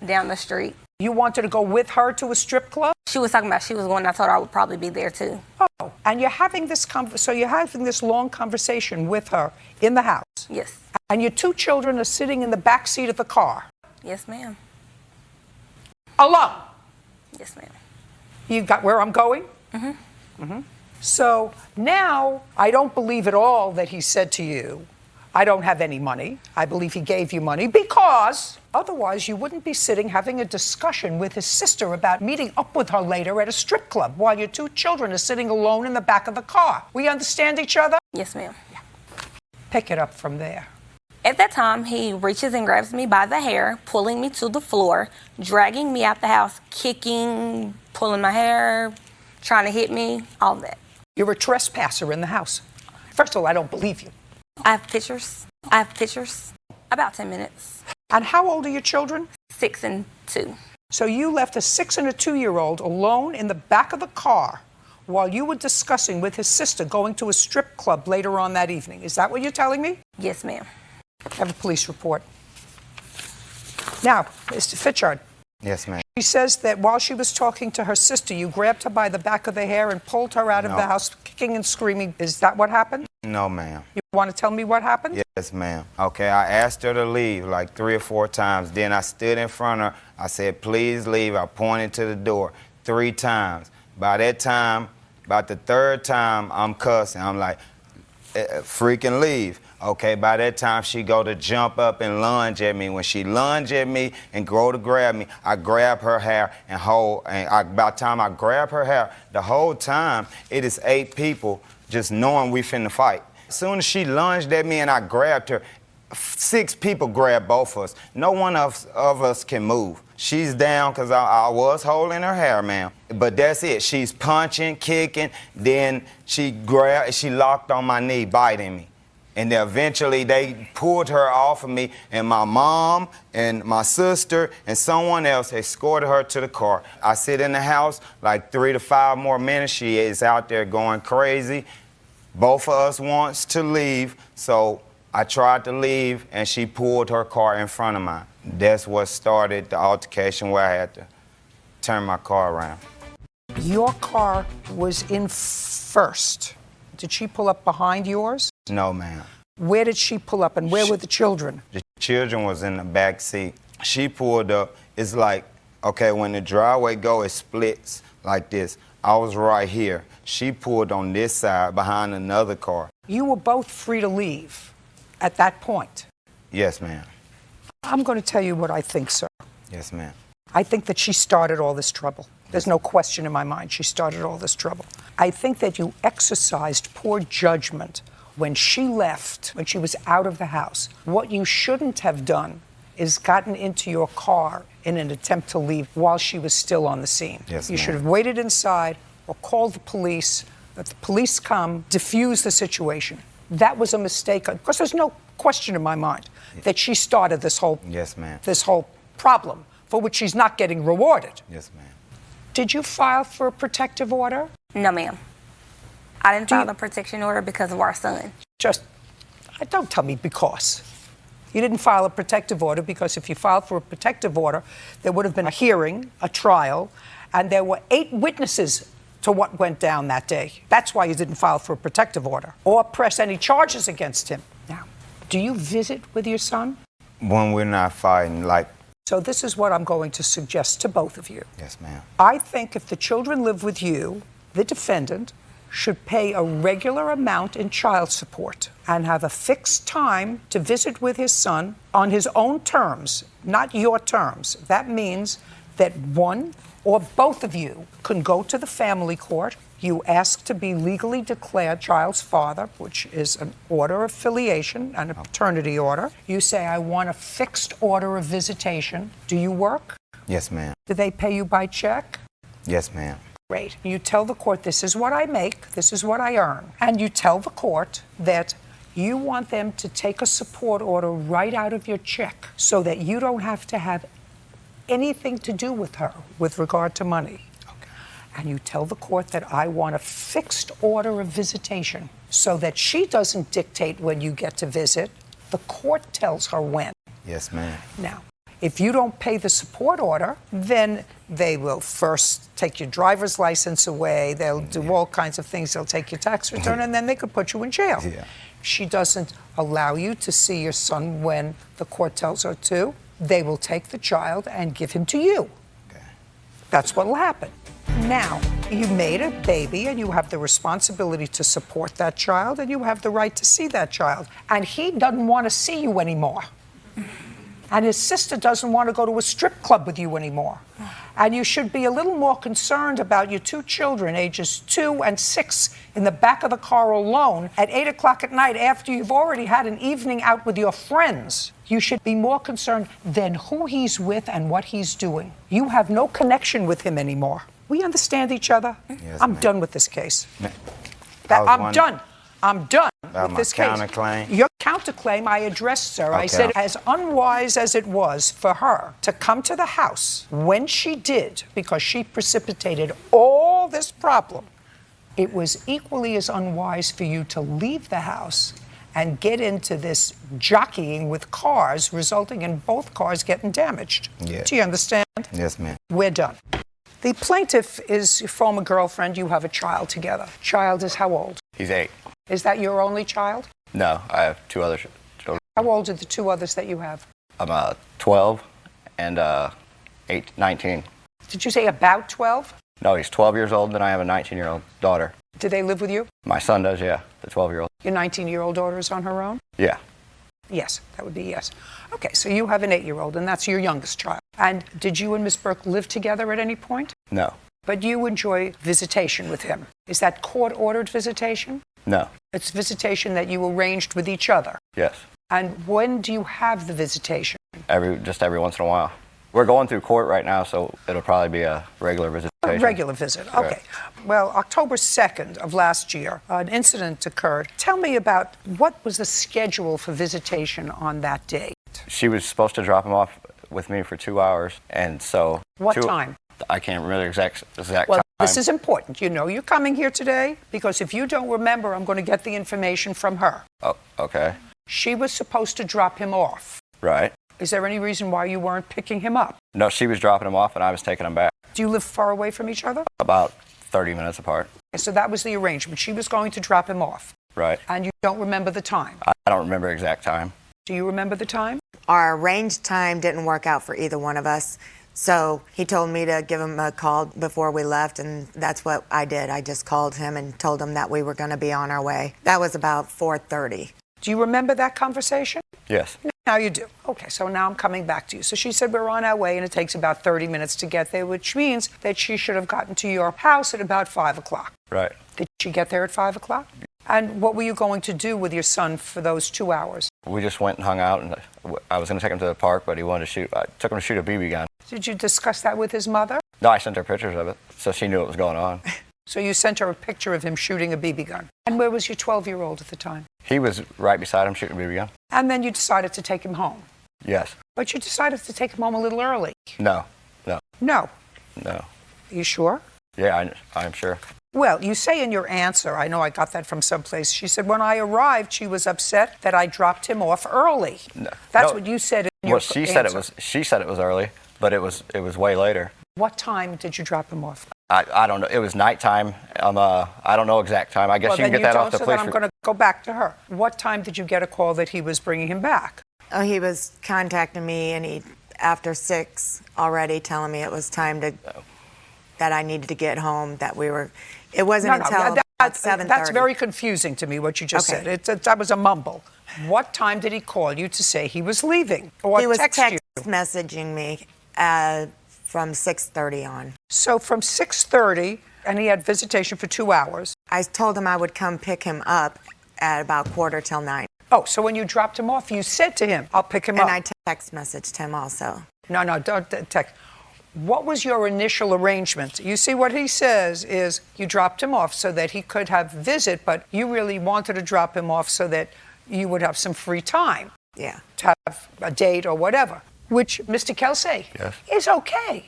down the street. You wanted to go with her to a strip club? She was talking about she was going. I told her I would probably be there too. Oh, and you're having this so you're having this long conversation with her in the house. Yes. And your 2 children are sitting in the back seat of the car. Yes, ma'am. Alone. Yes, ma'am. You got where I'm going? Mm-hmm. Mm-hmm. So now I don't believe at all that he said to you, I don't have any money. I believe he gave you money because otherwise you wouldn't be sitting having a discussion with his sister about meeting up with her later at a strip club while your 2 children are sitting alone in the back of the car. We understand each other? Yes, ma'am. Yeah. Pick it up from there. At that time, he reaches and grabs me by the hair, pulling me to the floor, dragging me out the house, kicking, pulling my hair, trying to hit me, all that. You're a trespasser in the house. First of all, I don't believe you. I have pictures. About 10 minutes. And how old are your children? 6 and 2. So you left a 6 and a 2-year-old alone in the back of the car while you were discussing with his sister going to a strip club later on that evening. Is that what you're telling me? Yes, ma'am. I have a police report. Now, Mr. Fitchard. Yes, ma'am. She says that while she was talking to her sister, you grabbed her by the back of the hair and pulled her out of the house, kicking and screaming. Is that what happened? No, ma'am. You want to tell me what happened? Yes, ma'am. Okay, I asked her to leave like 3 or 4 times. Then I stood in front of her. I said, please leave. I pointed to the door 3 times. By that time, about the 3rd time, I'm cussing. I'm like, freaking leave. Okay, by that time, she go to jump up and lunge at me. When she lunge at me and go to grab me, I grab her hair and hold. And by the time I grab her hair, the whole time, it is 8 people just knowing we finna fight. As soon as she lunged at me and I grabbed her, 6 people grabbed both of us. No one of us can move. She's down because I was holding her hair, ma'am. But that's it. She's punching, kicking. Then she locked on my knee, biting me. And then eventually they pulled her off of me, and my mom and my sister and someone else escorted her to the car. I sit in the house like 3 to 5 more minutes. She is out there going crazy. Both of us wants to leave, so I tried to leave, and she pulled her car in front of mine. That's what started the altercation where I had to turn my car around. Your car was in first. Did she pull up behind yours? No, ma'am. Where did she pull up, and where were the children? The children was in the back seat. She pulled up. It's like, okay, when the driveway go, it splits like this. I was right here. She pulled on this side behind another car. You were both free to leave at that point. Yes, ma'am. I'm going to tell you what I think, sir. Yes, ma'am. I think that she started all this trouble. There's no question in my mind she started all this trouble. I think that you exercised poor judgment when she left, when she was out of the house. What you shouldn't have done is gotten into your car in an attempt to leave while she was still on the scene. Yes, you ma'am. should have waited inside or called the police, let the police come, diffuse the situation. That was a mistake, because there's no question in my mind that she started this whole, yes, ma'am. This whole problem for which she's not getting rewarded. Yes, ma'am. Did you file for a protective order? No, ma'am. I didn't file a protection order because of our son. Don't tell me because. You didn't file a protective order because if you filed for a protective order, there would have been a hearing, a trial, and there were 8 witnesses to what went down that day. That's why you didn't file for a protective order or press any charges against him. Now, do you visit with your son? When we're not fighting, like... So this is what I'm going to suggest to both of you. Yes, ma'am. I think if the children live with you, the defendant should pay a regular amount in child support and have a fixed time to visit with his son on his own terms, not your terms. That means that one or both of you can go to the family court. You ask to be legally declared child's father, which is an order of filiation and a paternity order. You say, I want a fixed order of visitation. Do you work? Yes, ma'am. Do they pay you by check? Yes, ma'am. Great. You tell the court, this is what I make, this is what I earn. And you tell the court that you want them to take a support order right out of your check so that you don't have to have anything to do with her with regard to money. Okay. And you tell the court that I want a fixed order of visitation so that she doesn't dictate when you get to visit. The court tells her when. Yes, ma'am. Now, if you don't pay the support order, then they will first take your driver's license away. They'll do all kinds of things. They'll take your tax return, and then they could put you in jail. Yeah. She doesn't allow you to see your son when the court tells her to. They will take the child and give him to you. Okay. That's what will happen. Now, you made a baby, and you have the responsibility to support that child, and you have the right to see that child. And he doesn't want to see you anymore. And his sister doesn't want to go to a strip club with you anymore. And you should be a little more concerned about your 2 children, ages 2 and 6, in the back of the car alone at 8 o'clock at night after you've already had an evening out with your friends. You should be more concerned than who he's with and what he's doing. You have no connection with him anymore. We understand each other? Yes, I'm ma'am. done with this case. I was I'm wondering done. I'm done about with my this case. counterclaim. Your counterclaim I addressed, sir. I Okay. said, as unwise as it was for her to come to the house when she did, because she precipitated all this problem, it was equally as unwise for you to leave the house and get into this jockeying with cars, resulting in both cars getting damaged. Yeah. Do you understand? Yes, ma'am. We're done. The plaintiff is your former girlfriend. You have a child together. Child is how old? He's 8. Is that your only child? No, I have 2 other children. How old are the 2 others that you have? I'm 12 and 19. Did you say about 12? No, he's 12 years old, and I have a 19-year-old daughter. Do they live with you? My son does, yeah, the 12-year-old. Your 19-year-old daughter is on her own? Yeah. Yes, that would be yes. Okay, so you have an 8-year-old, and that's your youngest child. And did you and Miss Burke live together at any point? No. But you enjoy visitation with him. Is that court-ordered visitation? No. It's visitation that you arranged with each other. Yes. And when do you have the visitation? Just every once in a while. We're going through court right now, so it'll probably be a regular visitation. A regular visit, okay. Right. Well, October 2nd of last year, an incident occurred. Tell me about what was the schedule for visitation on that day? She was supposed to drop him off with me for 2 hours, and so... What time? I can't remember the exact Well, time. this is important. You know you're coming here today because if you don't remember, I'm going to get the information from her. Oh, okay. She was supposed to drop him off. Right. Is there any reason why you weren't picking him up? No, she was dropping him off, and I was taking him back. Do you live far away from each other? About 30 minutes apart. Okay, so that was the arrangement. She was going to drop him off. Right. And you don't remember the time? I don't remember exact time. Do you remember the time? Our arranged time didn't work out for either one of us. So he told me to give him a call before we left, and that's what I did. I just called him and told him that we were going to be on our way. That was about 4:30. Do you remember that conversation? Yes. Now you do. Okay, so now I'm coming back to you. So she said we're on our way and it takes about 30 minutes to get there, which means that she should have gotten to your house at about 5 o'clock. Right. Did she get there at 5 o'clock? And what were you going to do with your son for those 2 hours? We just went and hung out, and I was going to take him to the park, but he wanted to shoot. I took him to shoot a BB gun. Did you discuss that with his mother? No, I sent her pictures of it, so she knew what was going on. So you sent her a picture of him shooting a BB gun. And where was your 12-year-old at the time? He was right beside him shooting a BB gun. And then you decided to take him home. Yes. But you decided to take him home a little early. No. No. No. Are you sure? Yeah, I'm sure. Well, you say in your answer, I know I got that from someplace, she said, when I arrived, she was upset that I dropped him off early. No. That's what you said in your she answer. said it was early, but it was way later. What time did you drop him off? I don't know. It was nighttime. I don't know exact time. I guess you can get that off the police. I'm going to go back to her. What time did you get a call that he was bringing him back? Oh, he was contacting me, and he after 6 already telling me it was time to that I needed to get home. That we were. It wasn't until about 7:30. That's very confusing to me, what you just said. That was a mumble. What time did he call you to say he was leaving? Or he was text text you? messaging me from 6:30 on. So from 6:30, and he had visitation for 2 hours. I told him I would come pick him up at about 8:45. Oh, so when you dropped him off, you said to him, I'll pick him up. And I text messaged him also. No, don't text. What was your initial arrangement? You see, what he says is you dropped him off so that he could have visit, but you really wanted to drop him off so that you would have some free time. Yeah. To have a date or whatever, which, Mr. Kelsey, is okay.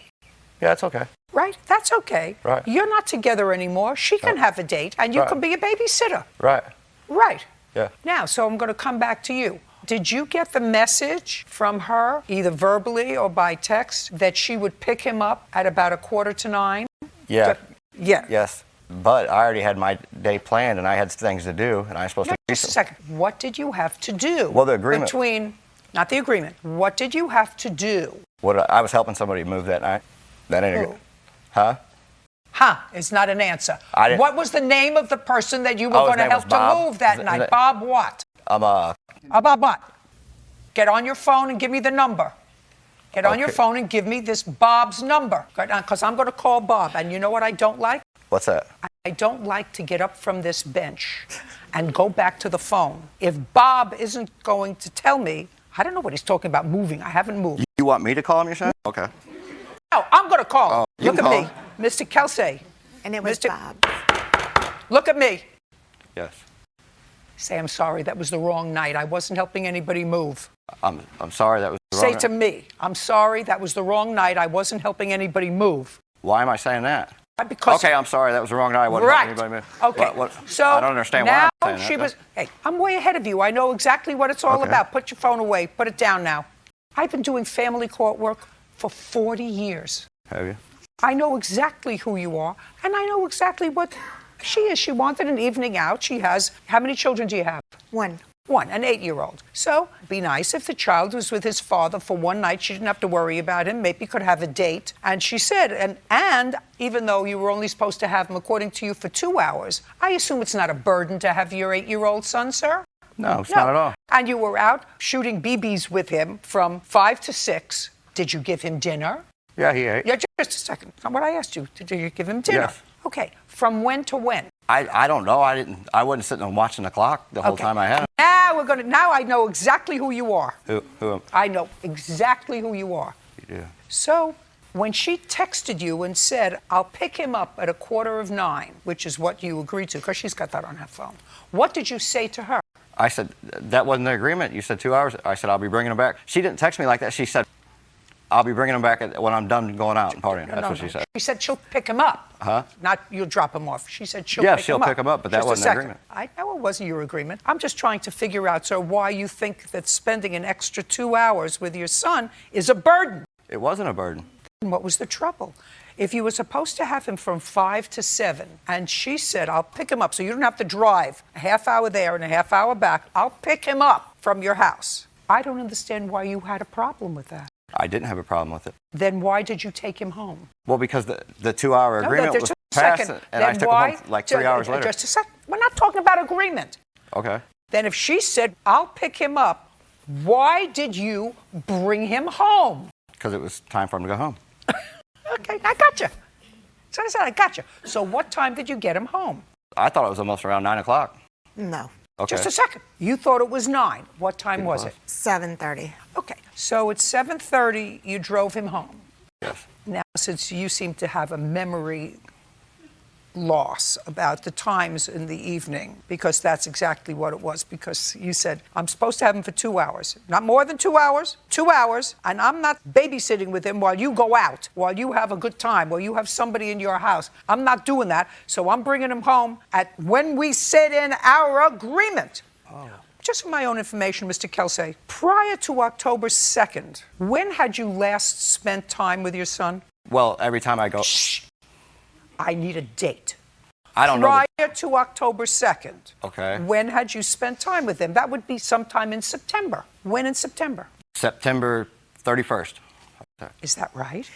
Yeah, it's okay. Right? That's okay. Right. You're not together anymore. She can have a date, and you can be a babysitter. Right. Right. Yeah. Now, so I'm going to come back to you. Did you get the message from her, either verbally or by text, that she would pick him up at about 8:45? Yeah. Yeah. Yes. But I already had my day planned, and I had things to do, and I was supposed to do Just a second. What did you have to do? Well, the agreement. Not the agreement. What did you have to do? I was helping somebody move that night. That ain't a good. Huh? Huh, it's not an answer. What was the name of the person that you were going to help to move that night? Bob what? Bob what? Get on your phone and give me the number. Get on your phone and give me this Bob's number. Because I'm going to call Bob. And you know what I don't like? What's that? I don't like to get up from this bench and go back to the phone. If Bob isn't going to tell me, I don't know what he's talking about moving. I haven't moved. You want me to call him, you're saying? Okay. No, I'm going to call him. You Look can at call me. him. Mr. Kelsey. And it was Mr. Bob. Look at me. Yes. Say, I'm sorry, that was the wrong night. I wasn't helping anybody move. I'm sorry that was the Say wrong to me, I'm sorry, that was the wrong night. I wasn't helping anybody move. Why am I saying that? Because okay, I'm sorry, that was the wrong night. I wasn't right. helping anybody move. Okay. So I don't understand now why I'm saying she that. was. Hey, I'm way ahead of you. I know exactly what it's all Okay. about. Put your phone away. Put it down now. I've been doing family court work for 40 years. Have you? I know exactly who you are, and I know exactly what she is. She wanted an evening out. She has. How many children do you have? One. One, an 8-year-old. So, be nice if the child was with his father for one night. She didn't have to worry about him. Maybe could have a date. And she said, and even though you were only supposed to have him, according to you, for 2 hours, I assume it's not a burden to have your 8-year-old son, sir? No, it's not at all. And you were out shooting BBs with him from 5 to 6. Did you give him dinner? Yeah, he ate. Yeah, just a second. Not what I asked you. Did you give him dinner? Yes. Okay. From when to when? I don't know. I wasn't sitting and watching the clock the whole time I had him. Now I know exactly who you are. Who? I know exactly who you are. You do. So when she texted you and said, I'll pick him up at 9:15, which is what you agreed to, because she's got that on her phone, what did you say to her? I said, that wasn't the agreement. You said 2 hours. I said, I'll be bringing him back. She didn't text me like that. She said, I'll be bringing him back when I'm done going out and partying. That's what she said. She said she'll pick him up. Huh? Not you'll drop him off. She said she'll Yeah, pick she'll him up. pick him up, but that Just a wasn't the second. agreement. I know it wasn't your agreement. I'm just trying to figure out, so why you think that spending an extra 2 hours with your son is a burden. It wasn't a burden. What was the trouble? If you were supposed to have him from 5 to 7, and she said, I'll pick him up, so you don't have to drive a half hour there and a half hour back. I'll pick him up from your house. I don't understand why you had a problem with that. I didn't have a problem with it. Then why did you take him home? Well, because the 2 hour agreement was passed, and I took him home like 3 hours later. Just a second. We're not talking about agreement. Okay. Then if she said, I'll pick him up, why did you bring him home? Because it was time for him to go home. Okay, I got you. So I said, I got you. So what time did you get him home? I thought it was almost around 9 o'clock. No. Okay. Just a second. You thought it was 9. What time was it? 7:30. Okay, so at 7:30, you drove him home. Yes. Now, since you seem to have a memory loss about the times in the evening, because that's exactly what it was, because you said, I'm supposed to have him for 2 hours. Not more than 2 hours, 2 hours, and I'm not babysitting with him while you go out, while you have a good time, while you have somebody in your house. I'm not doing that, so I'm bringing him home at when we said in our agreement. Oh. Just for my own information, Mr. Kelsey, prior to October 2nd, when had you last spent time with your son? Well, every time I go. Shh. I need a date. I don't know. Prior to October 2nd. Okay. When had you spent time with him? That would be sometime in September. When in September? September 31st. Is that right?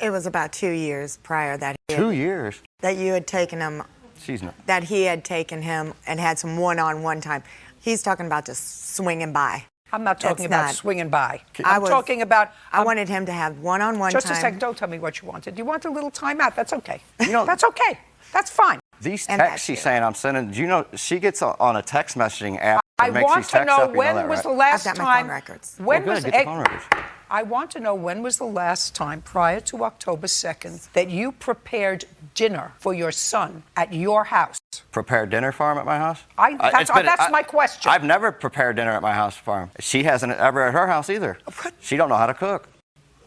It was about 2 years prior that 2 years? That you had taken him. She's not. That he had taken him and had some one-on-one time. He's talking about just swinging by. I'm not talking about swinging by. I wanted him to have one-on-one time. Just a second. Don't tell me what you wanted. You want a little time out. That's okay. That's okay. That's fine. These texts she's saying I'm sending, do you know, she gets on a text messaging app and makes these texts up. When was the last time? I've got my phone records. When well, was good, get the phone records. I want to know when was the last time prior to October 2nd that you prepared dinner for your son at your house? Prepared dinner for him at my house? That's my question. I've never prepared dinner at my house for him. She hasn't ever at her house either. She don't know how to cook.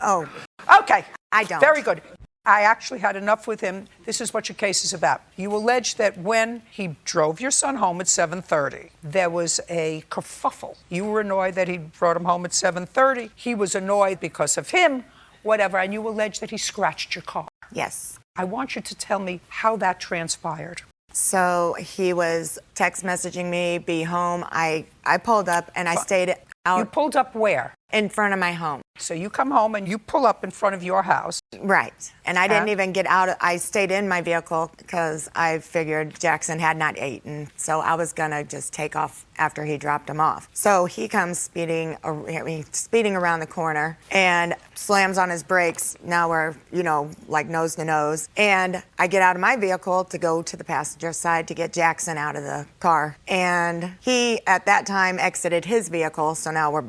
Oh. Okay. I don't. Very good. I actually had enough with him. This is what your case is about. You allege that when he drove your son home at 7:30, there was a kerfuffle. You were annoyed that he brought him home at 7:30. He was annoyed because of him, whatever, and you allege that he scratched your car. Yes. I want you to tell me how that transpired. So he was text messaging me, be home. I pulled up and I stayed out. You pulled up where? In front of my home. So you come home and you pull up in front of your house. Right. And I didn't even get out. I stayed in my vehicle because I figured Jackson had not eaten. So I was going to just take off after he dropped him off. So he comes speeding around the corner and slams on his brakes. Now we're, like nose to nose. And I get out of my vehicle to go to the passenger side to get Jackson out of the car. And he, at that time, exited his vehicle. So now we're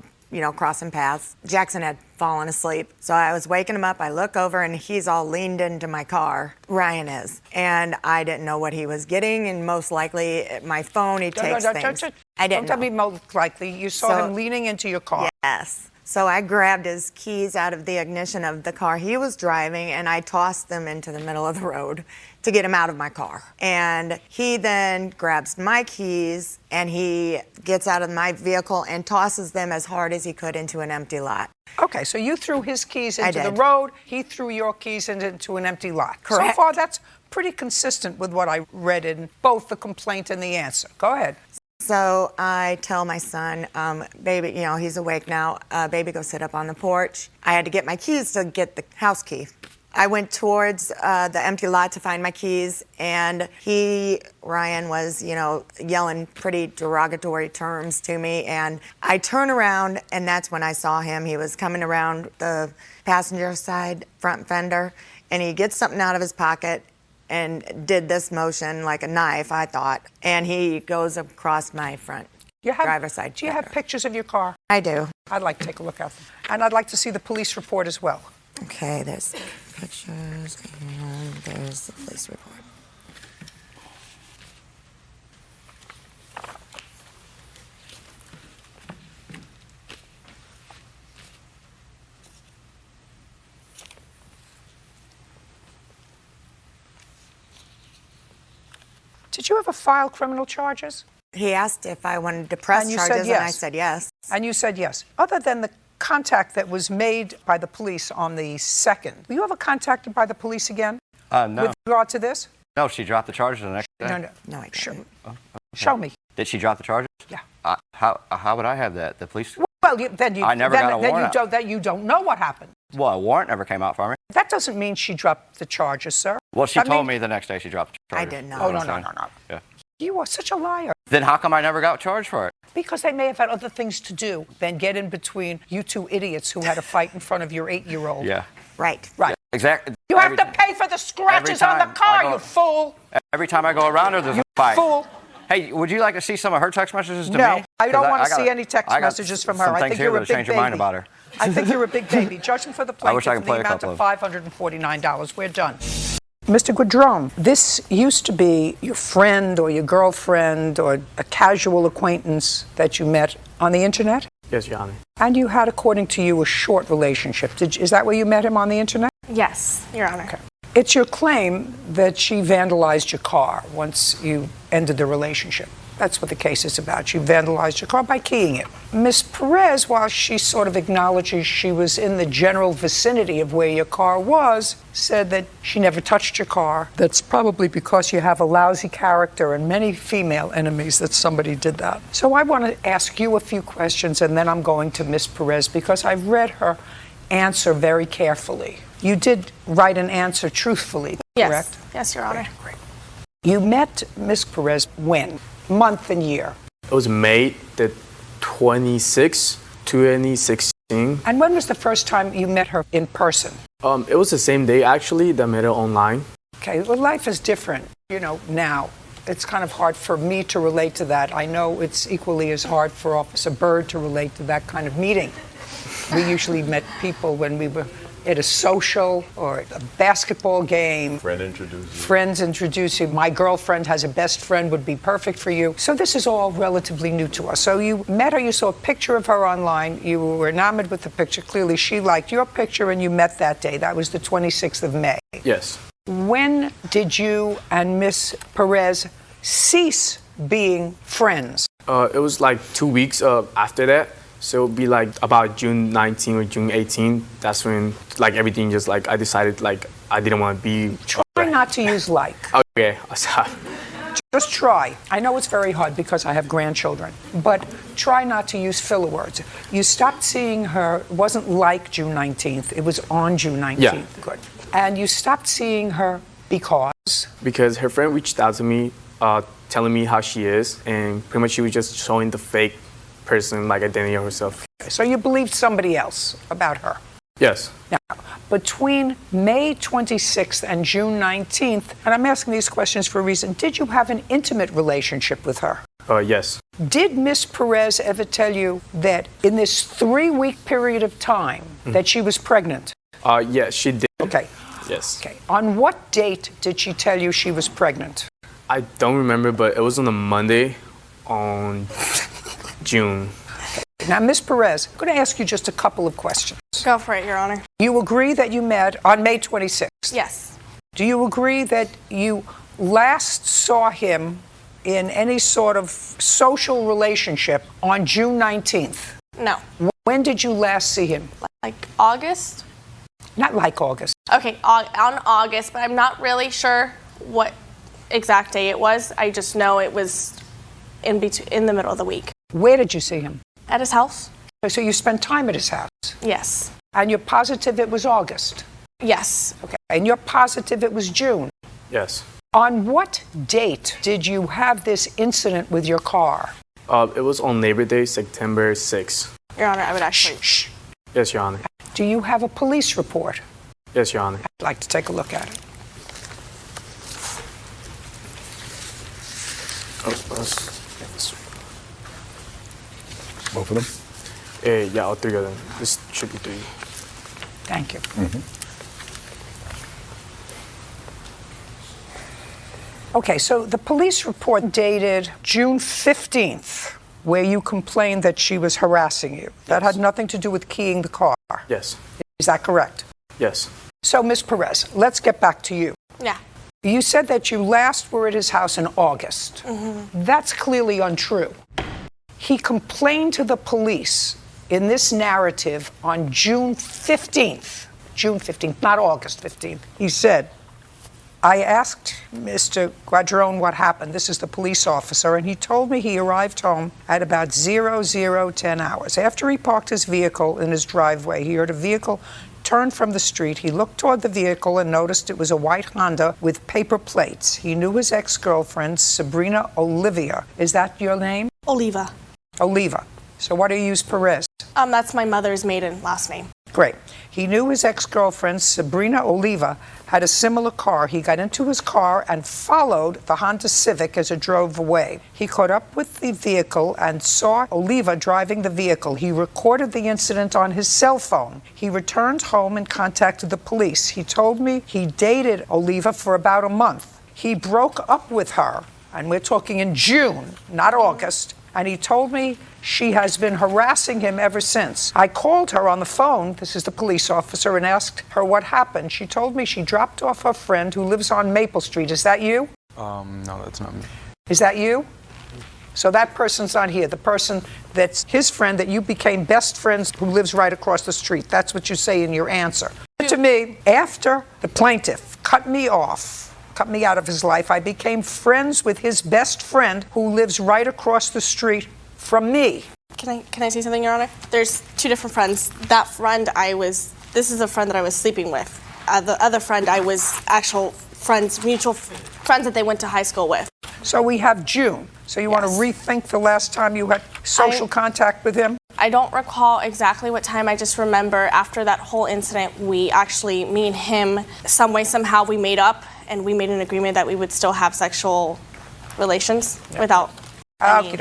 crossing paths. Jackson had fallen asleep. So I was waking him up. I look over and he's all leaned into my car. Ryan is. And I didn't know what he was getting. And most likely my phone, he takes things. I didn't Don't tell know. me most likely. You saw him leaning into your car. Yes. So I grabbed his keys out of the ignition of the car he was driving and I tossed them into the middle of the road to get him out of my car. And he then grabs my keys and he gets out of my vehicle and tosses them as hard as he could into an empty lot. Okay, so you threw his keys I into the did. road, he threw your keys into an empty lot. Correct. So far, that's pretty consistent with what I read in both the complaint and the answer. Go ahead. So I tell my son, baby, you know, he's awake now, baby, go sit up on the porch. I had to get my keys to get the house key. I went towards the empty lot to find my keys, and Ryan was, you know, yelling pretty derogatory terms to me, and I turn around, and that's when I saw him. He was coming around the passenger side front fender, and he gets something out of his pocket, and did this motion like a knife, I thought, and he goes across my front driver's side. Do you have pictures of your car? I do. I'd like to take a look at them. And I'd like to see the police report as well. Okay, there's pictures, and there's the police report. Did you ever file criminal charges? He asked if I wanted to press And you charges, said yes. and I said yes. And you said yes. Other than the contact that was made by the police on the 2nd, were you ever contacted by the police again? No. With regard to this? No, she dropped the charges the next day. No, I didn't. Oh, Show me. Did she drop the charges? Yeah. How would I have that? The police? Well, I never got a warrant out. Then you don't know what happened. Well, a warrant never came out for me. That doesn't mean she dropped the charges, sir. Well, she told me the next day she dropped the charges. I did not. Oh, no. Yeah. You are such a liar. Then how come I never got charged for it? Because they may have had other things to do than get in between you two idiots who had a fight in front of your 8-year-old. Yeah. Right. Right. Exactly. You have to pay for the scratches on the car, you fool. Every time I go around her, there's a fight. Fool. Hey, would you like to see some of her text messages to me? No, I don't 'Cause want to got- see any text I got messages from her. some I things think here you're a that'll big change your mind baby. about her. I think you're a big baby. Judging for the I wish plaintiff I for could the play a amount couple of of $549. We're done. Mr. Guadrone, this used to be your friend or your girlfriend or a casual acquaintance that you met on the internet? Yes, Your Honor. And you had, according to you, a short relationship. Is that where you met him on the internet? Yes, Your Honor. Okay. It's your claim that she vandalized your car once you ended the relationship. That's what the case is about. She vandalized your car by keying it. Ms. Perez, while she sort of acknowledges she was in the general vicinity of where your car was, said that she never touched your car. That's probably because you have a lousy character and many female enemies that somebody did that. So I want to ask you a few questions, and then I'm going to Ms. Perez because I've read her answer very carefully. You did write an answer truthfulully, correct? Yes, Your Honor. Great. You met Ms. Perez when? Month and year. It was May the 26th, 2016. And when was the first time you met her in person? It was the same day, actually, that I met her online. Okay, well, life is different, now. It's kind of hard for me to relate to that. I know it's equally as hard for Officer Byrd to relate to that kind of meeting. We usually met people when we were at a social or a basketball game. Friends introduce you. My girlfriend has a best friend, would be perfect for you. So this is all relatively new to us. So you met her, you saw a picture of her online, you were enamored with the picture. Clearly she liked your picture and you met that day. That was the 26th of May. Yes. When did you and Miss Perez cease being friends? It was like 2 weeks after that. So it would be like about June 19 or June 18. That's when everything just I decided I didn't want to be. Try not to use like. Okay, I'll stop. Just try. I know it's very hard because I have grandchildren, but try not to use filler words. You stopped seeing her, it wasn't like June 19th, it was on June 19th. Yeah. Good. And you stopped seeing her because? Because her friend reached out to me telling me how she is, and pretty much she was just showing the fake person, identity of herself. So you believed somebody else about her? Yes. Now, between May 26th and June 19th, and I'm asking these questions for a reason, did you have an intimate relationship with her? Yes. Did Miss Perez ever tell you that in this 3-week period of time that she was pregnant? Yeah, she did. Okay. Yes. Okay. On what date did she tell you she was pregnant? I don't remember, but it was on a Monday on June. Now, Miss Perez, I'm going to ask you just a couple of questions. Go for it, Your Honor. You agree that you met on May 26th? Yes. Do you agree that you last saw him in any sort of social relationship on June 19th? No. When did you last see him? Like August? Not like August. Okay, on August, but I'm not really sure what exact day it was. I just know it was in the middle of the week. Where did you see him? At his house? So you spent time at his house? Yes. And you're positive it was August? Yes. Okay. And you're positive it was June? Yes. On what date did you have this incident with your car? It was on Labor Day, September 6th. Your Honor, I would actually... Yes, Your Honor. Do you have a police report? Yes, Your Honor. I'd like to take a look at it. Both of them? Yeah, all 3 of them. This should be 3. Thank you. Okay, so the police report dated June 15th, where you complained that she was harassing you. That had nothing to do with keying the car. Yes. Is that correct? Yes. So, Ms. Perez, let's get back to you. Yeah. You said that you last were at his house in August. That's clearly untrue. He complained to the police in this narrative on June 15th. June 15th, not August 15th. He said, I asked Mr. Guadron what happened. This is the police officer, and he told me he arrived home at about 0010 hours. After he parked his vehicle in his driveway, he heard a vehicle turn from the street. He looked toward the vehicle and noticed it was a white Honda with paper plates. He knew his ex-girlfriend, Sabrina Olivia. Is that your name? Oliva. Oliva. So what do you use Perez? That's my mother's maiden last name. Great. He knew his ex-girlfriend, Sabrina Oliva, had a similar car. He got into his car and followed the Honda Civic as it drove away. He caught up with the vehicle and saw Oliva driving the vehicle. He recorded the incident on his cell phone. He returned home and contacted the police. He told me he dated Oliva for about a month. He broke up with her, and we're talking in June, not August, and he told me she has been harassing him ever since. I called her on the phone, this is the police officer, and asked her what happened. She told me she dropped off her friend who lives on Maple Street. Is that you? No, that's not me. Is that you? So that person's not here. The person that's his friend that you became best friends who lives right across the street. That's what you say in your answer. To me, after the plaintiff cut me out of his life, I became friends with his best friend who lives right across the street from me. Can I say something, Your Honor? There's 2 different friends. That friend this is a friend that I was sleeping with. The other friend I was actual friends, mutual friends that they went to high school with. So we have June. So you want to rethink the last time you had social contact with him? I don't recall exactly what time. I just remember after that whole incident, me and him, some way, somehow we made up and we made an agreement that we would still have sexual relations without any...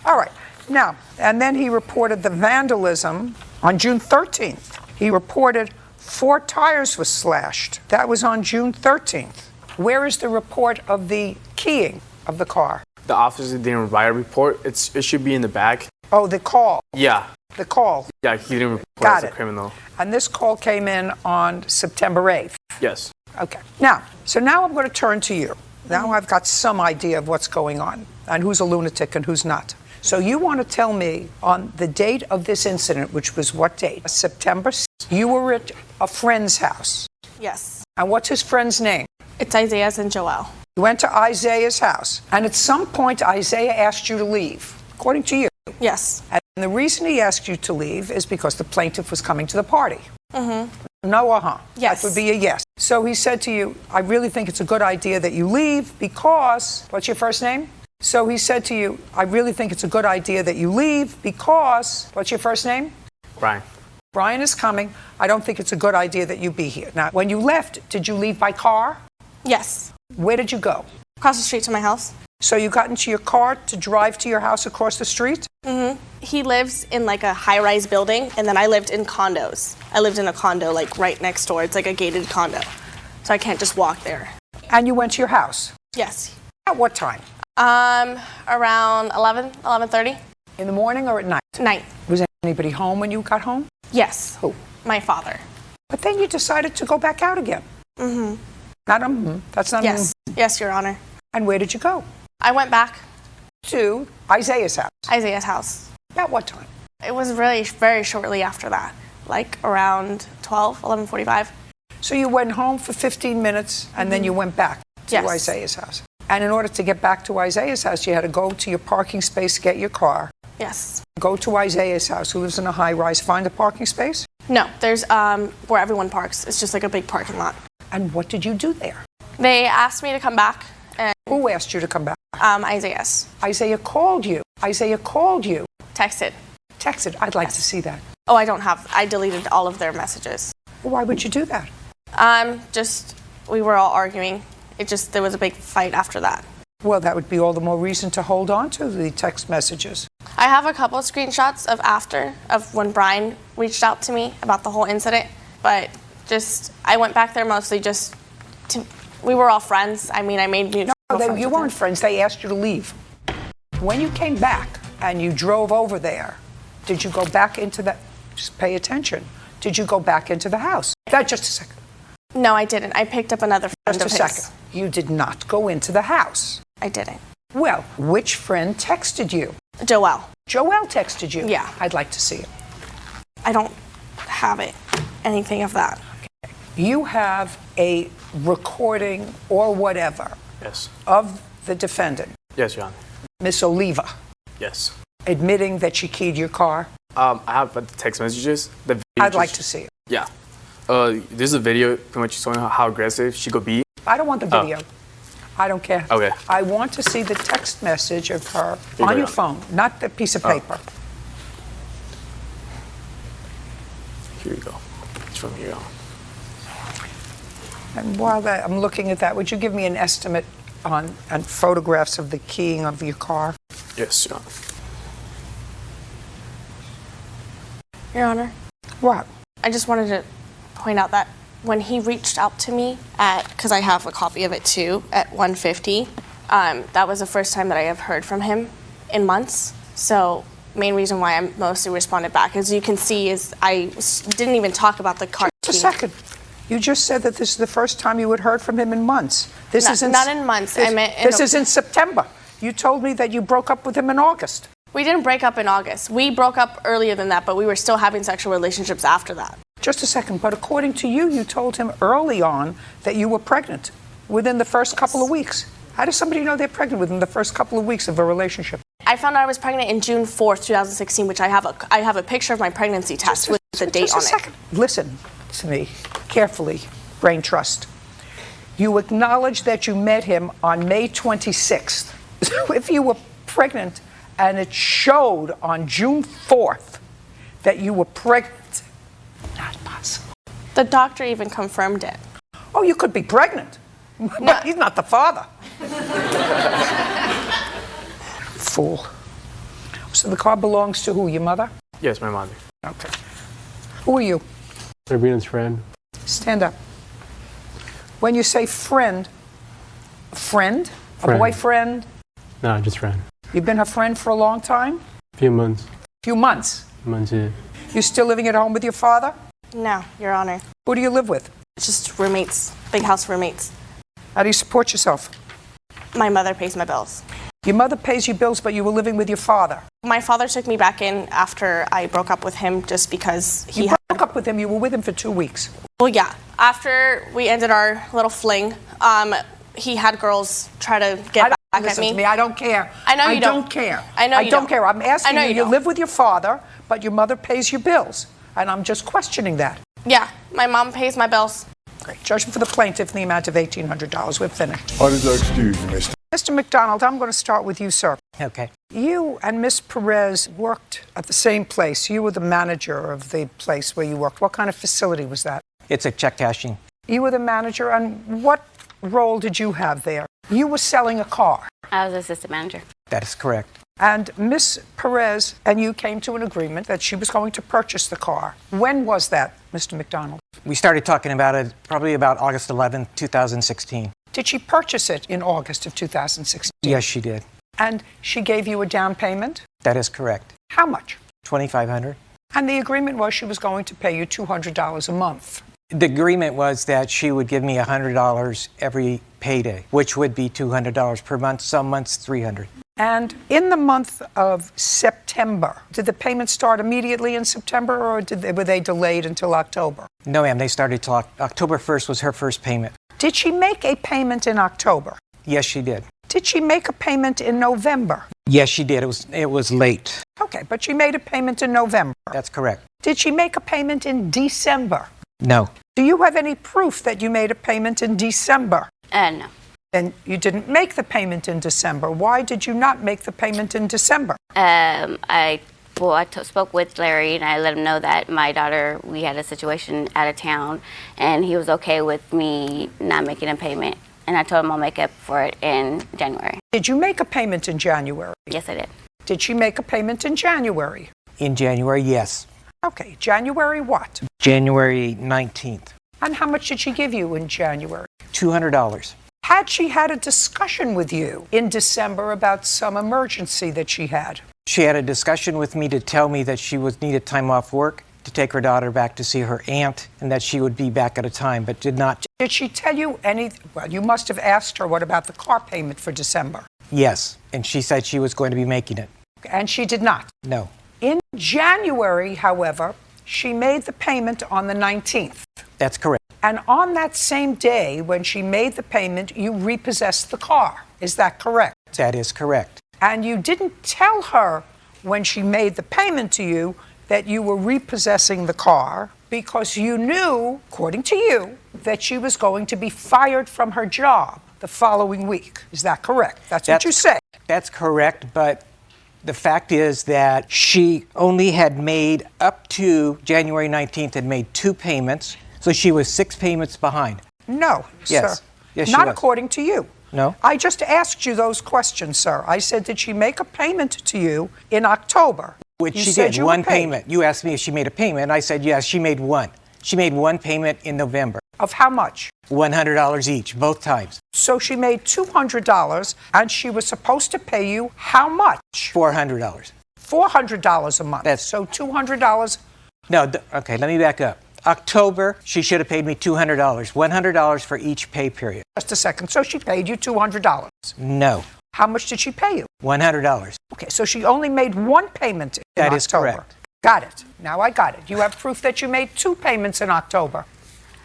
All right. Now, and then he reported the vandalism on June 13th. He reported 4 tires were slashed. That was on June 13th. Where is the report of the keying of the car? The officer didn't write a report. It should be in the bag. Oh, the call. Yeah. The call. Yeah, he didn't report Got as a criminal. And this call came in on September 8th. Yes. Okay. Now I'm going to turn to you. Now I've got some idea of what's going on and who's a lunatic and who's not. So you want to tell me on the date of this incident, which was what date? September 6th. You were at a friend's house. Yes. And what's his friend's name? It's Isaiah's and Joelle. You went to Isaiah's house. And at some point, Isaiah asked you to leave, according to you. Yes. And the reason he asked you to leave is because the plaintiff was coming to the party. Mm-hmm. No, uh-huh. Yes. That would be a yes. So he said to you, I really think it's a good idea that you leave because, what's your first name? So he said to you, I really think it's a good idea that you leave because, what's your first name? Brian. Brian is coming. I don't think it's a good idea that you be here. Now, when you left, did you leave by car? Yes. Where did you go? Across the street to my house. So you got into your car to drive to your house across the street? Mm-hmm. He lives in like a high-rise building, and then I lived in condos. I lived in a condo like right next door. It's like a gated condo, so I can't just walk there. And you went to your house? Yes. At what time? Around 11:30. In the morning or at night? Night. Was anybody home when you got home? Yes. Who? My father. But then you decided to go back out again. Mm-hmm. Not that's not Yes. Yes, Your Honor. And where did you go? I went back to Isaiah's house. Isaiah's house. At what time? It was really very shortly after that, like around 11:45. So you went home for 15 minutes and then you went back to Yes. Isaiah's house. And in order to get back to Isaiah's house, you had to go to your parking space, get your car. Yes. Go to Isaiah's house, who lives in a high-rise, find a parking space. No, there's where everyone parks. It's just like a big parking lot. And what did you do there? They asked me to come back. And, who asked you to come back? Isaiah's. Isaiah called you. Isaiah called you. Texted. Texted. I'd like to see that. Oh, I deleted all of their messages. Why would you do that? We were all arguing. There was a big fight after that. Well, that would be all the more reason to hold on to the text messages. I have a couple of screenshots of when Brian reached out to me about the whole incident, but I went back there mostly we were all friends. I mean, I made mutual friends. You weren't friends. They asked you to leave. When you came back and you drove over there, did you go back into the, just pay attention, did you go back into the house? Just a second. No, I didn't. I picked up another friend of his. Just a second. You did not go into the house. I didn't. Well, which friend texted you? Joelle. Joelle texted you? Yeah. I'd like to see it. I don't have anything of that. Okay. You have a recording or whatever Yes. of the defendant, Yes, Your Honor. Miss Oliva, Yes. admitting that she keyed your car? I have the text messages. The video I'd like to see it. Yeah. This is a video pretty much showing how aggressive she could be. I don't want the video. I don't care. Okay. I want to see the text message of her Here on you your go. phone, not the piece of paper. Here you go. It's from here. And while I'm looking at that, would you give me an estimate on photographs of the keying of your car? Yes, Your Honor. Your Honor. What? I just wanted to point out that when he reached out to me because I have a copy of it too, at 1:50, that was the first time that I have heard from him in months. So main reason why I mostly responded back, as you can see, is I didn't even talk about the car. Just a second. You just said that this is the first time you had heard from him in months. Not in months. I meant this is in September. You told me that you broke up with him in August. We didn't break up in August. We broke up earlier than that, but we were still having sexual relationships after that. Just a second, but according to you, you told him early on that you were pregnant within the first couple of weeks. How does somebody know they're pregnant within the first couple of weeks of a relationship? I found out I was pregnant in June 4th, 2016, which I have a picture of my pregnancy test with the date on it. Listen to me carefully, brain trust. You acknowledge that you met him on May 26th. So if you were pregnant and it showed on June 4th that you were pregnant, not possible. The doctor even confirmed it. Oh, you could be pregnant, but he's not the father. Fool. So the car belongs to who, your mother? Yes, my mother. Okay. Who are you? Sabrina's friend. Stand up. When you say friend, a friend? A Friend. boyfriend? No, just friend. You've been her friend for a long time? Few months. Few months? Months, yeah. You still living at home with your father? No, Your Honor. Who do you live with? Just roommates, big house roommates. How do you support yourself? My mother pays my bills. Your mother pays you bills, but you were living with your father. My father took me back in after I broke up with him just because he You broke up with him, you were with him for 2 weeks. Well, yeah. After we ended our little fling, he had girls try to get back at me. To me. I don't care. I know you don't care. I know you don't care. I'm asking I know you, you live with your father, but your mother pays your bills. And I'm just questioning that. Yeah, my mom pays my bills. Great. Judgment for the plaintiff in the amount of $1,800. We're finished. I just excuse you, mister. Mr. McDonald, I'm going to start with you, sir. Okay. You and Miss Perez worked at the same place. You were the manager of the place where you worked. What kind of facility was that? It's a check cashing. You were the manager, and what role did you have there? You were selling a car. I was assistant manager. That is correct. And Ms. Perez and you came to an agreement that she was going to purchase the car. When was that, Mr. McDonald? We started talking about it probably about August 11th, 2016. Did she purchase it in August of 2016? Yes, she did. And she gave you a down payment? That is correct. How much? $2,500. And the agreement was she was going to pay you $200 a month. The agreement was that she would give me $100 every payday, which would be $200 per month. Some months, $300. And in the month of September, did the payments start immediately in September, or were they delayed until October? No, ma'am. They started till October 1st was her first payment. Did she make a payment in October? Yes, she did. Did she make a payment in November? Yes, she did. It was late. Okay, but she made a payment in November. That's correct. Did she make a payment in December? No. Do you have any proof that you made a payment in December? No. Then you didn't make the payment in December. Why did you not make the payment in December? I spoke with Larry and I let him know that my daughter, we had a situation out of town, and he was okay with me not making a payment. And I told him I'll make up for it in January. Did you make a payment in January? Yes, I did. Did she make a payment in January? In January, yes. Okay, January what? January 19th. And how much did she give you in January? $200. Had she had a discussion with you in December about some emergency that she had? She had a discussion with me to tell me that she needed time off work to take her daughter back to see her aunt, and that she would be back at a time, but did not. Did she tell you anything? Well, you must have asked her what about the car payment for December. Yes, and she said she was going to be making it. And she did not? No. In January, however, she made the payment on the 19th. That's correct. And on that same day, when she made the payment, you repossessed the car. Is that correct? That is correct. And you didn't tell her when she made the payment to you that you were repossessing the car because you knew, according to you, that she was going to be fired from her job the following week. Is that correct? That's what you say. That's correct, but the fact is that she only had made up to January 19th had made 2 payments, so she was 6 payments behind. No, yes. sir. Yes, she Not was. according to you. No? I just asked you those questions, sir. I said, did she make a payment to you in October? Which You she said did, you were one paid. payment. You asked me if she made a payment, and I said yes, she made one. She made 1 payment in November. Of how much? $100 each, both times. So she made $200, and she was supposed to pay you how much? $400. $400 a month. So $200. No, okay, let me back up. October, she should have paid me $200, $100 for each pay period. Just a second. So she paid you $200. No, How much did she pay you? $100. Okay, so she only made 1 payment in That October. is correct. Got it. Now I got it. You have proof that you made 2 payments in October.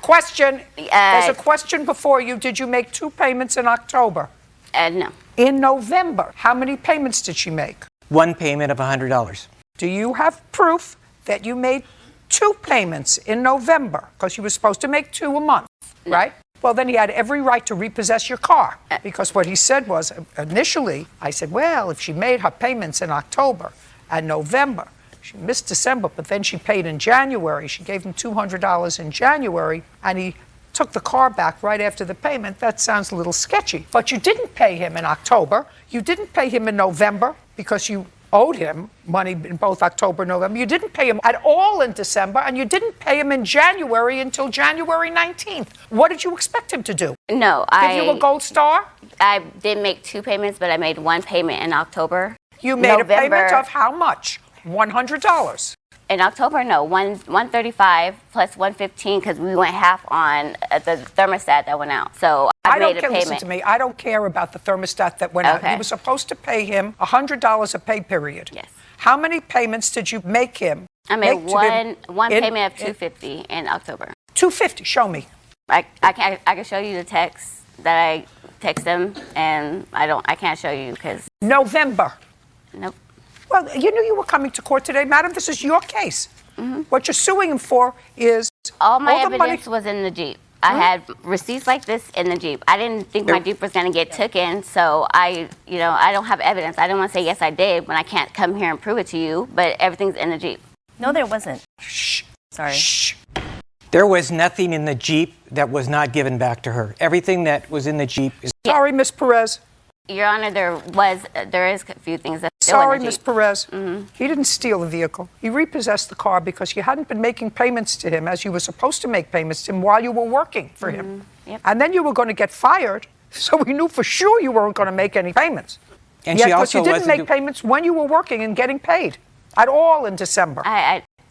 Question. There's a question before you. Did you make 2 payments in October? No. In November, how many payments did she make? 1 payment of $100. Do you have proof that you made 2 payments in November? Because you were supposed to make 2 a month, right? Well, then he had every right to repossess your car. Because what he said was, initially, I said, well, if she made her payments in October and November, she missed December, but then she paid in January. She gave him $200 in January, and he took the car back right after the payment. That sounds a little sketchy. But you didn't pay him in October. You didn't pay him in November because you owed him money in both October and November. You didn't pay him at all in December, and you didn't pay him in January until January 19th. What did you expect him to do? No, Give you a gold star? I did make 2 payments, but I made 1 payment in October. You made a payment of how much? $100. In October, no, 135 plus 115 because we went half on the thermostat that went out. So I made don't a care. payment. Listen to me. I don't care about the thermostat that went out. Okay. You were supposed to pay him $100 a pay period. Yes. How many payments did you make him? I made Make to him one in- payment of $250 in October. $250. Show me. I can show you the text that I text them, and I can't show you because November. Nope. Well, you knew you were coming to court today, madam. This is your case. What you're suing him for is all my the money. evidence was in the Jeep. I had receipts like this in the Jeep. I didn't think my Jeep was going to get taken, so I don't have evidence. I don't want to say yes, I did when I can't come here and prove it to you, but everything's in the Jeep. No, there wasn't. Shh. Sorry. Shh. There was nothing in the Jeep that was not given back to her. Everything that was in the Jeep is. Sorry, Miss Perez. Your Honor, there is a few things that still Sorry, in the Ms. Jeep. Perez. He didn't steal the vehicle. He repossessed the car because you hadn't been making payments to him as you were supposed to make payments to him while you were working for him. Yep. And then you were going to get fired, so we knew for sure you weren't going to make any payments. And Yet, she but also you didn't wasn't make payments when you were working and getting paid at all in December.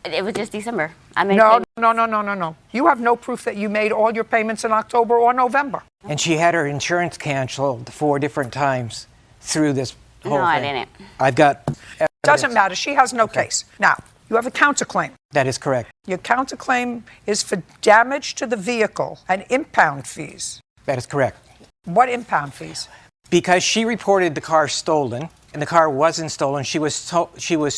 It was just December. I made No, payments. no. You have no proof that you made all your payments in October or November. And she had her insurance canceled 4 different times through this whole No, I thing. didn't. I've got evidence. Doesn't matter. She has no case. Now, you have a counterclaim. That is correct. Your counterclaim is for damage to the vehicle and impound fees. That is correct. What impound fees? Because she reported the car stolen, and the car wasn't stolen, she was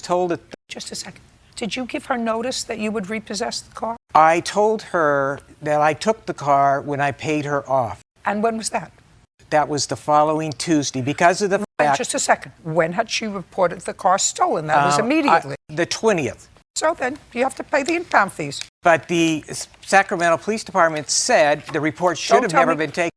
told that... Just a second. Did you give her notice that you would repossess the car? I told her that I took the car when I paid her off. And when was that? That was the following Tuesday, because of the fact... Just a second. When had she reported the car stolen? That was immediately. The 20th. So then, you have to pay the impound fees. But the Sacramento Police Department said the report should have never been taken.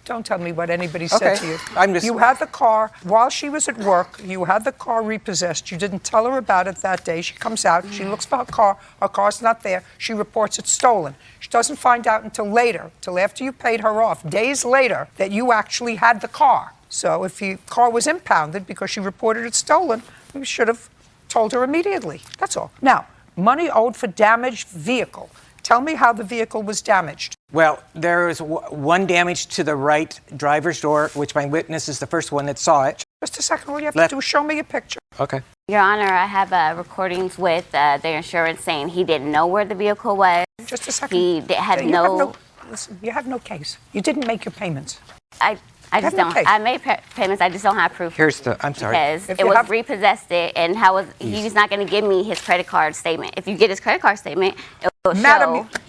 Don't tell me what anybody said to you. I'm just... You had the car, while she was at work, you had the car repossessed. You didn't tell her about it that day. She comes out, she looks for her car's not there. She reports it stolen. She doesn't find out until later, till after you paid her off, days later, that you actually had the car. So if the car was impounded because she reported it stolen, you should have told her immediately. That's all. Now, money owed for damaged vehicle. Tell me how the vehicle was damaged. Well, there was one damage to the right driver's door, which my witness is the first one that saw it. Just a second. All you have to do is show me a picture. Okay. Your Honor, I have recordings with their insurance saying he didn't know where the vehicle was. Just a second. He had no... Listen, you have no case. You didn't make your payments. I just don't. I made payments. I just don't have proof. I'm sorry. Because it was repossessed and he's not going to give me his credit card statement. If you get his credit card statement, it will Madam, show.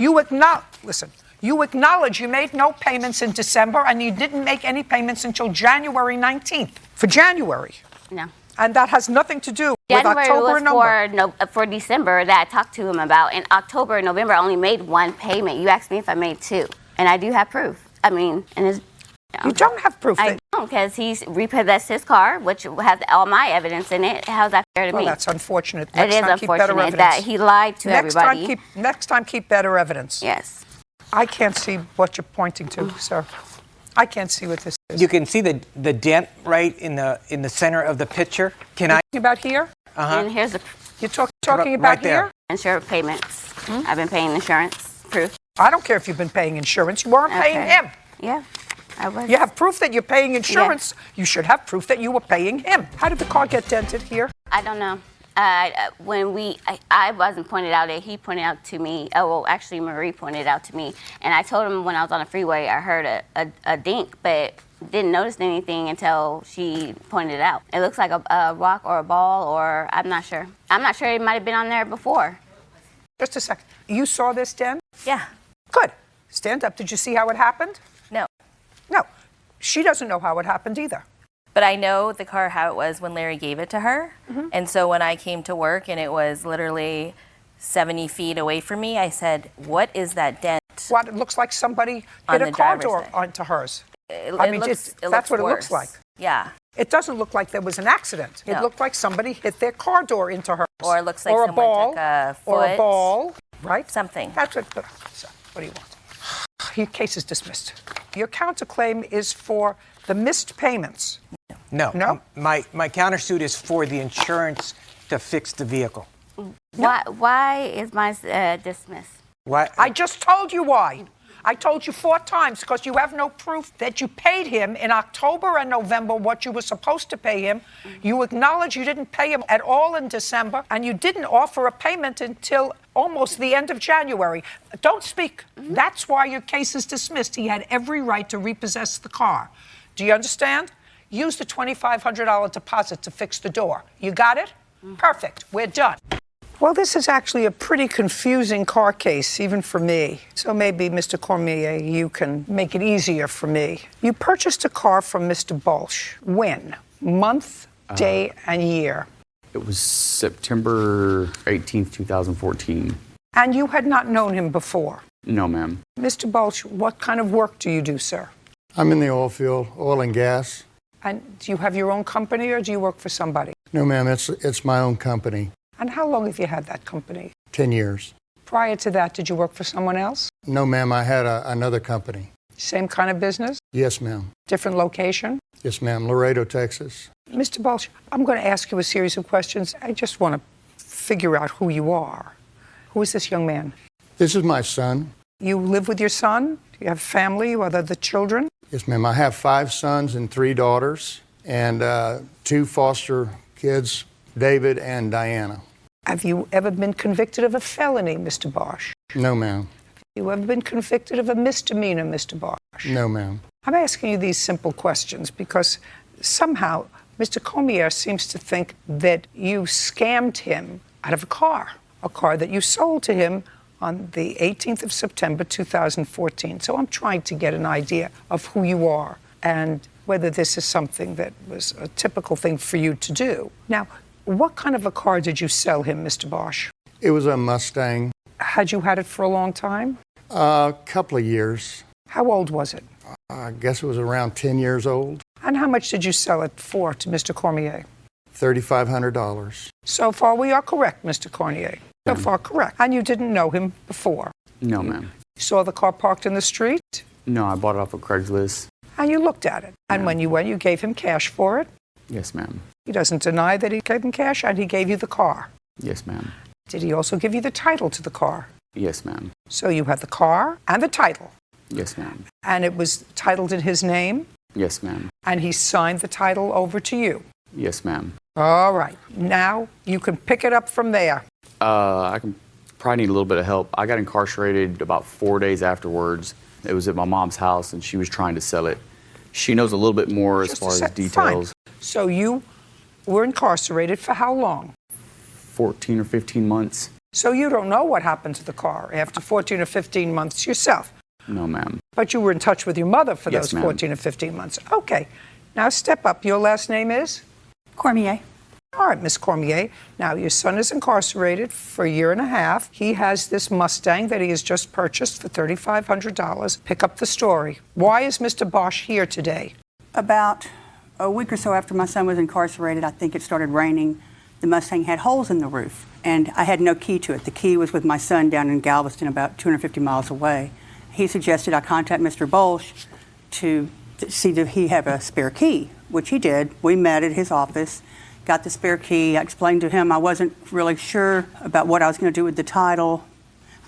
You acknowledge you made no payments in December and you didn't make any payments until January 19th. For January. No. And that has nothing to do with January October and November. was for December that I talked to him about. In October and November, I only made one payment. You asked me if I made 2. And I do have proof. I mean, and it's... You don't have proof. I don't, because he's repossessed his car, which has all my evidence in it. How's that fair to me? Well, that's unfortunate. It is unfortunate that he lied to everybody. Next time, keep better evidence. Yes. I can't see what you're pointing to, sir. I can't see what this is. You can see the dent right in the center of the picture. Can I? Talking about here? And here's the... You're talking about right there. here? Insurance payments. I've been paying insurance. Proof. I don't care if you've been paying insurance. You weren't paying him. Yeah, I was. You have proof that you're paying insurance. Yeah. You should have proof that you were paying him. How did the car get dented here? I don't know. I wasn't pointed out it. He pointed out to me. Oh, well, actually, Marie pointed out to me. And I told him when I was on the freeway, I heard a dink, but didn't notice anything until she pointed it out. It looks like a rock or a ball, or I'm not sure. I'm not sure it might have been on there before. Just a second. You saw this dent? Yeah. Good. Stand up. Did you see how it happened? No. No. She doesn't know how it happened either. But I know the car how it was when Larry gave it to her. And so when I came to work and it was literally 70 feet away from me, I said, what is that dent? What, it looks like somebody hit a car door onto hers. That's what it looks like. Yeah. It doesn't look like there was an accident. No. It looked like somebody hit their car door into hers. Or it looks like or someone a ball, took a foot. or a ball, right? Something. That's what. So, what do you want? Your case is dismissed. Your counterclaim is for the missed payments. No. My countersuit is for the insurance to fix the vehicle. Why is mine dismissed? Why? I just told you why. I told you 4 times because you have no proof that you paid him in October and November what you were supposed to pay him. You acknowledge you didn't pay him at all in December, and you didn't offer a payment until almost the end of January. Don't speak. That's why your case is dismissed. He had every right to repossess the car. Do you understand? Use the $2,500 deposit to fix the door. You got it? Perfect. We're done. Well, this is actually a pretty confusing car case, even for me. So maybe, Mr. Cormier, you can make it easier for me. You purchased a car from Mr. Bolsh. When? Month, day, and year? It was September 18th, 2014. And you had not known him before? No, ma'am. Mr. Bolsh, what kind of work do you do, sir? I'm in the oil field, oil and gas. And do you have your own company or do you work for somebody? No, ma'am, it's my own company. And how long have you had that company? 10 years. Prior to that, did you work for someone else? No, ma'am, I had another company. Same kind of business? Yes, ma'am. Different location? Yes, ma'am, Laredo, Texas. Mr. Balch, I'm going to ask you a series of questions. I just want to figure out who you are. Who is this young man? This is my son. You live with your son? Do you have family? You have other children? Yes, ma'am. I have 5 sons and 3 daughters, and 2 foster kids, David and Diana. Have you ever been convicted of a felony, Mr. Bosch? No, ma'am. Have you ever been convicted of a misdemeanor, Mr. Bosch? No, ma'am. I'm asking you these simple questions because somehow Mr. Cormier seems to think that you scammed him out of a car that you sold to him on the 18th of September 2014. So I'm trying to get an idea of who you are and whether this is something that was a typical thing for you to do. Now, what kind of a car did you sell him, Mr. Bosch? It was a Mustang. Had you had it for a long time? A couple of years. How old was it? I guess it was around 10 years old. And how much did you sell it for to Mr. Cormier? $3,500. So far, we are correct, Mr. Cormier. So far, correct. And you didn't know him before? No, ma'am. You saw the car parked in the street? No, I bought it off of Craigslist. And you looked at it. And when you went, you gave him cash for it? Yes, ma'am. He doesn't deny that he gave him cash, and he gave you the car. Yes, ma'am. Did he also give you the title to the car? Yes, ma'am. So you have the car and the title. Yes, ma'am. And it was titled in his name? Yes, ma'am. And he signed the title over to you? Yes, ma'am. All right. Now you can pick it up from there. I can probably need a little bit of help. I got incarcerated about 4 days afterwards. It was at my mom's house, and she was trying to sell it. She knows a little bit more as far as details. Fine. So you were incarcerated for how long? 14 or 15 months. So you don't know what happened to the car after 14 or 15 months yourself? No, ma'am. But you were in touch with your mother for Yes, those ma'am. 14 or 15 months. Okay. Now step up. Your last name is? Cormier. All right, Miss Cormier. Now, your son is incarcerated for a year and a half. He has this Mustang that he has just purchased for $3,500. Pick up the story. Why is Mr. Bosch here today? About a week or so after my son was incarcerated, I think it started raining. The Mustang had holes in the roof, and I had no key to it. The key was with my son down in Galveston, about 250 miles away. He suggested I contact Mr. Bolsh to see if he have a spare key, which he did. We met at his office, got the spare key. I explained to him I wasn't really sure about what I was going to do with the title.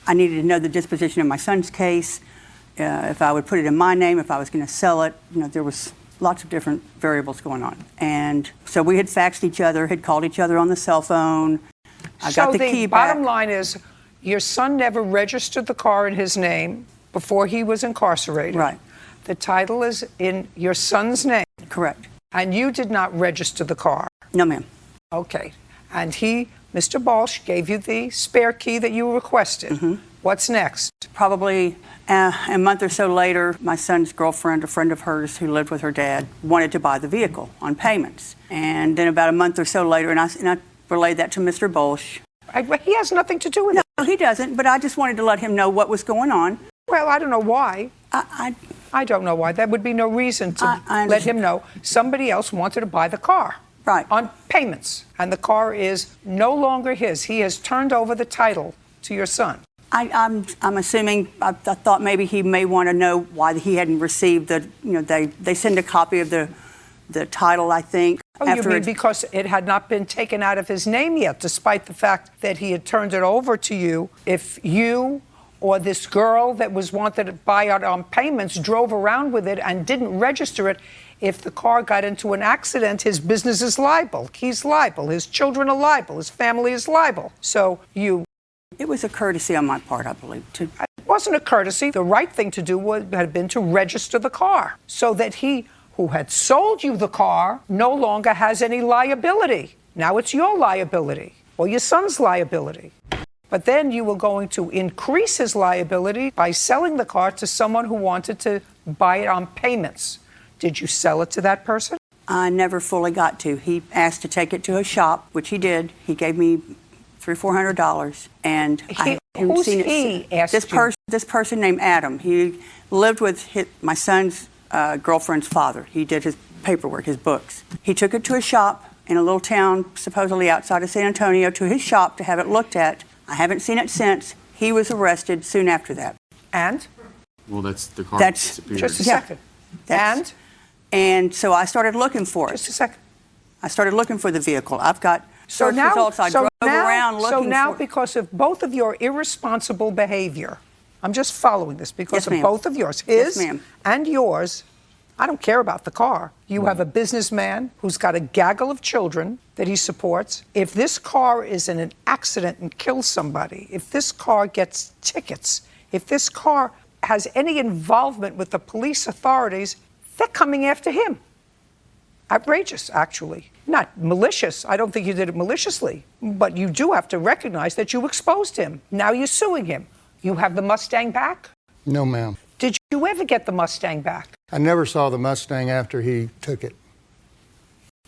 I needed to know the disposition of my son's case, if I would put it in my name, if I was going to sell it. You know, there was lots of different variables going on. And so we had faxed each other, had called each other on the cell phone. I got the key back. Bottom line is, your son never registered the car in his name before he was incarcerated. Right. The title is in your son's name. Correct. And you did not register the car. No, ma'am. Okay. And he, Mr. Balsh, gave you the spare key that you requested. Mm-hmm. What's next? Probably a month or so later, my son's girlfriend, a friend of hers who lived with her dad, wanted to buy the vehicle on payments. And then about a month or so later, and I relayed that to Mr. Bolsh. He has nothing to do with it. No, he doesn't, but I just wanted to let him know what was going on. Well, I don't know why. I don't know why. That would be no reason to let him know. Somebody else wanted to buy the car. Right. On payments. And the car is no longer his. He has turned over the title to your son. I'm assuming, I thought maybe he may want to know why he hadn't received the, they send a copy of the title, I think. Oh, you mean because it had not been taken out of his name yet, despite the fact that he had turned it over to you. If you or this girl that was wanted to buy it on payments drove around with it and didn't register it, if the car got into an accident, his business is liable. He's liable. His children are liable. His family is liable. So you... It was a courtesy on my part, I believe. It wasn't a courtesy. The right thing to do had been to register the car so that he, who had sold you the car, no longer has any liability. Now it's your liability or your son's liability. But then you were going to increase his liability by selling the car to someone who wanted to buy it on payments. Did you sell it to that person? I never fully got to. He asked to take it to a shop, which he did. He gave me $300, $400, and who's he? Asked this person named Adam. He lived with my son's girlfriend's father. He did his paperwork, his books. He took it to a shop in a little town, supposedly outside of San Antonio, to his shop to have it looked at. I haven't seen it since. He was arrested soon after that. And? Well, that's the car That's disappeared. Just a second. And so I started looking for it. Just a second. I started looking for the vehicle. I've got search results. I drove around looking So now, for it. because of both of your irresponsible behavior, I'm just following this because Yes, of ma'am. both of yours, Yes, his ma'am. and yours. I don't care about the car. You have a businessman who's got a gaggle of children that he supports. If this car is in an accident and kills somebody, if this car gets tickets, if this car has any involvement with the police authorities, they're coming after him. Outrageous, actually. Not malicious. I don't think you did it maliciously. But you do have to recognize that you exposed him. Now you're suing him. You have the Mustang back? No, ma'am. Did you ever get the Mustang back? I never saw the Mustang after he took it.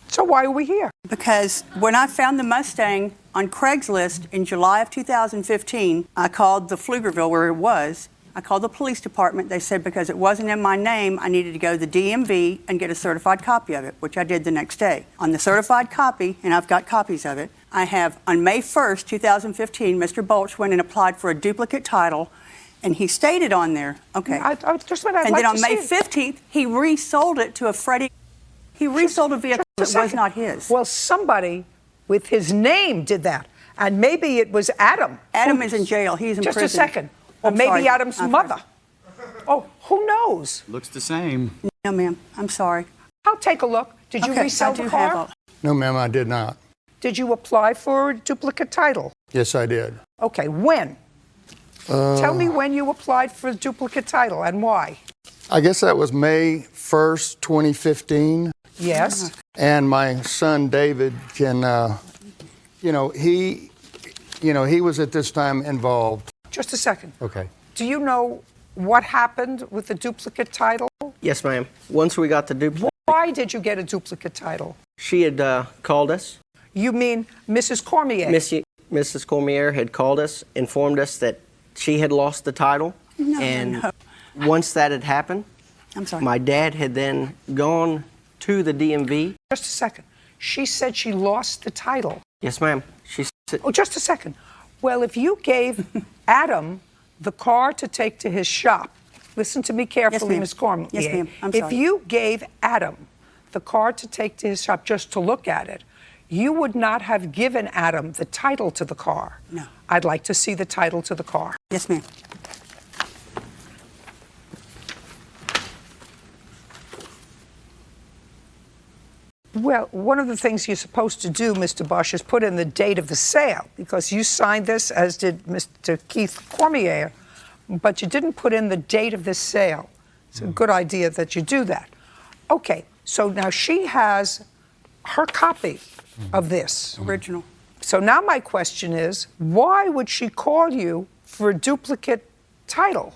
So why are we here? Because when I found the Mustang on Craigslist in July of 2015, I called the Pflugerville where it was. I called the police department. They said because it wasn't in my name, I needed to go to the DMV and get a certified copy of it, which I did the next day. On the certified copy, and I've got copies of it, I have on May 1st, 2015, Mr. Bolch went and applied for a duplicate title, and he stated on there, okay. Just what I'd and like then on to May see. 15th, he resold it to a Freddie. He resold a vehicle that was not his. Well, somebody with his name did that. And maybe it was Adam. Adam is in jail. He's in Just prison. a second. Or I'm maybe sorry. Adam's I'm mother. Oh, who knows? Looks the same. No, ma'am. I'm sorry. I'll take a look. Did you Okay, resell I do the car? have No, ma'am, I did not. Did you apply for a duplicate title? Yes, I did. Okay, when? Tell me when you applied for a duplicate title and why. I guess that was May 1st, 2015. Yes. And my son David can, he was at this time involved. Just a second. Okay. Do you know what happened with the duplicate title? Yes, ma'am. Once we got the duplicate, Why did you get a duplicate title? she had called us. You mean Mrs. Cormier? Mrs. Cormier had called us, informed us that she had lost the title. No. Once that had happened, I'm sorry. my dad had then gone to the DMV. Just a second. She said she lost the title. Yes, ma'am. She said, Oh, just a second. Well, if you gave Adam the car to take to his shop, listen to me carefully, ma'am. Ms. Cormier. Yes, ma'am. I'm If sorry. you gave Adam the car to take to his shop just to look at it, you would not have given Adam the title to the car. No. I'd like to see the title to the car. Yes, ma'am. Well, one of the things you're supposed to do, Mr. Bush, is put in the date of the sale, because you signed this, as did Mr. Keith Cormier, but you didn't put in the date of this sale. It's a good idea that you do that. Okay, so now she has her copy of this. Original. So now my question is, why would she call you for a duplicate title?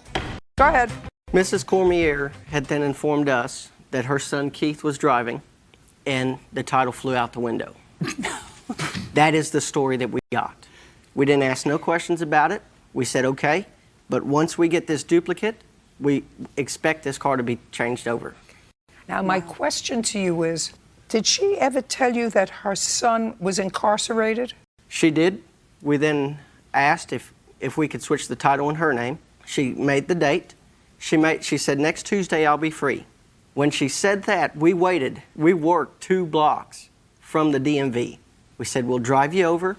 Go ahead. Mrs. Cormier had then informed us that her son Keith was driving and the title flew out the window. That is the story that we got. We didn't ask no questions about it. We said, okay, but once we get this duplicate, we expect this car to be changed over. Now, my question to you is, did she ever tell you that her son was incarcerated? She did. We then asked if we could switch the title in her name. She made the date. She said, next Tuesday I'll be free. When she said that, we waited. We worked 2 blocks from the DMV. We said, we'll drive you over,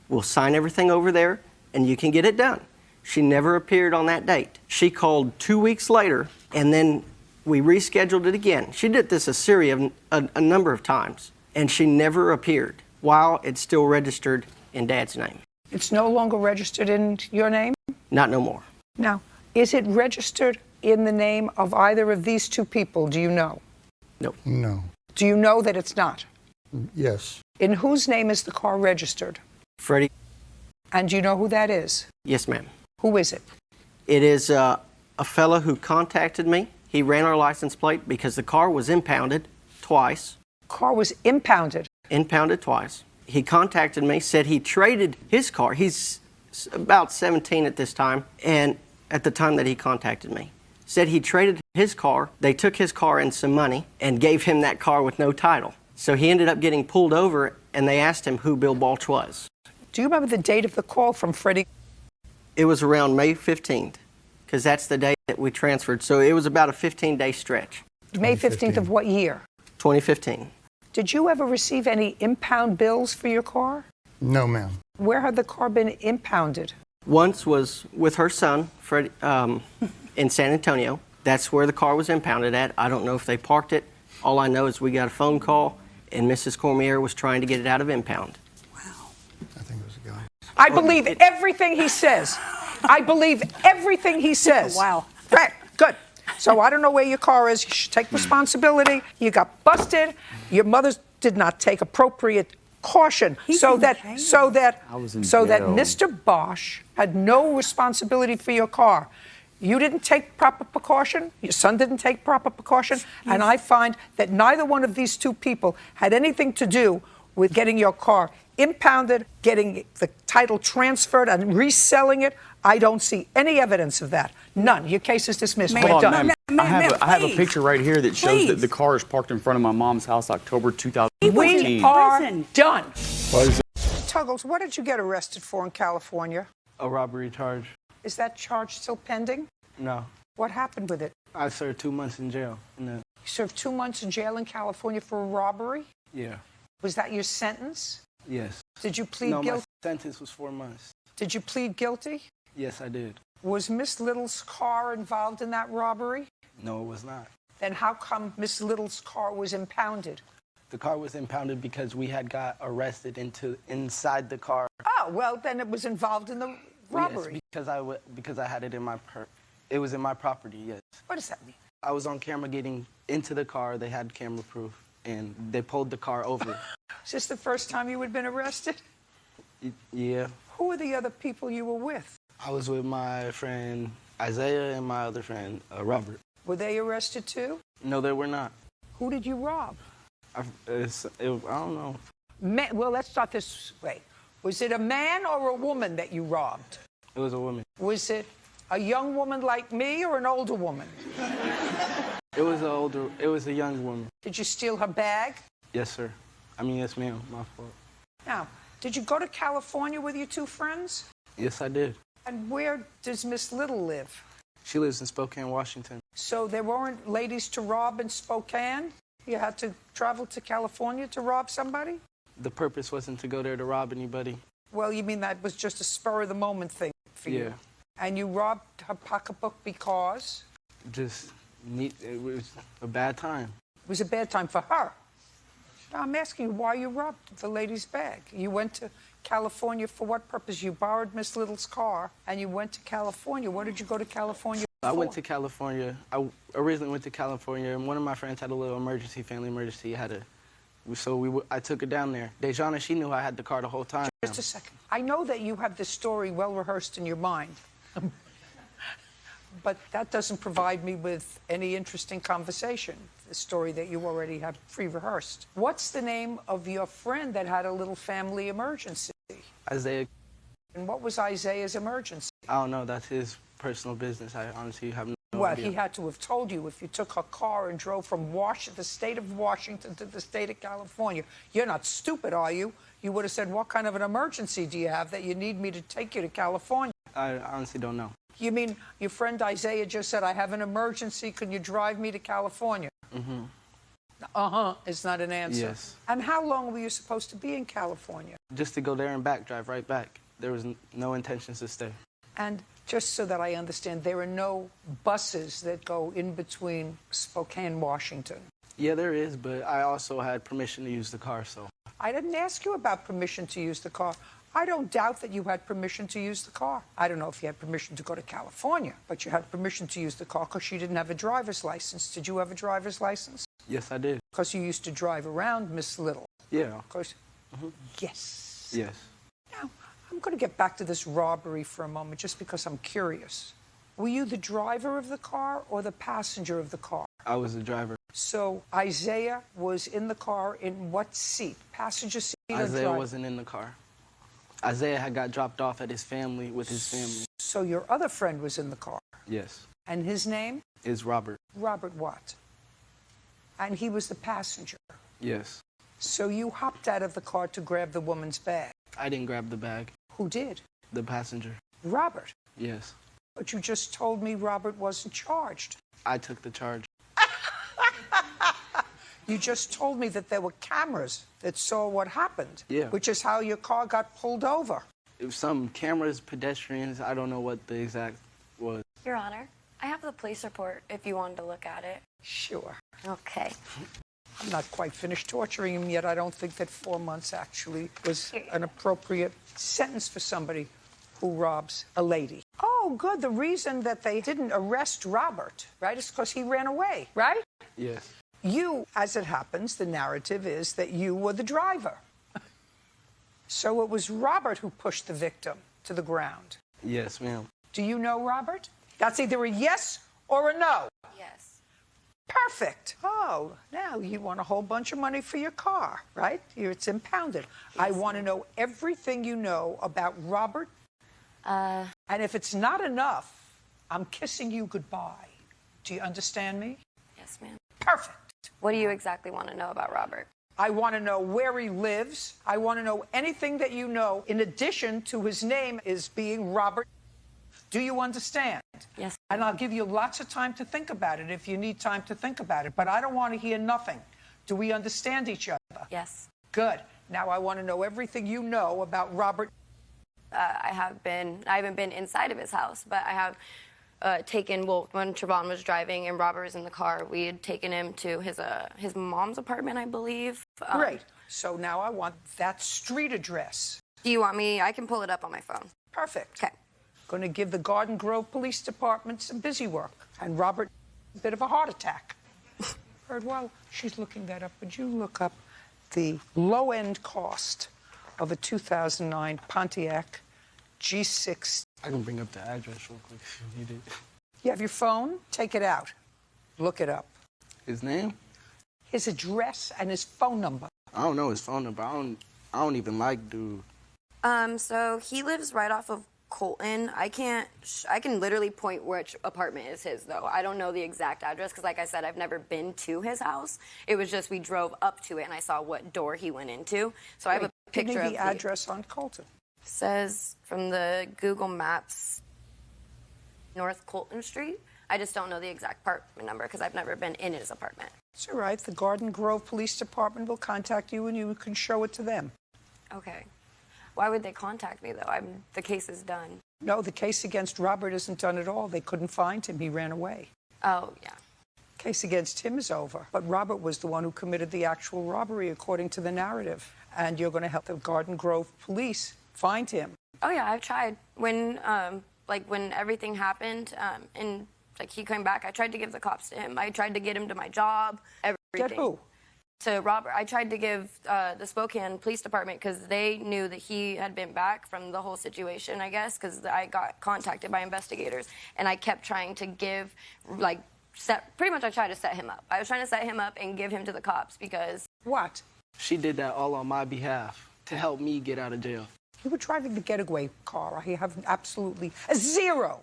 we'll sign everything over there, and you can get it done. She never appeared on that date. She called 2 weeks later, and then we rescheduled it again. She did this a number of times, and she never appeared while it's still registered in Dad's name. It's no longer registered in your name? Not no more. Now, is it registered in the name of either of these 2 people? Do you know? No. No. Do you know that it's not? Yes. In whose name is the car registered? Freddie? And do you know who that is? Yes, ma'am. Who is it? It is a fellow who contacted me. He ran our license plate because the car was impounded twice. Car was impounded? Impounded twice. He contacted me, said he traded his car. He's about 17 at this time, and at the time that he contacted me, said he traded his car. They took his car and some money and gave him that car with no title. So he ended up getting pulled over, and they asked him who Bill Balch was. Do you remember the date of the call from Freddie? It was around May 15th, because that's the day that we transferred. So it was about a 15-day stretch. May 15th of what year? 2015. Did you ever receive any impound bills for your car? No, ma'am. Where had the car been impounded? Once was with her son, Freddie, in San Antonio. That's where the car was impounded at. I don't know if they parked it. All I know is we got a phone call, and Mrs. Cormier was trying to get it out of impound. I think it was a guy. I believe everything he says. I believe everything he says. Wow. Right, good. So I don't know where your car is. You should take responsibility. You got busted. Your mother did not take appropriate caution, so that Mr. Bosch had no responsibility for your car. You didn't take proper precaution. Your son didn't take proper precaution. And I find that neither one of these two people had anything to do with getting your car impounded, getting the title transferred, and reselling it. I don't see any evidence of that. None. Your case is dismissed. We're Hold on, done. ma'am. I have a picture right here that shows that the car is parked in front of my mom's house, October 2015. We are done. Why is Tuggles, what did you get arrested for in California? A robbery charge. Is that charge still pending? No. What happened with it? I served 2 months in jail. You served 2 months in jail in California for a robbery? Yeah. Was that your sentence? Yes. Did you plead no, guilty? My sentence was 4 months. Did you plead guilty? Yes, I did. Was Miss Little's car involved in that robbery? No, it was not. Then how come Miss Little's car was impounded? The car was impounded because we had got arrested inside the car. Oh, well, then it was involved in the robbery. Yes, because I had it in my it was in my property, yes. What does that mean? I was on camera getting into the car. They had camera proof, and they pulled the car over. Is this the first time you had been arrested? Yeah. Who were the other people you were with? I was with my friend Isaiah and my other friend Robert. Were they arrested too? No, they were not. Who did you rob? I don't know. Well, let's start this way. Was it a man or a woman that you robbed? It was a woman. Was it a young woman like me or an older woman? It was a young woman. Did you steal her bag? Yes, sir. Yes, ma'am. My fault. Now, did you go to California with your two friends? Yes, I did. And where does Miss Little live? She lives in Spokane, Washington. So there weren't ladies to rob in Spokane? You had to travel to California to rob somebody? The purpose wasn't to go there to rob anybody. Well, you mean that was just a spur-of-the-moment thing for you? Yeah. And you robbed her pocketbook because? It was a bad time. It was a bad time for her. Now, I'm asking you why you robbed the lady's bag. You went to California for what purpose? You borrowed Miss Little's car and you went to California. What did you go to California for? I went to California. I originally went to California, and one of my friends had a little family emergency. I took her down there. Dejana, she knew I had the car the whole time. Just a second. I know that you have this story well rehearsed in your mind. But that doesn't provide me with any interesting conversation, the story that you already have pre-rehearsed. What's the name of your friend that had a little family emergency? Isaiah. And what was Isaiah's emergency? I don't know. That's his personal business. I honestly have no idea. Well, he had to have told you if you took her car and drove from the state of Washington to the state of California. You're not stupid, are you? You would have said, what kind of an emergency do you have that you need me to take you to California? I honestly don't know. You mean your friend Isaiah just said, I have an emergency, can you drive me to California? Mm-hmm. Uh-huh is not an answer. Yes. And how long were you supposed to be in California? Just to go there and back, drive right back. There was no intentions to stay. And just so that I understand, there are no buses that go in between Spokane, Washington. Yeah, there is, but I also had permission to use the car, so. I didn't ask you about permission to use the car. I don't doubt that you had permission to use the car. I don't know if you had permission to go to California, but you had permission to use the car because you didn't have a driver's license. Did you have a driver's license? Yes, I did. Because you used to drive around Miss Little. Yeah. Of course. Mm-hmm. Yes. Yes. Now, I'm going to get back to this robbery for a moment just because I'm curious. Were you the driver of the car or the passenger of the car? I was the driver. So Isaiah was in the car in what seat? Passenger seat or Isaiah driver? wasn't in the car. Isaiah had got dropped off at his family with his family. So your other friend was in the car? Yes. And his name? Is Robert. Robert what? And he was the passenger. Yes. So you hopped out of the car to grab the woman's bag. I didn't grab the bag. Who did? The passenger. Robert. Yes. But you just told me Robert wasn't charged. I took the charge. You just told me that there were cameras that saw what happened. Yeah. Which is how your car got pulled over. If some cameras, pedestrians, I don't know what the exact was. Your Honor, I have the police report if you wanted to look at it. Sure. Okay. I'm not quite finished torturing him yet. I don't think that 4 months actually was an appropriate sentence for somebody who robs a lady. Oh, good. The reason that they didn't arrest Robert, right, is because he ran away, right? Yes. You, as it happens, the narrative is that you were the driver. So it was Robert who pushed the victim to the ground. Yes, ma'am. Do you know Robert? That's either a yes or a no. Yes. Perfect. Oh, now you want a whole bunch of money for your car, right? It's impounded. Yes. I want to know everything you know about Robert. And if it's not enough, I'm kissing you goodbye. Do you understand me? Yes, ma'am. Perfect. What do you exactly want to know about Robert? I want to know where he lives. I want to know anything that you know in addition to his name is being Robert. Do you understand? Yes. And I'll give you lots of time to think about it if you need time to think about it. But I don't want to hear nothing. Do we understand each other? Yes. Good. Now I want to know everything you know about Robert. I haven't been inside of his house, but I have when Trevon was driving and Robert was in the car, we had taken him to his mom's apartment, I believe. Great. So now I want that street address. Do you want me? I can pull it up on my phone. Perfect. Okay. Going to give the Garden Grove Police Department some busy work. And Robert, a bit of a heart attack. Heard, while she's looking that up, would you look up the low-end cost of a 2009 Pontiac G6? I can bring up the address real quick if you need it. You have your phone? Take it out. Look it up. His name? His address and his phone number. I don't know his phone number. I don't even like dude. So he lives right off of Colton. I can literally point which apartment is his, though. I don't know the exact address because, like I said, I've never been to his house. It was just we drove up to it and I saw what door he went into. So I have a picture Give me of the address on Colton. Says from the Google Maps, North Colton Street. I just don't know the exact apartment number because I've never been in his apartment. It's all right. The Garden Grove Police Department will contact you and you can show it to them. Okay. Why would they contact me, though? The case is done. No, the case against Robert isn't done at all. They couldn't find him. He ran away. Oh, yeah. Case against him is over. But Robert was the one who committed the actual robbery, according to the narrative. And you're going to help the Garden Grove Police find him. Oh, yeah, I've tried. When everything happened and he came back, I tried to give the cops to him. I tried to get him to my job, everything. Get who? To Robert. I tried to give the Spokane Police Department because they knew that he had been back from the whole situation, I guess, because I got contacted by investigators. And I kept trying to give, pretty much I tried to set him up. I was trying to set him up and give him to the cops because... What? She did that all on my behalf to help me get out of jail. You were driving the getaway car. I have absolutely zero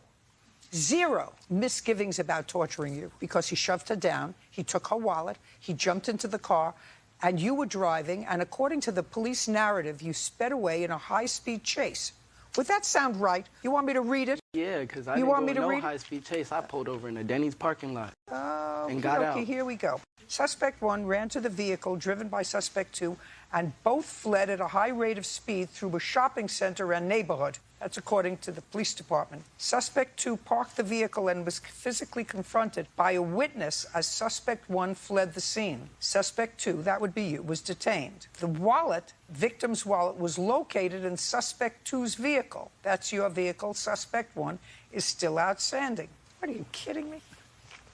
misgivings about torturing you because he shoved her down, he took her wallet, he jumped into the car, and you were driving, and according to the police narrative, you sped away in a high-speed chase. Would that sound right? You want me to read it? Yeah, because I didn't go no high-speed chase. I pulled over in a Denny's parking lot and got out. Okay, here we go. Suspect 1 ran to the vehicle driven by Suspect 2, and both fled at a high rate of speed through a shopping center and neighborhood. That's according to the police department. Suspect 2 parked the vehicle and was physically confronted by a witness as Suspect 1 fled the scene. Suspect 2, that would be you, was detained. The wallet, victim's wallet, was located in Suspect 2's vehicle. That's your vehicle. Suspect 1 is still outstanding. What, are you kidding me?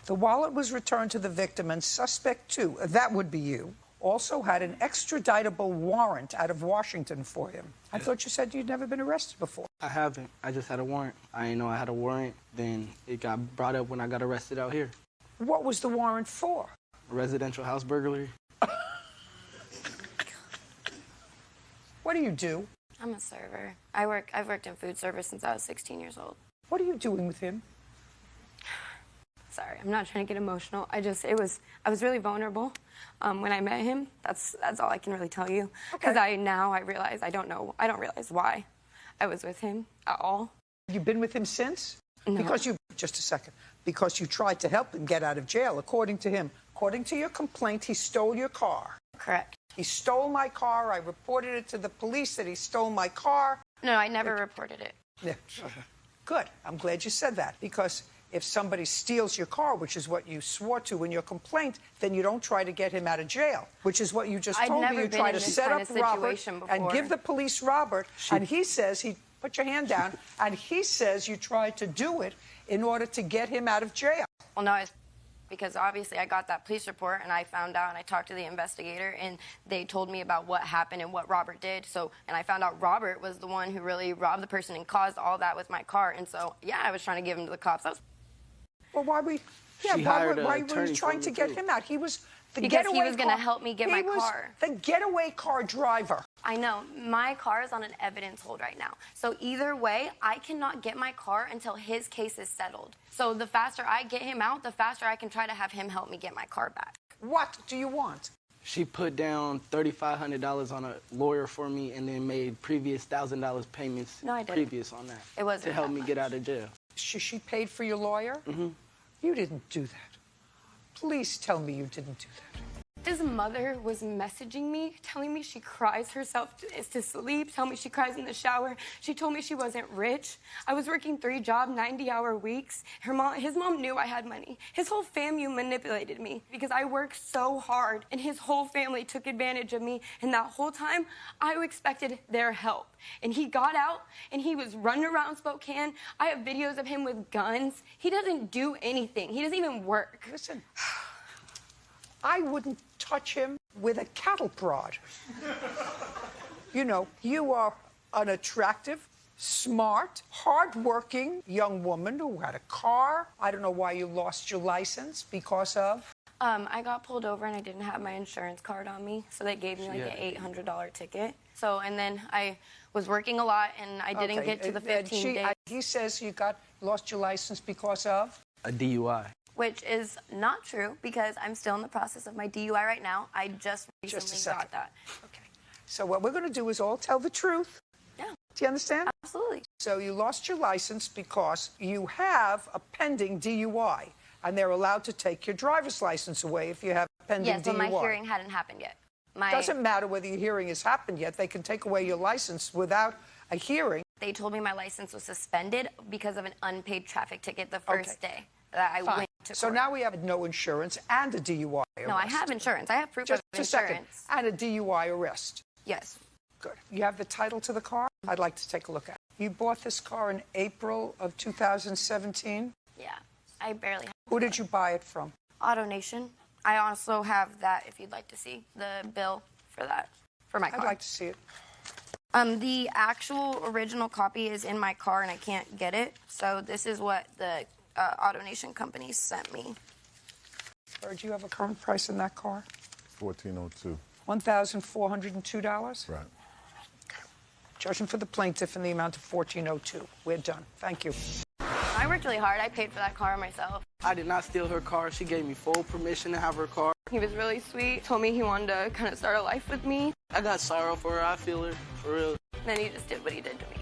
The wallet was returned to the victim, and Suspect 2, that would be you, also had an extraditable warrant out of Washington for him. I thought you said you'd never been arrested before. I haven't. I just had a warrant. I didn't know I had a warrant. Then it got brought up when I got arrested out here. What was the warrant for? Residential house burglary. What do you do? I'm a server. I've worked in food service since I was 16 years old. What are you doing with him? Sorry, I'm not trying to get emotional. I was really vulnerable when I met him. That's all I can really tell you. Because I realize I don't realize why I was with him at all. You've been with him since? No. Just a second. Because you tried to help him get out of jail, according to him. According to your complaint, he stole your car. Correct. He stole my car. I reported it to the police that he stole my car. No, I never reported it. Yeah. Good. I'm glad you said that, because if somebody steals your car, which is what you swore to in your complaint, then you don't try to get him out of jail, which is what you just told me. You try to set up Robert and give the police Robert, and he says, put your hand down, and he says you tried to do it in order to get him out of jail. Well, no, because obviously I got that police report and I found out and I talked to the investigator and they told me about what happened and what Robert did. And I found out Robert was the one who really robbed the person and caused all that with my car. And so, yeah, I was trying to give him to the cops. Well, why were you trying to get him out? He was the because getaway he was going to help me get my car. The getaway car driver. I know. My car is on an evidence hold right now. So either way, I cannot get my car until his case is settled. So the faster I get him out, the faster I can try to have him help me get my car back. What do you want? She put down $3,500 on a lawyer for me and then made previous $1,000 payments previous on that. It wasn't to help me get out of jail. She paid for your lawyer? Mm-hmm. You didn't do that. Please tell me you didn't do that. His mother was messaging me, telling me she cries herself to sleep, telling me she cries in the shower. She told me she wasn't rich. I was working 3 jobs, 90-hour weeks. His mom knew I had money. His whole family manipulated me because I worked so hard, and his whole family took advantage of me. And that whole time, I expected their help. And he got out, and he was running around Spokane. I have videos of him with guns. He doesn't do anything. He doesn't even work. Listen. I wouldn't touch him with a cattle prod. You know, you are an attractive, smart, hardworking young woman who had a car. I don't know why you lost your license because of. I got pulled over and I didn't have my insurance card on me, so they gave me like an $800 ticket. So, and then I was working a lot and I didn't get to the 15 days. He says you lost your license because of? A DUI. Which is not true because I'm still in the process of my DUI right now. I just recently got that. Okay. So what we're going to do is all tell the truth. Yeah. Do you understand? Absolutely. So you lost your license because you have a pending DUI, and they're allowed to take your driver's license away if you have a pending DUI. Yes, but my hearing hadn't happened yet. Doesn't matter whether your hearing has happened yet. They can take away your license without a hearing. They told me my license was suspended because of an unpaid traffic ticket the first day that I went to court. So now we have no insurance and a DUI arrest. No, I have insurance. I have proof of insurance. Just a second. And a DUI arrest. Yes. Good. You have the title to the car? I'd like to take a look at it. You bought this car in April of 2017? Yeah. I barely have. Who did you buy it from? AutoNation. I also have that if you'd like to see the bill for that, for my car. I'd like to see it. The actual original copy is in my car and I can't get it. So this is what the AutoNation company sent me. Or do you have a current price in that car? $1,402. $1,402? Right. Judgment for the plaintiff in the amount of $1,402. We're done. Thank you. I worked really hard. I paid for that car myself. I did not steal her car. She gave me full permission to have her car. He was really sweet. Told me he wanted to kind of start a life with me. I got sorrow for her. I feel her, for real. Then he just did what he did to me.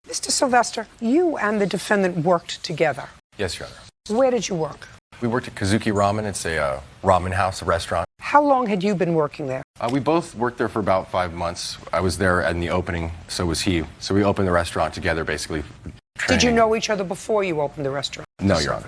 Mr. Sylvester, you and the defendant worked together. Yes, Your Honor. Where did you work? We worked at Kazuki Ramen. It's a ramen house, a restaurant. How long had you been working there? We both worked there for about 5 months. I was there in the opening, so was he. So we opened the restaurant together, basically. Did you know each other before you opened the restaurant? No, Your Honor.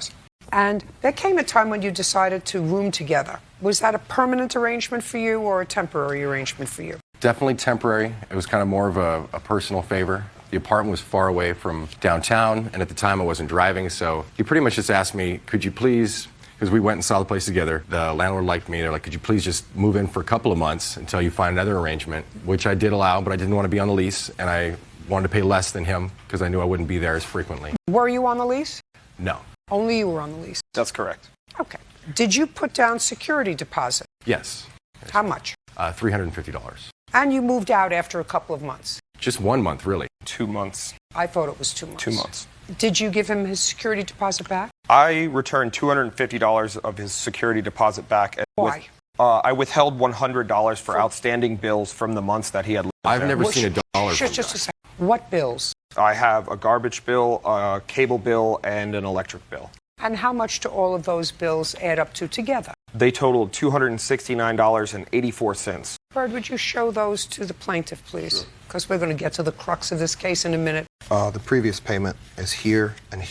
And there came a time when you decided to room together. Was that a permanent arrangement for you or a temporary arrangement for you? Definitely temporary. It was kind of more of a personal favor. The apartment was far away from downtown, and at the time I wasn't driving, so he pretty much just asked me, could you please, because we went and saw the place together, the landlord liked me, they're like, could you please just move in for a couple of months until you find another arrangement, which I did allow, but I didn't want to be on the lease, and I wanted to pay less than him because I knew I wouldn't be there as frequently. Were you on the lease? No. Only you were on the lease? That's correct. Okay. Did you put down security deposit? Yes. How much? $350. And you moved out after a couple of months? Just 1 month, really. 2 months. I thought it was 2 months. 2 months. Did you give him his security deposit back? I returned $250 of his security deposit back. Why? I withheld $100 for outstanding bills from the months that he had lived I've there. never seen a dollar from Just a second. What bills? I have a garbage bill, a cable bill, and an electric bill. And how much do all of those bills add up to together? They totaled $269.84. Bird, would you show those to the plaintiff, please? Because we're going to get to the crux of this case in a minute. The previous payment is here, and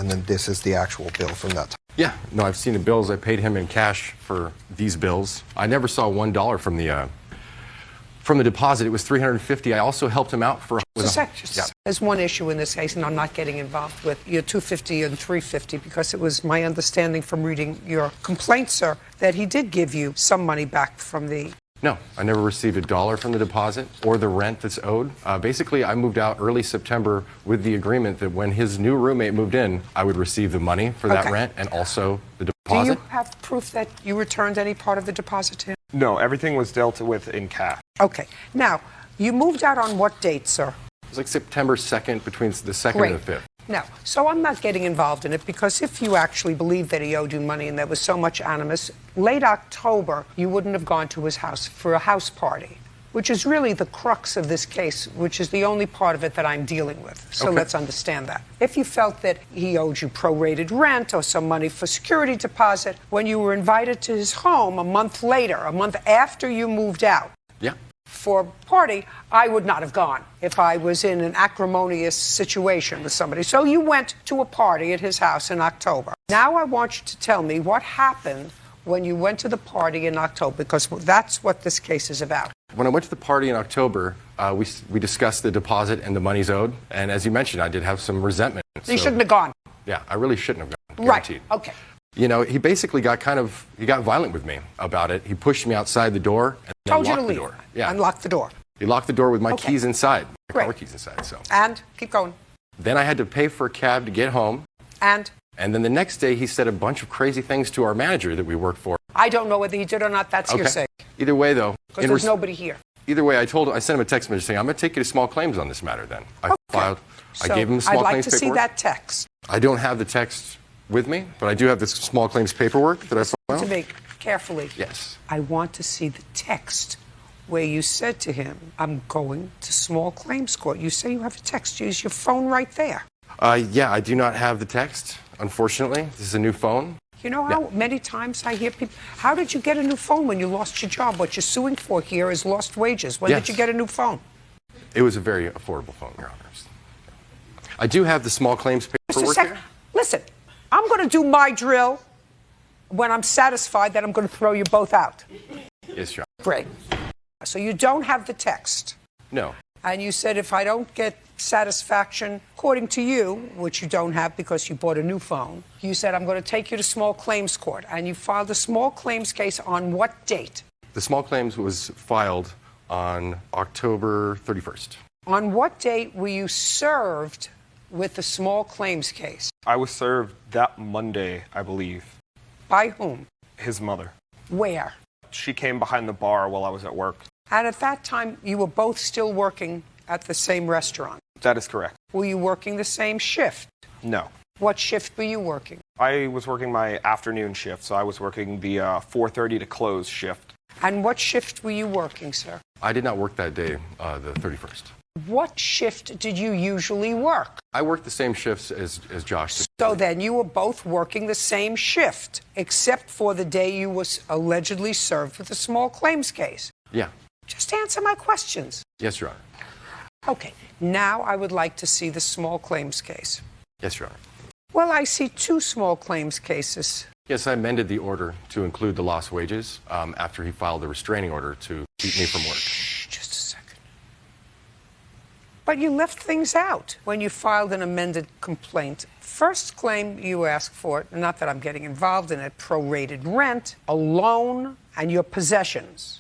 then this is the actual bill from that time. Yeah, no, I've seen the bills. I paid him in cash for these bills. I never saw $1 from the deposit. It was $350. I also helped him out for. There's one issue in this case, and I'm not getting involved with your $250 and $350 because it was my understanding from reading your complaint, sir, that he did give you some money back from the. No, I never received $1 from the deposit or the rent that's owed. Basically, I moved out early September with the agreement that when his new roommate moved in, I would receive the money for that rent and also the deposit. Do you have proof that you returned any part of the deposit to him? No, everything was dealt with in cash. Okay. Now, you moved out on what date, sir? It was like September 2nd, between the 2nd and the 5th. Now, so I'm not getting involved in it because if you actually believe that he owed you money and there was so much animus, late October, you wouldn't have gone to his house for a house party, which is really the crux of this case, which is the only part of it that I'm dealing with. So let's understand that. If you felt that he owed you prorated rent or some money for security deposit, when you were invited to his home a month later, a month after you moved out, for a party, I would not have gone if I was in an acrimonious situation with somebody. So you went to a party at his house in October. Now I want you to tell me what happened when you went to the party in October, because that's what this case is about. When I went to the party in October, we discussed the deposit and the monies owed. And as you mentioned, I did have some resentment. You shouldn't have gone. Yeah, I really shouldn't have gone. Right. Guaranteed. Okay. You know, he basically got violent with me about it. He pushed me outside the door and then Told you to locked the leave. door. Yeah. Unlock the door. He locked the door with my keys inside, my car keys inside. So. And keep going. Then I had to pay for a cab to get home. And then the next day he said a bunch of crazy things to our manager that we worked for. I don't know whether he did or not. That's hearsay. Either way, though. Because there's nobody here. Either way, I sent him a text message saying, I'm going to take you to small claims on this matter then. I gave him the small claims paperwork. I'd like to see that text. I don't have the text with me, but I do have the small claims paperwork that I filed. To me, carefully. Yes. I want to see the text where you said to him, I'm going to small claims court. You say you have a text. Use your phone right there. Yeah, I do not have the text, unfortunately. This is a new phone. You know how many times I hear people, how did you get a new phone when you lost your job? What you're suing for here is lost wages. When did you get a new phone? It was a very affordable phone, Your Honors. I do have the small claims paperwork here. Listen, I'm going to do my drill when I'm satisfied that I'm going to throw you both out. Yes, Your Honor. Great. So you don't have the text. No. And you said if I don't get satisfaction, according to you, which you don't have because you bought a new phone, you said I'm going to take you to small claims court. And you filed a small claims case on what date? The small claims was filed on October 31st. On what date were you served with the small claims case? I was served that Monday, I believe. By whom? His mother. Where? She came behind the bar while I was at work. And at that time, you were both still working at the same restaurant. That is correct. Were you working the same shift? No. What shift were you working? I was working my afternoon shift, so I was working the 4:30 to close shift. And what shift were you working, sir? I did not work that day, the 31st. What shift did you usually work? I worked the same shifts as Josh did. So then you were both working the same shift, except for the day you was allegedly served with a small claims case. Yeah. Just answer my questions. Yes, Your Honor. Okay, now I would like to see the small claims case. Yes, Your Honor. Well, I see two small claims cases. Yes, I amended the order to include the lost wages after he filed the restraining order to keep me from work. Just a second. But you left things out when you filed an amended complaint. First claim you asked for, not that I'm getting involved in it, prorated rent, a loan, and your possessions,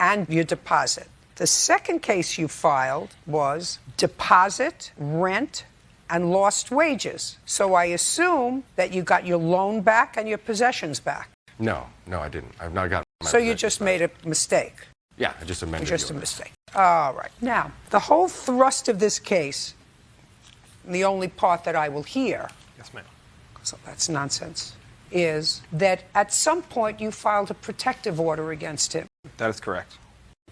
and your deposit. The second case you filed was deposit, rent, and lost wages. So I assume that you got your loan back and your possessions back. No, I didn't. I've not gotten my So you just made a mistake. Yeah, I just amended Just the a order. mistake. All right. Now, the whole thrust of this case, the only part that I will hear, Yes, ma'am. so that's nonsense, is that at some point you filed a protective order against him. That is correct.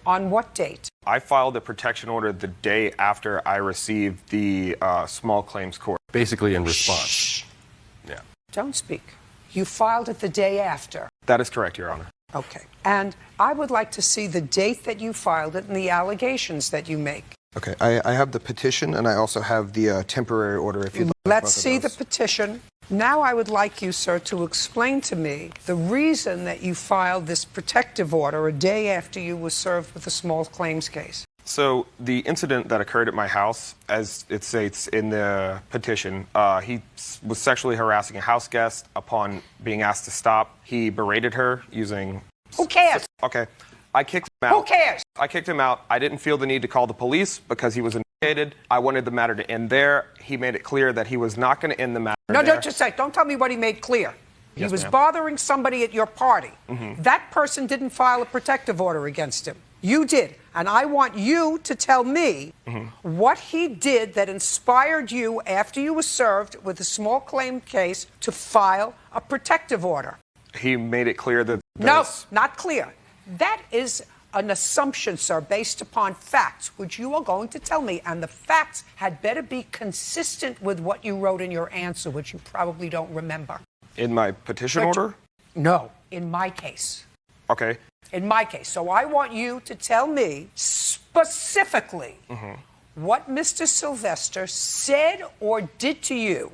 On what date? I filed a protection order the day after I received the small claims court. Basically in response. Shh. Yeah. Don't speak. You filed it the day after. That is correct, Your Honor. Okay. And I would like to see the date that you filed it and the allegations that you make. Okay, I have the petition and I also have the temporary order if you'd like. Let's see the petition. Now I would like you, sir, to explain to me the reason that you filed this protective order a day after you were served with a small claims case. So the incident that occurred at my house, as it states in the petition, he was sexually harassing a house guest. Upon being asked to stop, he berated her using... Who cares? Okay. I kicked him out. Who cares? I kicked him out. I didn't feel the need to call the police because he was investigated. I wanted the matter to end there. He made it clear that he was not going to end the matter No, there. don't just say. Don't tell me what he made clear. Yes, He was ma'am. bothering somebody at your party. That person didn't file a protective order against him. You did. And I want you to tell me what he did that inspired you after you were served with a small claim case to file a protective order. He made it clear that... No, not clear. That is an assumption, sir, based upon facts, which you are going to tell me. And the facts had better be consistent with what you wrote in your answer, which you probably don't remember. In my petition But- order? No, in my case. Okay. In my case. So I want you to tell me specifically what Mr. Sylvester said or did to you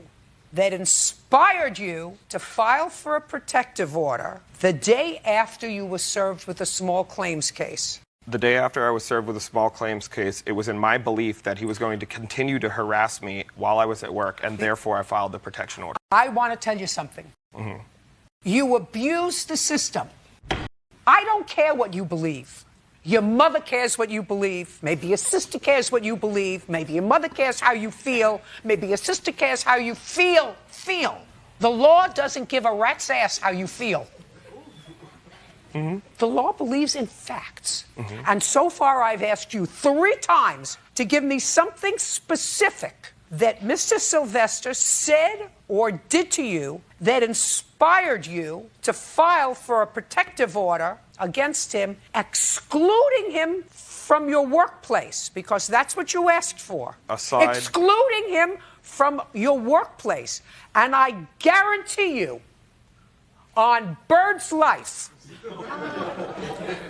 that inspired you to file for a protective order the day after you were served with a small claims case. The day after I was served with a small claims case, it was in my belief that he was going to continue to harass me while I was at work, and therefore I filed the protection order. I want to tell you something. You abuse the system. I don't care what you believe. Your mother cares what you believe. Maybe your sister cares what you believe. Maybe your mother cares how you feel. Maybe your sister cares how you feel. The law doesn't give a rat's ass how you feel. The law believes in facts. And so far, I've asked you 3 times to give me something specific that Mr. Sylvester said or did to you that inspired you to file for a protective order against him, excluding him from your workplace, because that's what you asked for. Aside- Excluding him from your workplace. And I guarantee you, on Bird's life,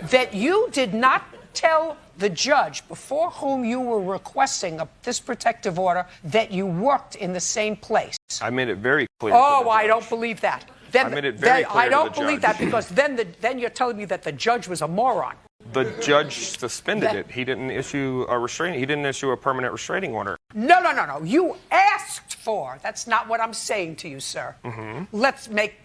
that you did not tell the judge before whom you were requesting this protective order that you worked in the same place. I made it very clear. to Oh, the I judge. don't believe that. Then, I made it very clear I to don't the believe judge. that, because then you're telling me that the judge was a moron. The judge suspended That- it. He didn't issue a restraining. He didn't issue a permanent restraining order. No. You asked for. That's not what I'm saying to you, sir. Let's make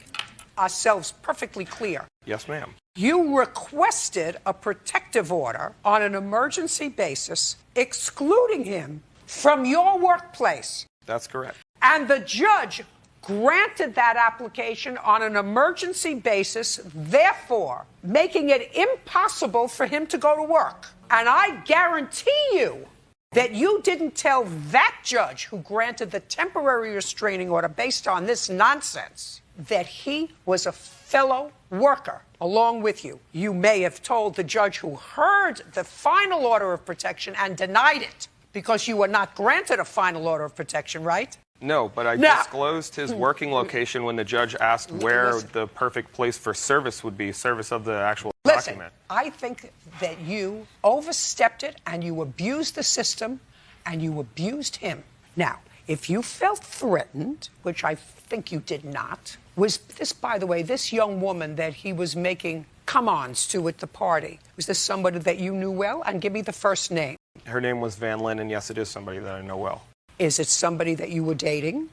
ourselves perfectly clear. Yes, ma'am. You requested a protective order on an emergency basis, excluding him from your workplace. That's correct. And the judge granted that application on an emergency basis, therefore making it impossible for him to go to work. And I guarantee you that you didn't tell that judge who granted the temporary restraining order based on this nonsense that he was a fellow worker along with you. You may have told the judge who heard the final order of protection and denied it because you were not granted a final order of protection, right? No, but I No. disclosed his working location when the judge asked where the perfect place for service would be, service of the actual Listen, document. I think that you overstepped it and you abused the system and you abused him. Now, if you felt threatened, which I think you did not, was this, by the way, this young woman that he was making come-ons to at the party, was this somebody that you knew well? And give me the first name. Her name was Van Lynn, and yes, it is somebody that I know well. Is it somebody that you were dating?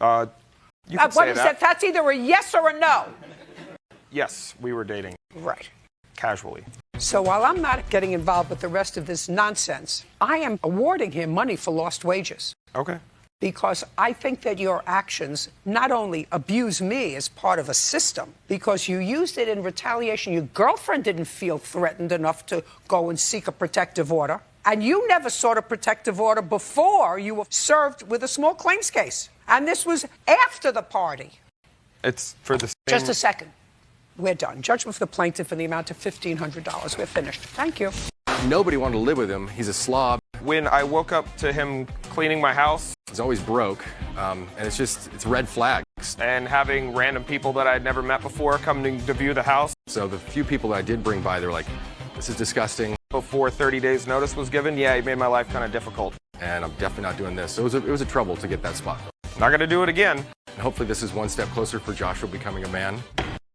You could What say is that. That's either a yes or a no. Yes, we were dating. Right. Casually. So while I'm not getting involved with the rest of this nonsense, I am awarding him money for lost wages. Okay. Because I think that your actions not only abuse me as part of a system, because you used it in retaliation. Your girlfriend didn't feel threatened enough to go and seek a protective order. And you never sought a protective order before you were served with a small claims case. And this was after the party. It's for the same. Just a second. We're done. Judgment for the plaintiff in the amount of $1,500. We're finished. Thank you. Nobody wanted to live with him. He's a slob. When I woke up to him cleaning my house, He's always broke, and it's red flags. and having random people that I'd never met before coming to view the house So the few people that I did bring by, they were like, this is disgusting, before 30 days notice was given, yeah, it made my life kind of difficult. and I'm definitely not doing this. So it was a trouble to get that spot. Not going to do it again. And hopefully this is one step closer for Joshua becoming a man.